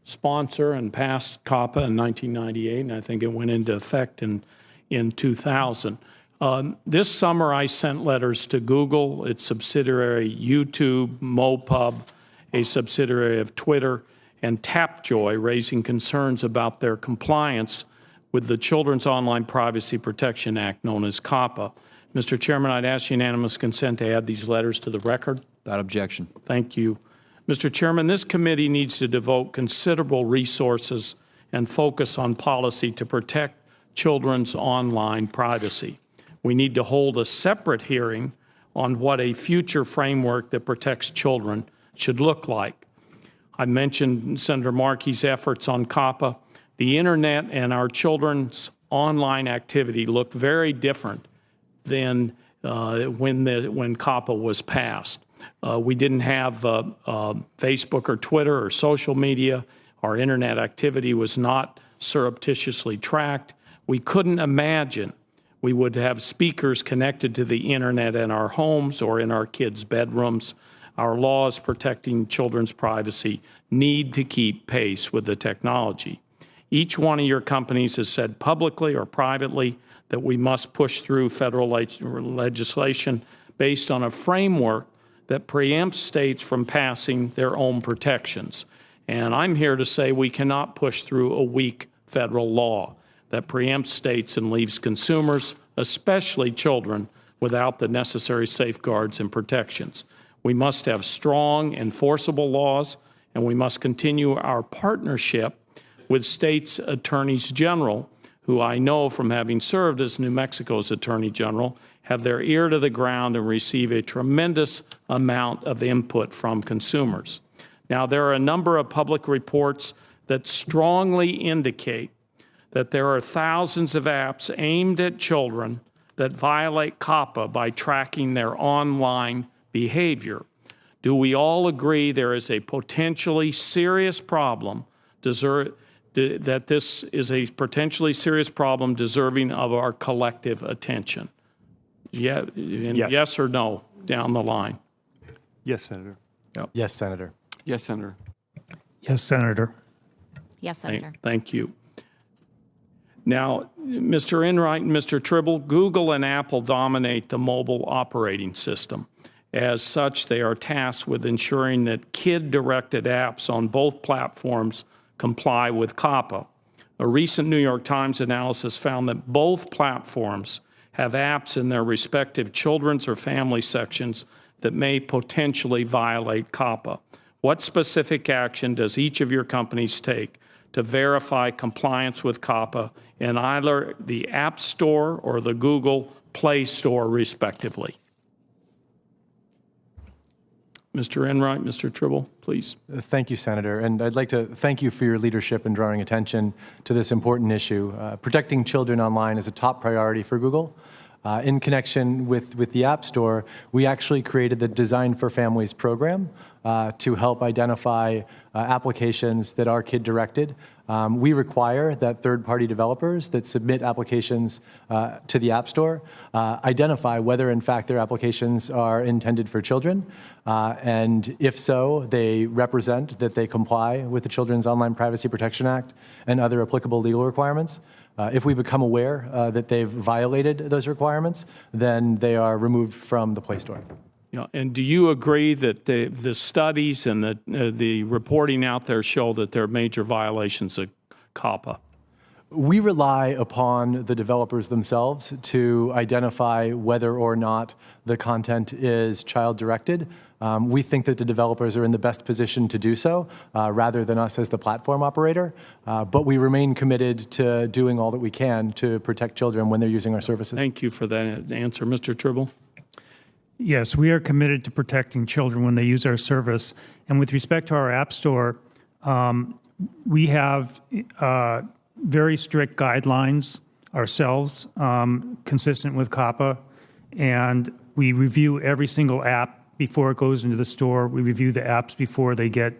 sponsor and passed COPPA in 1998, and I think it went into effect in 2000. This summer, I sent letters to Google, its subsidiary YouTube, MoPub, a subsidiary of Twitter, and Tapjoy, raising concerns about their compliance with the Children's Online Privacy Protection Act, known as COPPA. Mr. Chairman, I'd ask unanimous consent to add these letters to the record. Without objection. Thank you. Mr. Chairman, this committee needs to devote considerable resources and focus on policy to protect children's online privacy. We need to hold a separate hearing on what a future framework that protects children should look like. I mentioned Senator Markey's efforts on COPPA. The internet and our children's online activity look very different than when COPPA was passed. We didn't have Facebook or Twitter or social media. Our internet activity was not surreptitiously tracked. We couldn't imagine We would have speakers connected to the internet in our homes or in our kids' bedrooms. Our laws protecting children's privacy need to keep pace with the technology. Each one of your companies has said publicly or privately that we must push through federal legislation based on a framework that preempts states from passing their own protections. And I'm here to say we cannot push through a weak federal law that preempts states and leaves consumers, especially children, without the necessary safeguards and protections. We must have strong, enforceable laws, and we must continue our partnership with states' attorneys general, who I know from having served as New Mexico's attorney general, have their ear to the ground and receive a tremendous amount of input from consumers. Now, there are a number of public reports that strongly indicate that there are thousands of apps aimed at children that violate COPPA by tracking their online behavior. Do we all agree there is a potentially serious problem, that this is a potentially serious problem deserving of our collective attention? Yeah, yes or no down the line? Yes, Senator. Yep. Yes, Senator. Yes, Senator. Yes, Senator. Yes, Senator. Thank you. Now, Mr. Enright and Mr. Tribble, Google and Apple dominate the mobile operating system. As such, they are tasked with ensuring that kid-directed apps on both platforms comply with COPPA. A recent New York Times analysis found that both platforms have apps in their respective children's or family sections that may potentially violate COPPA. What specific action does each of your companies take to verify compliance with COPPA in either the App Store or the Google Play Store, respectively? Mr. Enright, Mr. Tribble, please. Thank you, Senator. And I'd like to thank you for your leadership in drawing attention to this important issue. Protecting children online is a top priority for Google. In connection with the App Store, we actually created the Design for Families program to help identify applications that are kid-directed. We require that third-party developers that submit applications to the App Store identify whether, in fact, their applications are intended for children. And if so, they represent that they comply with the Children's Online Privacy Protection Act and other applicable legal requirements. If we become aware that they've violated those requirements, then they are removed from the Play Store. Yeah, and do you agree that the studies and the reporting out there show that there are major violations of COPPA? We rely upon the developers themselves to identify whether or not the content is child-directed. We think that the developers are in the best position to do so, rather than us as the platform operator. But we remain committed to doing all that we can to protect children when they're using our services. Thank you for that answer. Mr. Tribble? Yes, we are committed to protecting children when they use our service. And with respect to our App Store, we have very strict guidelines ourselves, consistent with COPPA. And we review every single app before it goes into the store. We review the apps before they get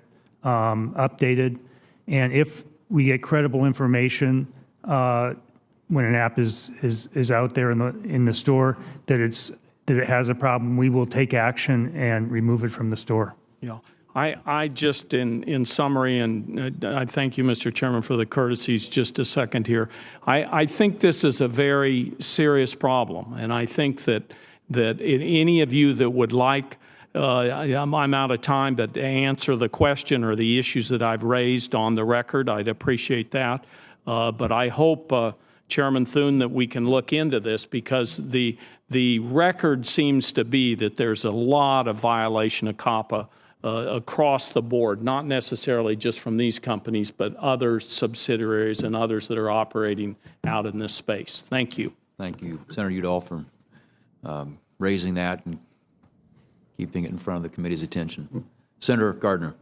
updated. And if we get credible information when an app is out there in the store that it has a problem, we will take action and remove it from the store. Yeah. I just, in summary, and I thank you, Mr. Chairman, for the courtesies, just a second here. I think this is a very serious problem, and I think that any of you that would like, I'm out of time, but to answer the question or the issues that I've raised on the record, I'd appreciate that. But I hope, Chairman Thune, that we can look into this, because the record seems to be that there's a lot of violation of COPPA across the board, not necessarily just from these companies, but other subsidiaries and others that are operating out in this space. Thank you. Thank you, Senator Udall, for raising that and keeping it in front of the committee's attention. Senator Gardner.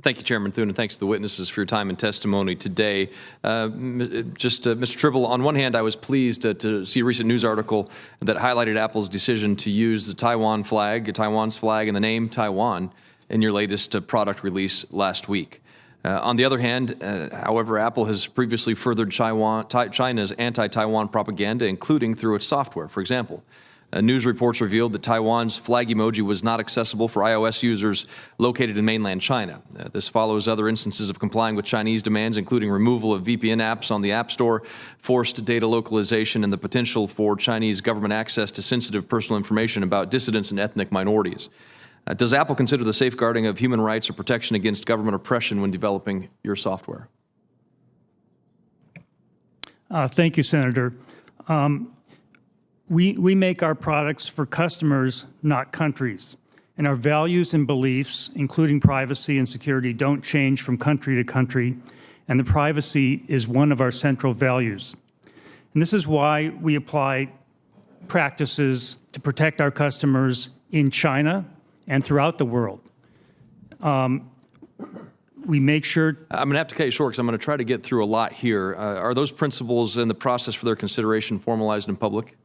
Thank you, Chairman Thune, and thanks to the witnesses for your time and testimony today. Mr. Tribble, on one hand, I was pleased to see a recent news article that highlighted Apple's decision to use the Taiwan's flag, and the name Taiwan in your latest product release last week. On the other hand, however, Apple has previously furthered China's anti-Taiwan propaganda, including through its software. For example, news reports revealed that Taiwan's flag emoji was not accessible for iOS users located in mainland China. This follows other instances of complying with Chinese demands, including removal of VPN apps on the App Store, forced data localization, and the potential for Chinese government access to sensitive personal information about dissidents and ethnic minorities. Does Apple consider the safeguarding of human rights or protection against government oppression when developing your software? Thank you, Senator. We make our products for customers, not countries. And our values and beliefs, including privacy and security, don't change from country to country. And the privacy is one of our central values. And this is why we apply practices to protect our customers in China and throughout the world. We make sure... I'm going to have to cut you short because I'm going to try to get through a lot here. Are those principles in the process for their consideration formalized in public?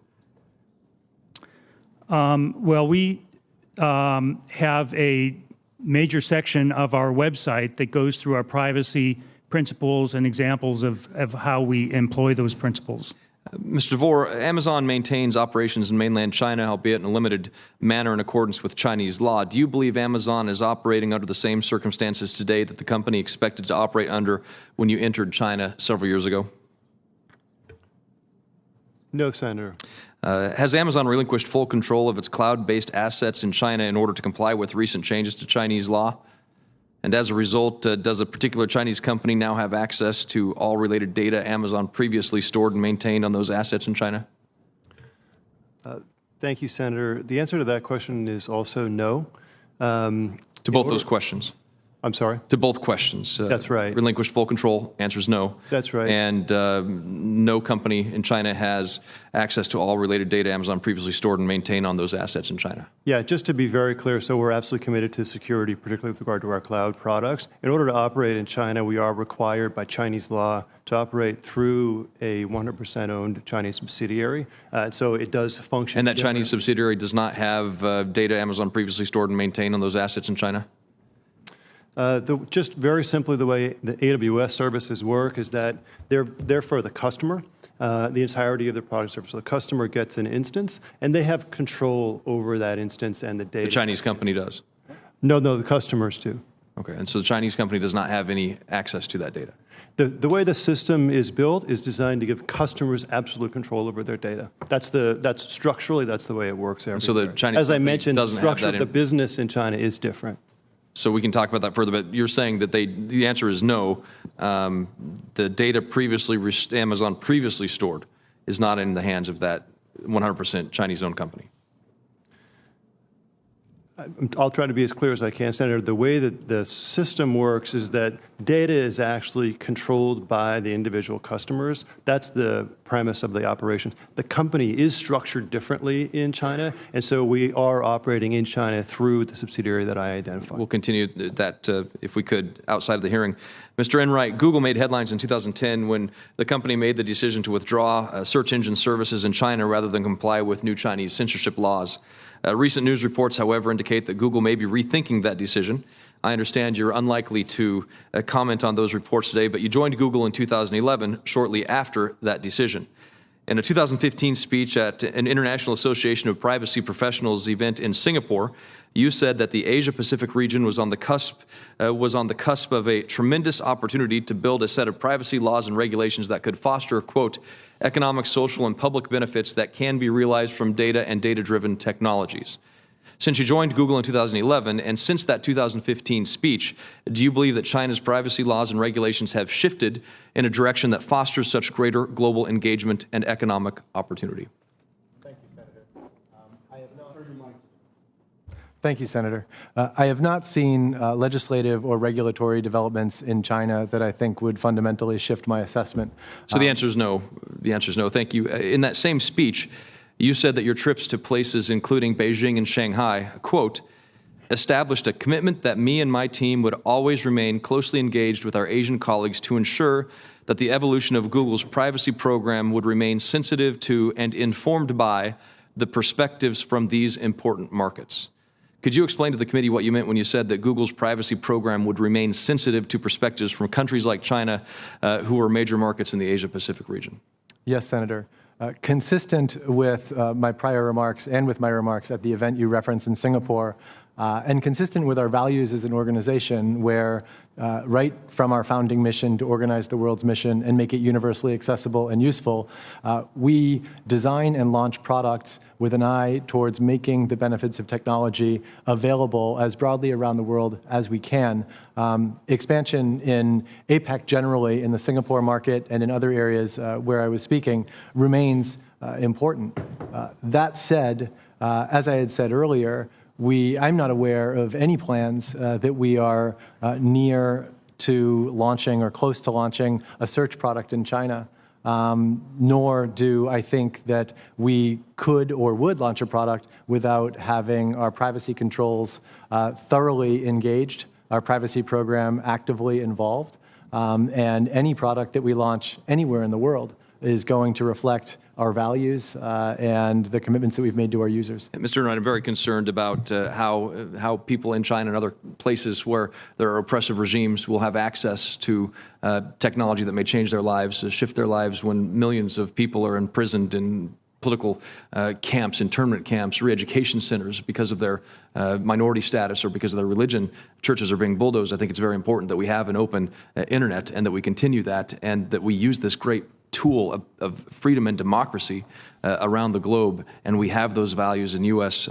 Well, we have a major section of our website that goes through our privacy principles and examples of how we employ those principles. Mr. DeVore, Amazon maintains operations in mainland China, albeit in a limited manner in accordance with Chinese law. Do you believe Amazon is operating under the same circumstances today that the company expected to operate under when you entered China several years ago? No, Senator. Has Amazon relinquished full control of its cloud-based assets in China in order to comply with recent changes to Chinese law? And as a result, does a particular Chinese company now have access to all related data Amazon previously stored and maintained on those assets in China? Thank you, Senator. The answer to that question is also no. To both those questions? I'm sorry? To both questions. That's right. Relinquished full control, answer is no. That's right. And no company in China has access to all related data Amazon previously stored and maintained on those assets in China. Yeah, just to be very clear, so we're absolutely committed to security, particularly with regard to our cloud products. In order to operate in China, we are required by Chinese law to operate through a 100% owned Chinese subsidiary. So it does function. And that Chinese subsidiary does not have data Amazon previously stored and maintained on those assets in China? Just very simply, the way the AWS services work is that they're for the customer, the entirety of their product service. So the customer gets an instance, and they have control over that instance and the data. The Chinese company does? No, the customers do. Okay, and so the Chinese company does not have any access to that data? The way the system is built is designed to give customers absolute control over their data. That's structurally, that's the way it works everywhere. So the Chinese As I company mentioned, the doesn't have structure that of the business in China is different. So we can talk about that further, but you're saying that the answer is no. The data Amazon previously stored is not in the hands of that 100% Chinese-owned company. I'll try to be as clear as I can, Senator. The way that the system works is that data is actually controlled by the individual customers. That's the premise of the operation. The company is structured differently in China, and so we are operating in China through the subsidiary that I identified. We'll continue that, if we could, outside of the hearing. Mr. Enright, Google made headlines in 2010 when the company made the decision to withdraw search engine services in China rather than comply with new Chinese censorship laws. Recent news reports, however, indicate that Google may be rethinking that decision. I understand you're unlikely to comment on those reports today, but you joined Google in 2011, shortly after that decision. In a 2015 speech at an International Association of Privacy Professionals event in Singapore, you said that the Asia-Pacific region was on the cusp of a tremendous opportunity to build a set of privacy laws and regulations that could foster, quote, economic, social, and public benefits that can be realized from data and data-driven technologies. Since you joined Google in 2011, and since that 2015 speech, do you believe that China's privacy laws and regulations have shifted in a direction that fosters such greater global engagement and economic opportunity? Thank you, Senator. I have not seen legislative or regulatory developments in China that I think would fundamentally shift my assessment. So the answer is no. The answer is no. Thank you. In that same speech, you said that your trips to places including Beijing and Shanghai, quote, established a commitment that me and my team would always remain closely engaged with our Asian colleagues to ensure that the evolution of Google's privacy program would remain sensitive to and informed by the perspectives from these important markets. Could you explain to the committee what you meant when you said that Google's privacy program would remain sensitive to perspectives from countries like China, who are major markets in the Asia-Pacific region? Yes, Senator. Consistent with my prior remarks and with my remarks at the event you referenced in Singapore, and consistent with our values as an organization where right from our founding mission to organize the world's mission and make it universally accessible and useful, we design and launch products with an eye towards making the benefits of technology available as broadly around the world as we can. Expansion in APAC generally, in the Singapore market and in other areas where I was speaking, remains important. That said, as I had said earlier, I'm not aware of any plans that we are near to launching or close to launching a search product in China, nor do I think that we could or would launch a product without having our privacy controls thoroughly engaged, our privacy program actively involved, and any product that we launch anywhere in the world is going to reflect our values and the commitments that we've made to our users. Mr. Enright, I'm very concerned about how people in China and other places where there are oppressive regimes will have access to technology that may change their lives, shift their lives when millions of people are imprisoned in political camps, internment camps, re-education centers because of their minority status or because of their religion. Churches are being bulldozed. I think it's very important that we have an open internet and that we continue that and that we use this great tool of freedom and democracy around the globe, and we have those values in U.S.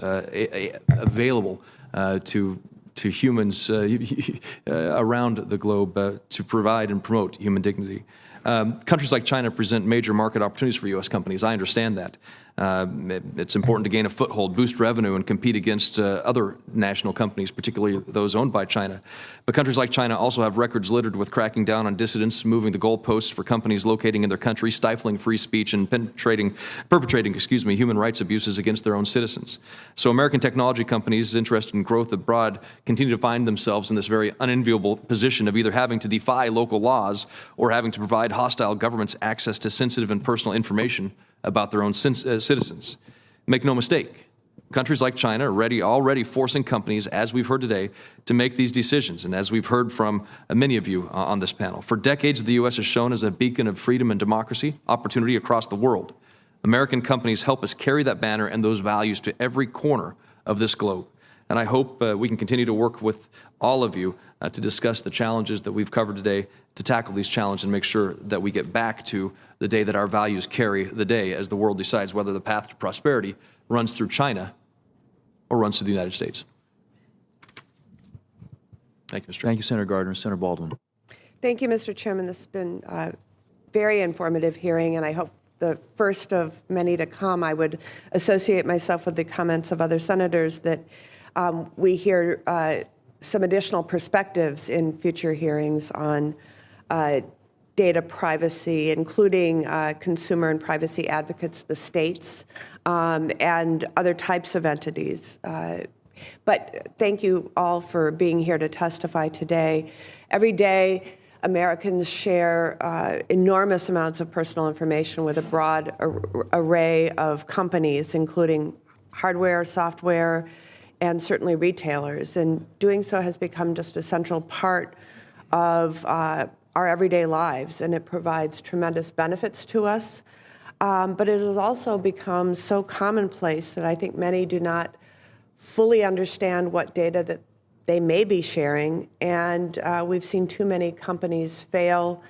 Available to humans around the globe to provide and promote human dignity. Countries like China present major market opportunities for U.S. companies. I understand that. It's important to gain a foothold, boost revenue, and compete against other national companies, particularly those owned by China. But countries like China also have records littered with cracking down on dissidents, moving the goalposts for companies locating in their country, stifling free speech, and perpetrating human rights abuses against their own citizens. So American technology companies interested in growth abroad continue to find themselves in this very unenviable position of either having to defy local laws or having to provide hostile governments access to sensitive and personal information about their own citizens. Make no mistake, countries like China are already forcing companies, as we've heard today, to make these decisions, and as we've heard from many of you on this panel. For decades, the U.S. has shown as a beacon of freedom and democracy, opportunity across the world. American companies help us carry that banner and those values to every corner of this globe. And I hope we can continue to work with all of you to discuss the challenges that we've covered today, to tackle these challenges and make sure that we get back to the day that our values carry the day as the world decides whether the path to prosperity runs through China or runs through the United States. Thank you, Mr. Chairman. Thank you, Senator Gardner. Senator Baldwin. Thank you, Mr. Chairman. This has been a very informative hearing, and I hope the first of many to come. I would associate myself with the comments of other senators that we hear some additional perspectives in future hearings on data privacy, including consumer and privacy advocates, the states, and other types of entities. But thank you all for being here to testify today. Every day, Americans share enormous amounts of personal information with a broad array of companies, including hardware, software, and certainly retailers. And doing so has become just a central part of our everyday lives, and it provides tremendous benefits to us. But it has also become so commonplace that I think many do not fully understand what data that they may be sharing, and we've seen too many companies fail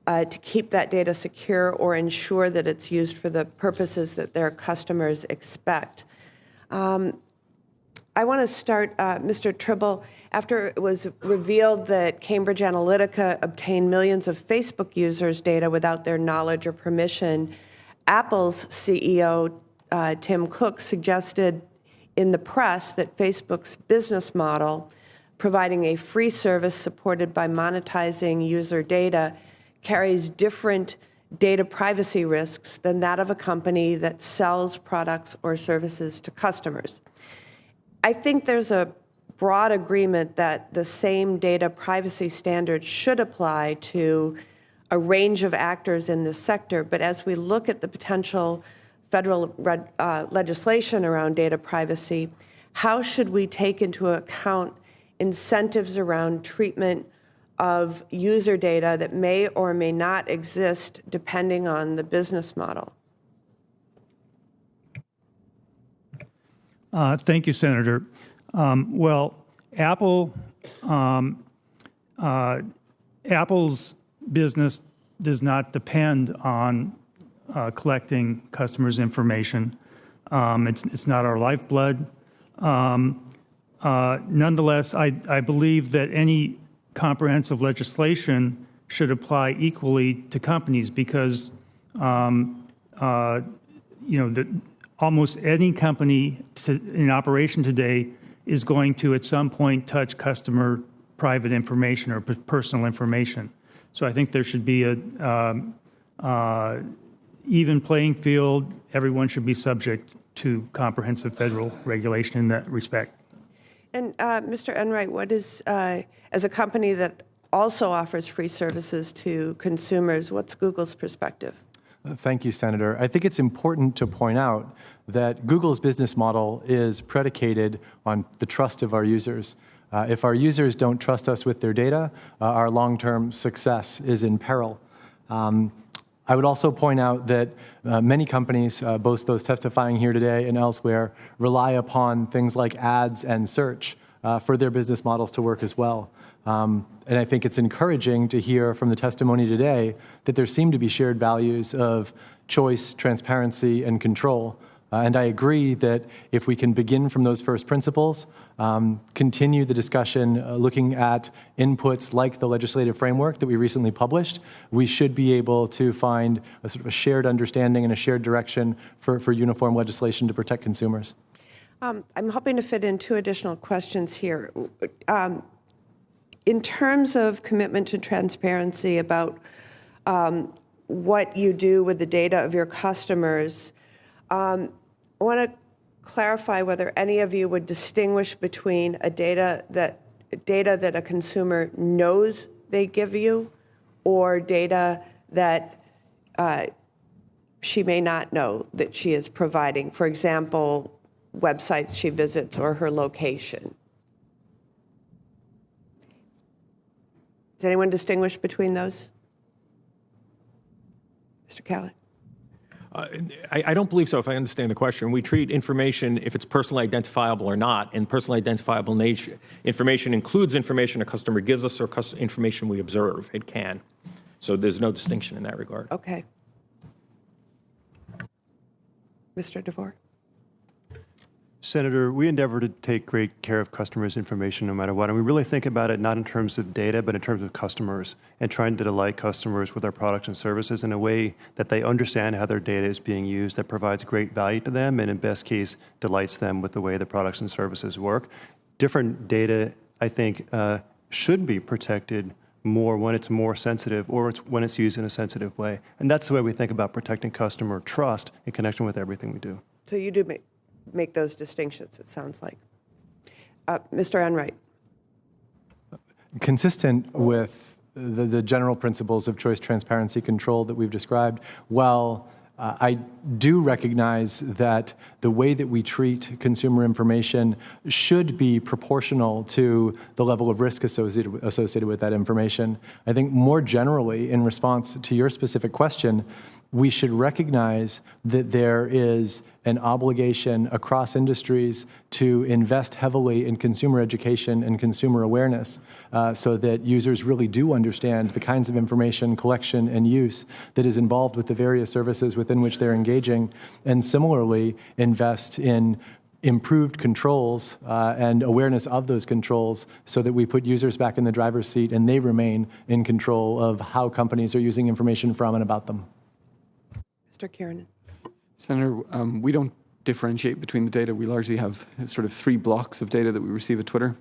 to keep that data secure or ensure that it's used for the purposes that their customers expect. I want to start, Mr. Tribble, after it was revealed that Cambridge Analytica obtained millions of Facebook users' data without their knowledge or permission, Apple's CEO, Tim Cook, suggested in the press that Facebook's business model, providing a free service supported by monetizing user data, carries different data privacy risks than that of a company that sells products or services to customers. I think there's a broad agreement that the same data privacy standards should apply to a range of actors in this sector, but as we look at the potential federal legislation around data privacy, how should we take into account incentives around treatment of user data that may or may not exist depending on the business model? Thank you, Senator. Well, Apple's business does not depend on collecting customers' information. It's not our lifeblood. Nonetheless, I believe that any comprehensive legislation should apply equally to companies because, almost any company in operation today is going to, at some point, touch customer private information or personal information. So I think there should be a even playing field. Everyone should be subject to comprehensive federal regulation in that respect. And Mr. Enright, what is, as a company that also offers free services to consumers, what's Google's perspective? Thank you, Senator. I think it's important to point out that Google's business model is predicated on the trust of our users. If our users don't trust us with their data, our long-term success is in peril. I would also point out that many companies, both those testifying here today and elsewhere, rely upon things like ads and search for their business models to work as well. And I think it's encouraging to hear from the testimony today that there seem to be shared values of choice, transparency, and control. And I agree that if we can begin from those first principles, continue the discussion looking at inputs like the legislative framework that we recently published, we should be able to find a sort of a shared understanding and a shared direction for uniform legislation to protect consumers. I'm hoping to fit in two additional questions here. In terms of commitment to transparency about what you do with the data of your customers, I want to clarify whether any of you would distinguish between data that a consumer knows they give you or data that she may not know that she is providing. For example, websites she visits or her location. Does anyone distinguish between those? Mr. Cali? I don't believe so, if I understand the question. We treat information, if it's personally identifiable or not, and personally identifiable information includes information a customer gives us or information we observe. It can. So there's no distinction in that regard. Okay. Mr. DeVore? Senator, we endeavor to take great care of customers' information no matter what, and we really think about it not in terms of data, but in terms of customers, and trying to delight customers with our products and services in a way that they understand how their data is being used, that provides great value to them, and in best case, delights them with the way the products and services work. Different data, I think, should be protected more when it's more sensitive or when it's used in a sensitive way. And that's the way we think about protecting customer trust in connection with everything we do. So you do make those distinctions, it sounds like. Mr. Enright. Consistent with the general principles of choice, transparency, control that we've described, while I do recognize that the way that we treat consumer information should be proportional to the level of risk associated with that information. I think more generally, in response to your specific question, we should recognize that there is an obligation across industries to invest heavily in consumer education and consumer awareness so that users really do understand the kinds of information collection and use that is involved with the various services within which they're engaging, and similarly invest in improved controls and awareness of those controls so that we put users back in the driver's seat and they remain in control of how companies are using information from and about them. Mr. Kiernan. Senator, we don't differentiate between the data. We largely have sort of three blocks of data that we receive at Twitter.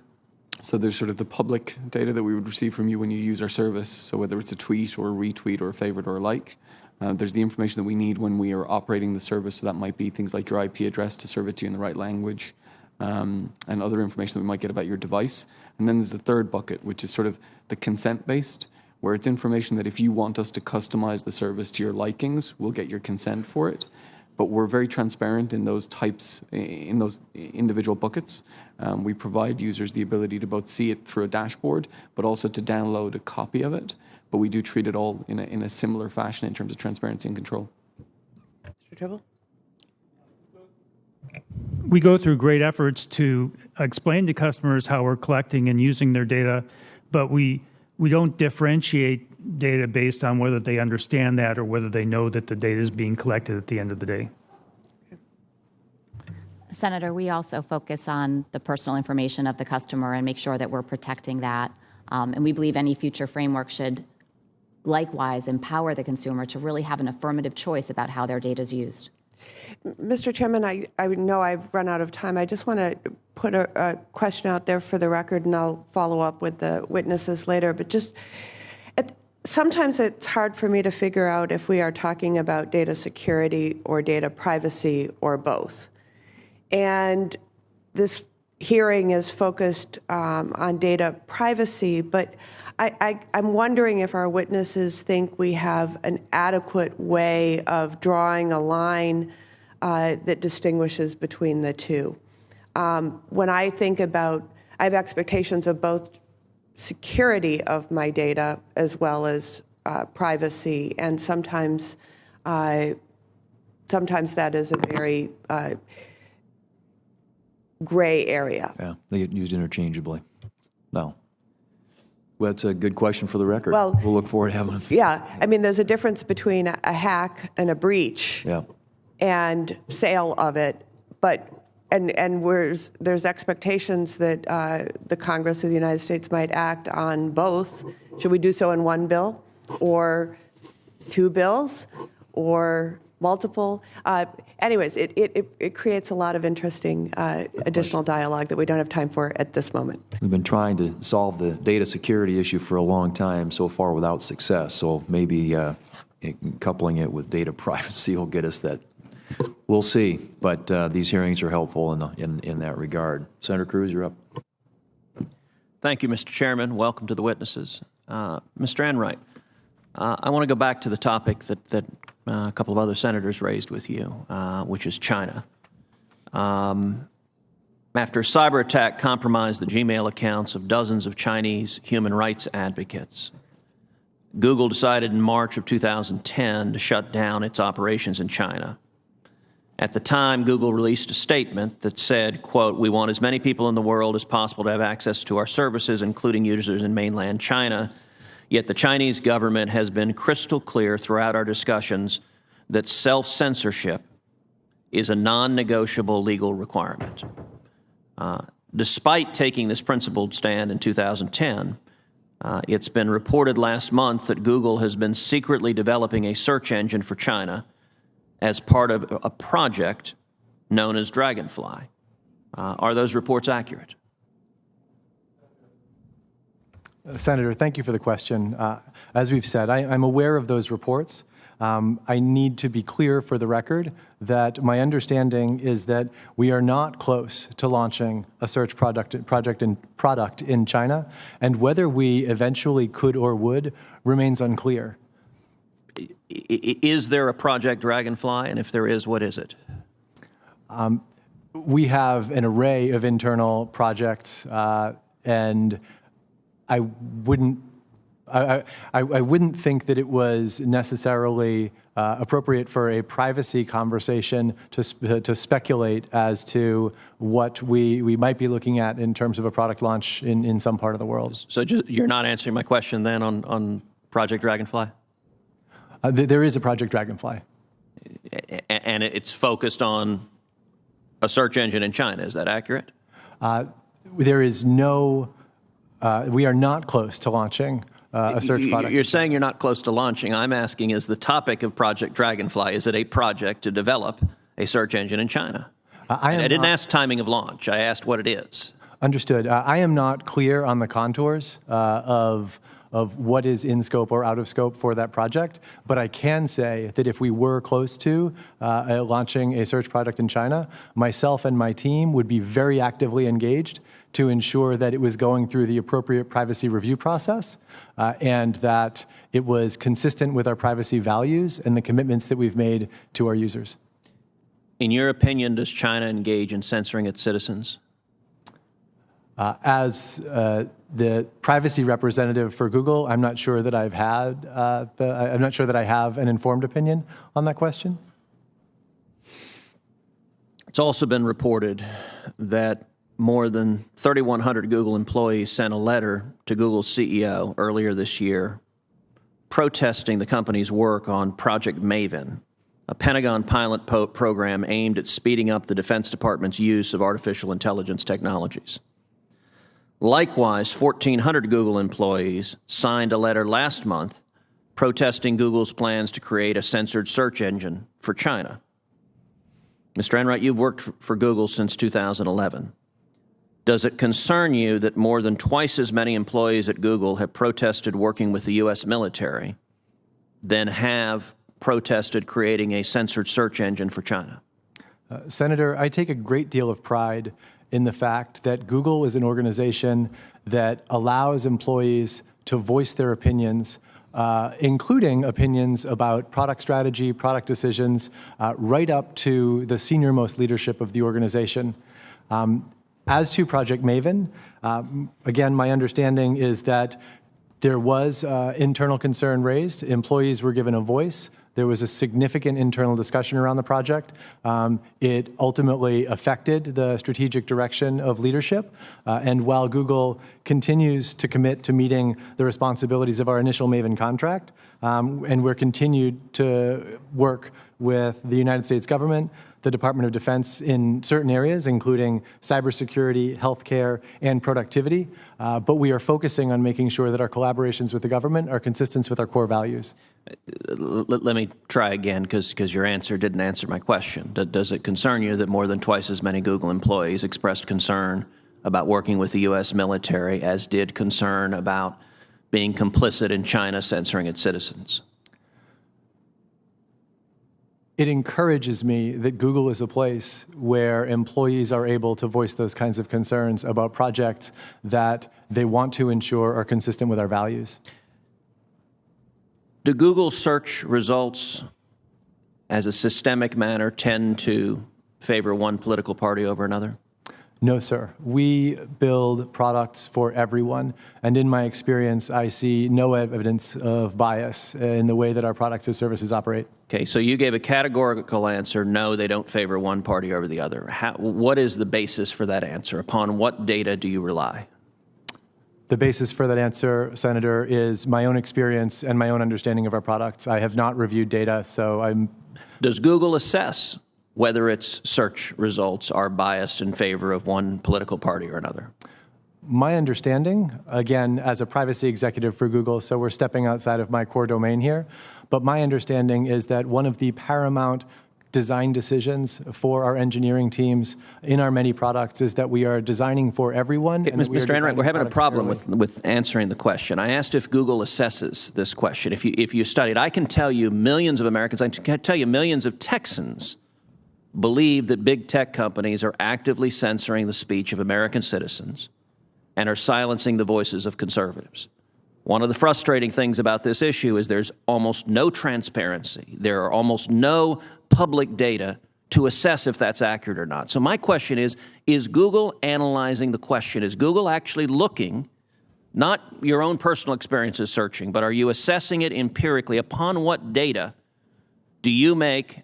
So there's sort of the public data that we would receive from you when you use our service. So whether it's a tweet or a retweet or a favorite or a like. There's the information that we need when we are operating the service. So that might be things like your IP address to serve it to you in the right language and other information that we might get about your device. And then there's the third bucket, which is sort of the consent-based, where it's information that if you want us to customize the service to your likings, we'll get your consent for it. but we're very transparent in those types, in those individual buckets. We provide users the ability to both see it through a dashboard, but also to download a copy of it. But we do treat it all in a similar fashion in terms of transparency and control. Mr. Tribble? We go through great efforts to explain to customers how we're collecting and using their data, but we don't differentiate data based on whether they understand that or whether they know that the data is being collected at the end of the day. Senator, we also focus on the personal information of the customer and make sure that we're protecting that. And we believe any future framework should likewise empower the consumer to really have an affirmative choice about how their data is used. Mr. Chairman, I know I've run out of time. I just want to put a question out there for the record, and I'll follow up with the witnesses later. But just sometimes it's hard for me to figure out if we are talking about data security or data privacy or both. And this hearing is focused on data privacy, but I'm wondering if our witnesses think we have an adequate way of drawing a line that distinguishes between the two. When I think about, I have expectations of both security of my data as well as privacy, and sometimes that is a very gray area. Yeah, they get used interchangeably. No. Well, that's a good question for the record. Well, we'll look forward to having it. Yeah, I mean, there's a difference between a hack and a breach and sale of it, but there's expectations that the Congress of the United States might act on both. Should we do so in one bill or two bills or multiple? Anyways, it creates a lot of interesting additional dialogue that we don't have time for at this moment. We've been trying to solve the data security issue for a long time, so far without success. So maybe coupling it with data privacy will get us that. We'll see. But these hearings are helpful in that regard. Senator Cruz, you're up. Thank you, Mr. Chairman. Welcome to the witnesses. Mr. Enright, I want to go back to the topic that a couple of other senators raised with you, which is China. After a cyber attack compromised the Gmail accounts of dozens of Chinese human rights advocates, Google decided in March of 2010 to shut down its operations in China. At the time, Google released a statement that said, quote, "We want as many people in the world as possible to have access to our services, including users in mainland China. Yet the Chinese government has been crystal clear throughout our discussions that self-censorship is a non-negotiable legal requirement." Despite taking this principled stand in 2010, it's been reported last month that Google has been secretly developing a search engine for China as part of a project known as Dragonfly. Are those reports accurate? Senator, thank you for the question. As we've said, I'm aware of those reports. I need to be clear for the record that my understanding is that we are not close to launching a search product in China, and whether we eventually could or would remains unclear. Is there a Project Dragonfly, and if there is, what is it? We have an array of internal projects, and I wouldn't think that it was necessarily appropriate for a privacy conversation to speculate as to what we might be looking at in terms of a product launch in some part of the world. So you're not answering my question then on Project Dragonfly? There is a Project Dragonfly. And it's focused on a search engine in China. Is that accurate? There is no, we are not close to launching a search product. You're saying you're not close to launching. I'm asking, is the topic of Project Dragonfly, is it a project to develop a search engine in China? I didn't ask timing of launch. I asked what it is. Understood. I am not clear on the contours of what is in scope or out of scope for that project, but I can say that if we were close to launching a search product in China, myself and my team would be very actively engaged to ensure that it was going through the appropriate privacy review process and that it was consistent with our privacy values and the commitments that we've made to our users. In your opinion, does China engage in censoring its citizens? As the privacy representative for Google, I'm not sure that I've had I'm not sure that I have an informed opinion on that question. It's also been reported that more than 3,100 Google employees sent a letter to Google's CEO earlier this year protesting the company's work on Project Maven, a Pentagon pilot program aimed at speeding up the Defense Department's use of artificial intelligence technologies. Likewise, 1,400 Google employees signed a letter last month protesting Google's plans to create a censored search engine for China. Mr. Enright, you've worked for Google since 2011. Does it concern you that more than twice as many employees at Google have protested working with the U.S. military than have protested creating a censored search engine for China? Senator, I take a great deal of pride in the fact that Google is an organization that allows employees to voice their opinions, including opinions about product strategy, product decisions, right up to the senior-most leadership of the organization. As to Project Maven, again, my understanding is that there was internal concern raised. Employees were given a voice. There was a significant internal discussion around the project. It ultimately affected the strategic direction of leadership. And while Google continues to commit to meeting the responsibilities of our initial Maven contract, and we're continued to work with the United States government, the Department of Defense in certain areas, including cybersecurity, healthcare, and productivity. But we are focusing on making sure that our collaborations with the government are consistent with our core values. Let me try again, because your answer didn't answer my question. Does it concern you that more than twice as many Google employees expressed concern about working with the U.S. military as did concern about being complicit in China censoring its citizens? It encourages me that Google is a place where employees are able to voice those kinds of concerns about projects that they want to ensure are consistent with our values. Do Google search results as a systemic manner tend to favor one political party over another? No, sir. We build products for everyone. And in my experience, I see no evidence of bias in the way that our products or services operate. Okay, so you gave a categorical answer, no, they don't favor one party over the other. What is the basis for that answer? Upon what data do you rely? The basis for that answer, Senator, is my own experience and my own understanding of our products. I have not reviewed data, so I'm... Does Google assess whether its search results are biased in favor of one political party or another? My understanding, again, as a privacy executive for Google, so we're stepping outside of my core domain here, but my understanding is that one of the paramount design decisions for our engineering teams in our many products is that we are designing for everyone. And Mr. Enright, we're having a problem with answering the question. I asked if Google assesses this question. If you studied, I can tell you millions of Americans, I can tell you millions of Texans believe that big tech companies are actively censoring the speech of American citizens and are silencing the voices of conservatives. One of the frustrating things about this issue is there's almost no transparency. There are almost no public data to assess if that's accurate or not. So my question is Google analyzing the question? Is Google actually looking, not your own personal experiences searching, but are you assessing it empirically? Upon what data do you make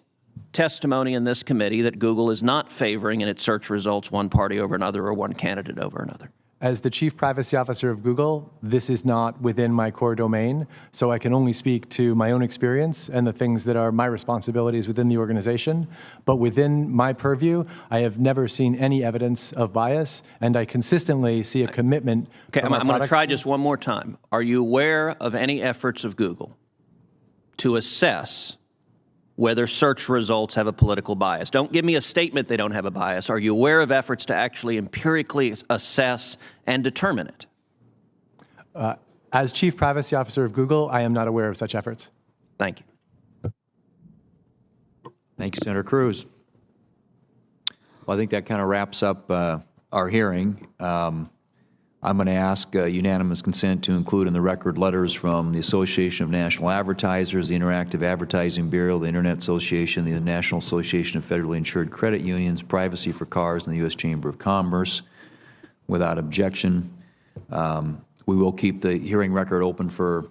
testimony in this committee that Google is not favoring in its search results one party over another or one candidate over another? As the Chief Privacy Officer of Google, this is not within my core domain, so I can only speak to my own experience and the things that are my responsibilities within the organization. But within my purview, I have never seen any evidence of bias, and I consistently see a commitment. Okay, I'm going to try just one more time. Are you aware of any efforts of Google to assess whether search results have a political bias? Don't give me a statement they don't have a bias. Are you aware of efforts to actually empirically assess and determine it? As Chief Privacy Officer of Google, I am not aware of such efforts. Thank you. Thank you, Senator Cruz. Well, I think that kind of wraps up our hearing. I'm going to ask unanimous consent to include in the record letters from the Association of National Advertisers, the Interactive Advertising Bureau, the Internet Association, the National Association of Federally Insured Credit Unions, Privacy for Cars, and the U.S. Chamber of Commerce. Without objection, we will keep the hearing record open for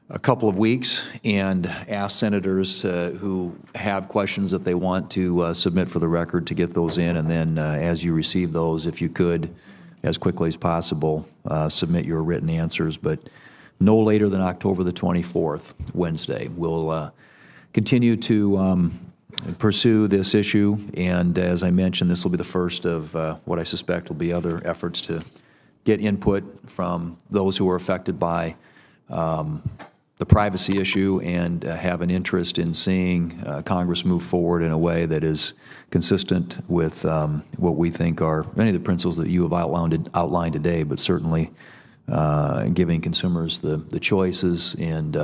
a couple of weeks and ask senators who have questions that they want to submit for the record to get those in, and then as you receive those, if you could, as quickly as possible, submit your written answers, but no later than October the 24th, Wednesday. We'll continue to pursue this issue, and as I mentioned, this will be the first of what I suspect will be other efforts to get input from those who are affected by the privacy issue and have an interest in seeing Congress move forward in a way that is consistent with what we think are many of the principles that you have outlined today, but certainly giving consumers the choices and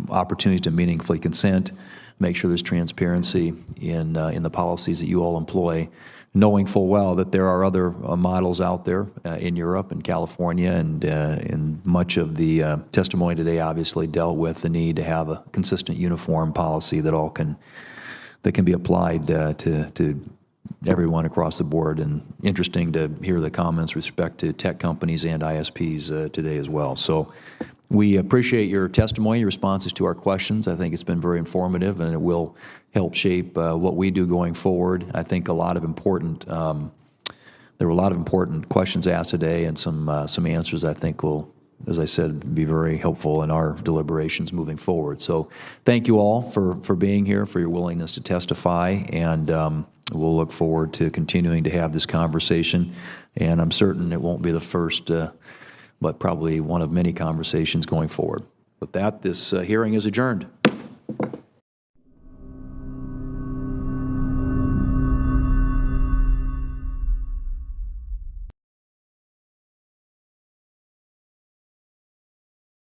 opportunity to meaningfully consent, make sure there's transparency in the policies that you all employ, knowing full well that there are other models out there in Europe and California, and much of the testimony today obviously dealt with the need to have a consistent, uniform policy that can be applied to everyone across the board. And interesting to hear the comments with respect to tech companies and ISPs today as well. So we appreciate your testimony, your responses to our questions. I think it's been very informative, and it will help shape what we do going forward. I think there were a lot of important questions asked today, and some answers I think will, as I said, be very helpful in our deliberations moving forward. So thank you all for being here, for your willingness to testify, and we'll look forward to continuing to have this conversation. And I'm certain it won't be the first, but probably one of many conversations going forward. With that, this hearing is adjourned.